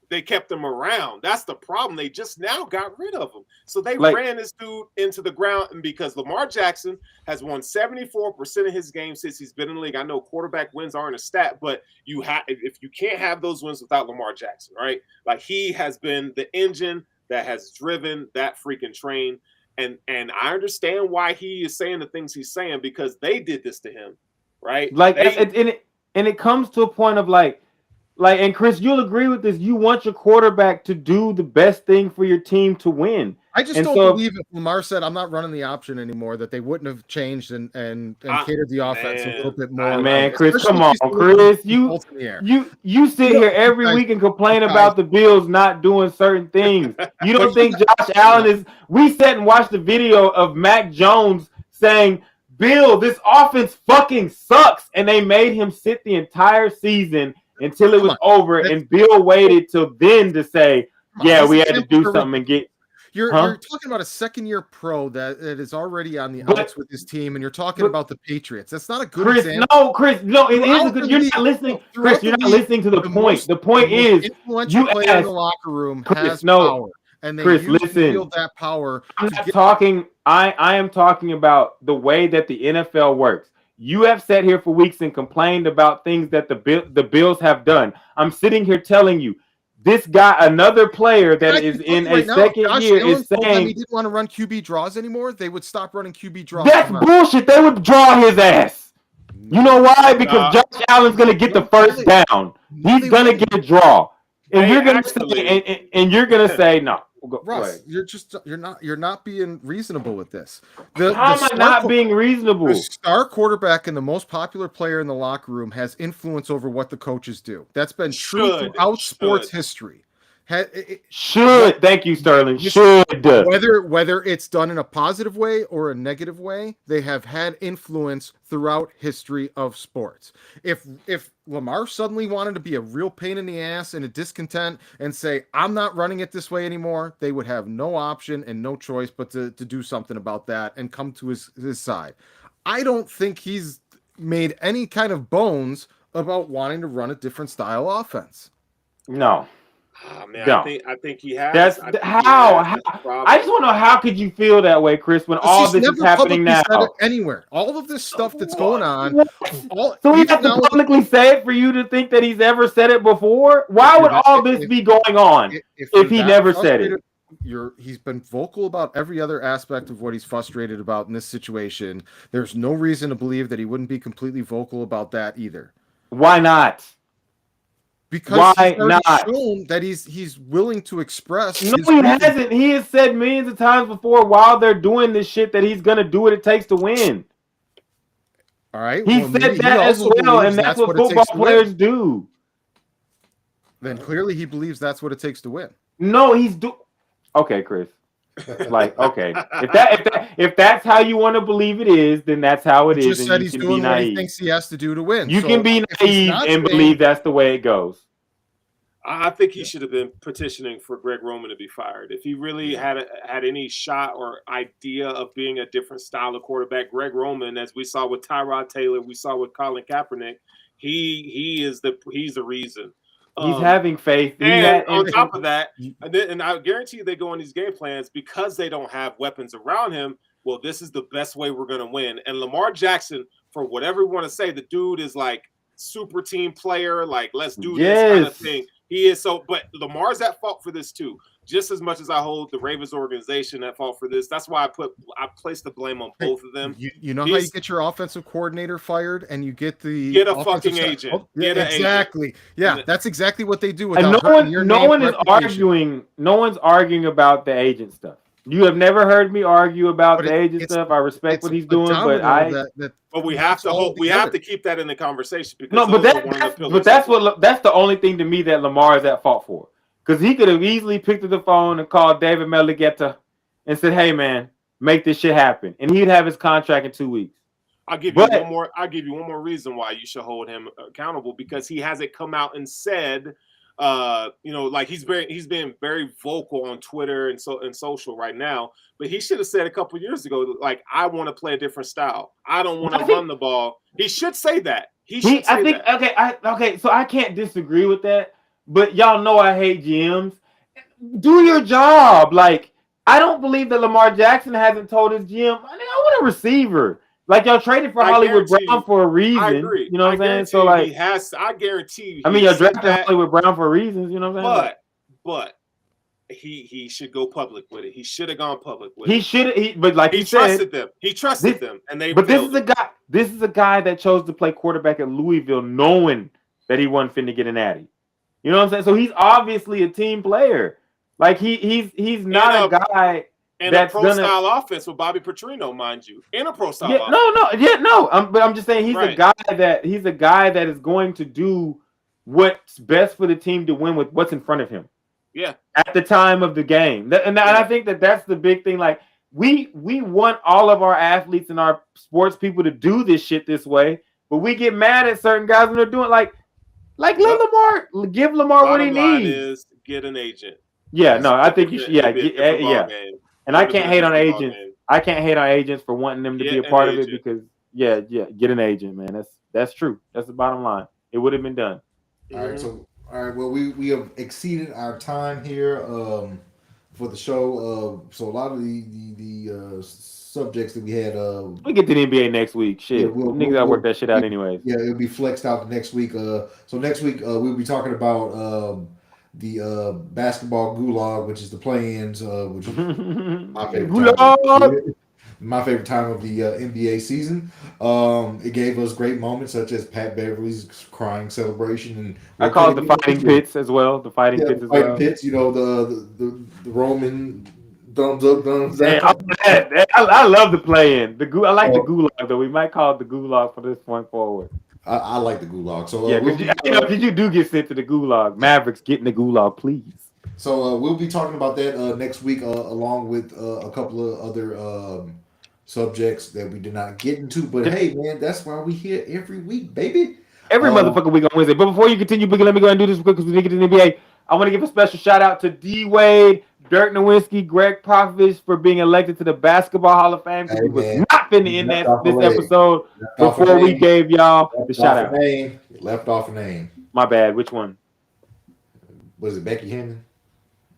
They kept him around. That's the problem. They just now got rid of him. So they ran this dude into the ground. And because Lamar Jackson has won 74% of his games since he's been in the league. I know quarterback wins aren't a stat, but if you can't have those wins without Lamar Jackson, right? Like he has been the engine that has driven that freaking train. And I understand why he is saying the things he's saying because they did this to him, right? It comes to a point of and Chris, you'll agree with this. You want your quarterback to do the best thing for your team to win. I just don't believe if Lamar said, I'm not running the option anymore, that they wouldn't have changed and catered the offense a little bit more. Man, Chris, come on, Chris. You sit here every week and complain about the Bills not doing certain things. You don't think Josh Allen is – we sat and watched the video of Mac Jones saying, Bill, this offense fucking sucks. And they made him sit the entire season until it was over, and Bill waited till then to say, yeah, we had to do something and get – You're talking about a second-year pro that is already on the outs with his team, and you're talking about the Patriots. That's not a good example. Chris, it is a good – you're not listening. Chris, you're not listening to the point. The point is influential player in the locker room has power, and they wield that power. I'm not talking – I am talking about the way that the NFL works. You have sat here for weeks and complained about things that the Bills have done. I'm sitting here telling you, this guy, another player that is in a second year, is saying he didn't want to run QB draws anymore. They would stop running QB draws. That's bullshit. They would draw his ass. You know why? Because Josh Allen's going to get the first down. He's going to get a draw, and you're going to say, and you're going to say no. Russ, you're not being reasonable with this. How am I not being reasonable? The star quarterback and the most popular player in the locker room has influence over what the coaches do. That's been true throughout sports history. Thank you, Sterling. Whether it's done in a positive way or a negative way, they have had influence throughout history of sports. If Lamar suddenly wanted to be a real pain in the ass and a discontent and say, I'm not running it this way anymore, they would have no option and no choice but to do something about that and come to his side. I don't think he's made any kind of bones about wanting to run a different style offense. No. Oh, man, no. I think he has. That's how. I just want to know, how could you feel that way, Chris, when all this is happening now? Anywhere, all of this stuff that's going on. So he has to publicly say it for you to think that he's ever said it before? Why would all this be going on if he never said it? He's been vocal about every other aspect of what he's frustrated about in this situation. There's no reason to believe that he wouldn't be completely vocal about that either. Why not? Because he's already shown that he's willing to express. No, he hasn't. He has said millions of times before, while they're doing this shit, that he's going to do what it takes to win. All right. He said that as well, and that's what football players do. Then clearly he believes that's what it takes to win. No, okay, Chris. Okay, if that's how you want to believe it is, then that's how it is. Just said he's doing what he thinks he has to do to win. You can be naive and believe that's the way it goes. I think he should have been petitioning for Greg Roman to be fired. If he really had any shot or idea of being a different style of quarterback, Greg Roman, as we saw with Tyrod Taylor, we saw with Colin Kaepernick, he's the reason. He's having faith. On top of that, and I guarantee you they go on these game plans because they don't have weapons around him. Well, this is the best way we're going to win. And Lamar Jackson, for whatever you want to say, the dude is like super team player, like let's do this kind of thing. He is so, but Lamar's at fault for this too, just as much as I hold the Ravens organization at fault for this. That's why I placed the blame on both of them. You know how you get your offensive coordinator fired and you get a fucking agent. Oh, yeah, exactly. Agent. Yeah, that's exactly what they do. And no one is arguing. No one's arguing about the agent stuff. You have never heard me argue about the agent stuff. I respect what he's doing, but we have to keep that in the conversation because that's the only thing to me that Lamar is at fault for. Because he could have easily picked up the phone and called David Meligetta and said, "Hey man, make this shit happen," and he'd have his contract in 2 weeks. I'll give you one more reason why you should hold him accountable, because he hasn't come out and said. Like he's been very vocal on Twitter and social right now, but he should have said a couple years ago, like, I want to play a different style. I don't want to run the ball. He should say that. So I can't disagree with that, but y'all know I hate GMs. Do your job. Like, I don't believe that Lamar Jackson hasn't told his GM, I want a receiver. Like, y'all traded for Hollywood Brown for a reason. I agree. You know what I'm saying? So, like, I guarantee. Y'all drafted Hollywood Brown for reasons. You know what I'm saying? But he should go public with it. He should have gone public with it. He trusted them. He trusted them, and they. But this is a guy that chose to play quarterback at Louisville, knowing that he wasn't finna get an Addy. You know what I'm saying? So he's obviously a team player. Like he's not a guy. And a pro-style offense with Bobby Petrino, mind you, in a pro-style offense. But I'm just saying he's a guy that is going to do what's best for the team to win with what's in front of him. Yeah. At the time of the game, and I think that's the big thing. Like we want all of our athletes and our sports people to do this shit this way, but we get mad at certain guys when they're doing let Lamar give Lamar what he needs. Is get an agent. Yeah, no, I think you should. Yeah. And I can't hate on agents. I can't hate on agents for wanting them to be a part of it because, get an agent, man. That's true. That's the bottom line. It would have been done. All right. Well, we have exceeded our time here for the show. So a lot of the subjects that we had. We get to the NBA next week. Shit, niggas gotta work that shit out anyways. Yeah, it'll be flexed out next week. So next week we'll be talking about. The basketball gulag, which is the play-ins, which is my favorite time of the NBA season. It gave us great moments such as Pat Beverly's crying celebration, and I call it the fighting pits as well. The fighting pits as well. Pits, the Roman thumbs up, thumbs down. I love the play-in. I like the gulag though. We might call it the gulag from this point forward. I like the gulag. So because you do get sent to the gulag. Mavericks, get in the gulag, please. So we'll be talking about that next week, along with a couple of other subjects that we did not get into. But hey, man, that's why we here every week, baby. Every motherfucking week on Wednesday. But before you continue, Boogie, let me go ahead and do this quick because we didn't get to the NBA. I want to give a special shout out to D Wade, Dirk Nowitzki, Greg Popovich for being elected to the Basketball Hall of Fame. He was not finna in this episode before we gave y'all the shout out. Left off a name. My bad. Which one? Was it Becky Hammond?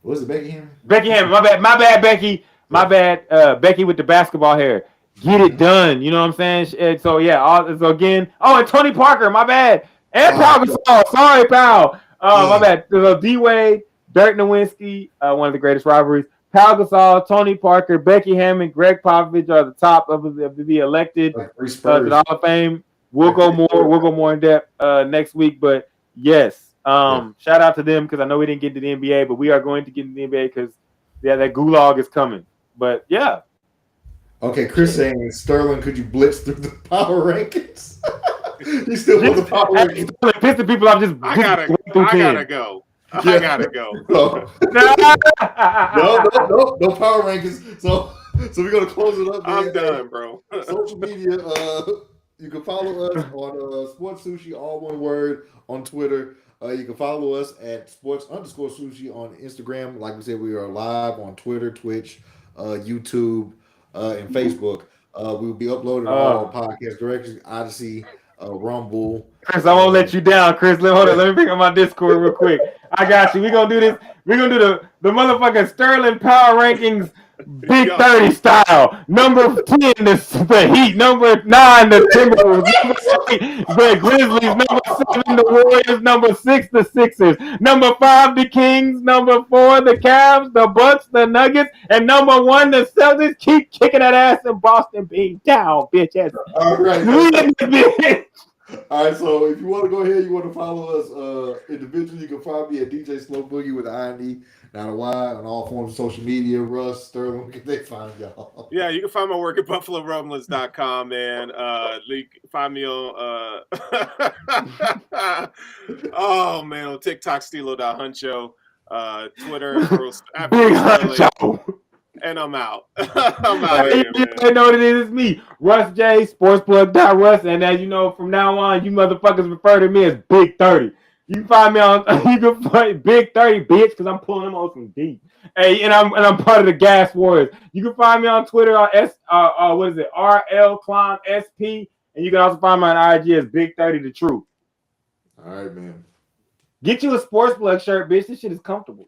Was it Becky Hammond? Becky Hammond. My bad, Becky. My bad, Becky with the basketball hair. Get it done. You know what I'm saying? And so again. Oh, and Tony Parker. My bad. And Pau Gasol. Sorry, Pau. My bad. So D Wade, Dirk Nowitzki, one of the greatest rivalries. Pau Gasol, Tony Parker, Becky Hammond, Greg Popovich are the top of the elected to the Hall of Fame. We'll go more in depth next week. But yes, shout out to them because I know we didn't get to the NBA, but we are going to get to the NBA because that gulag is coming. But yeah. Okay, Chris saying, Sterling, could you blitz through the power rankings? You still want the power rankings? Piss the people off. I gotta go. I gotta go. No power rankings. So we're gonna close it up. I'm done, bro. Social media. You can follow us on Sports Sushi, all one word, on Twitter. You can follow us at sports_sushi on Instagram. Like we said, we are live on Twitter, Twitch, YouTube, and Facebook. We will be uploading all podcast directions, Odyssey, Rumble. Chris, I won't let you down, Chris. Hold on, let me pick up my Discord real quick. I got you. We're gonna do this. We're gonna do the motherfucking Sterling Power Rankings Big 30 style. Number 10, the Heat. Number 9, the Timberwolves. Number 8, the Grizzlies. Number 7, the Warriors. Number 6, the Sixers. Number 5, the Kings. Number 4, the Cavs, the Bucks, the Nuggets, and number 1, the Celtics. Keep kicking that ass in Boston, being down, bitch ass. All right. Bitch. All right, so if you want to go ahead, you want to follow us individually, you can find me at DJ Slow Boogie with IND, not a Y, on all forms of social media. Russ, Sterling, where can they find y'all? Yeah, you can find my work at BuffaloRumblings.com, man. You can find me on oh man, on TikTok, Stilo.Huncho, Twitter, Big Huncho. And I'm out. I'm out of here, man. You know what it is? It's me, Russ J, sportsplug.russ. And as you know, from now on, you motherfuckers refer to me as Big 30. You can find me on you can find Big 30, bitch, because I'm pulling them on some deep. Hey, and I'm part of the Gas Warriors. You can find me on Twitter on RL Climb SP, and you can also find me on IG as Big 30 the Truth. All right, man. Get you a sports plug shirt, bitch. This shit is comfortable.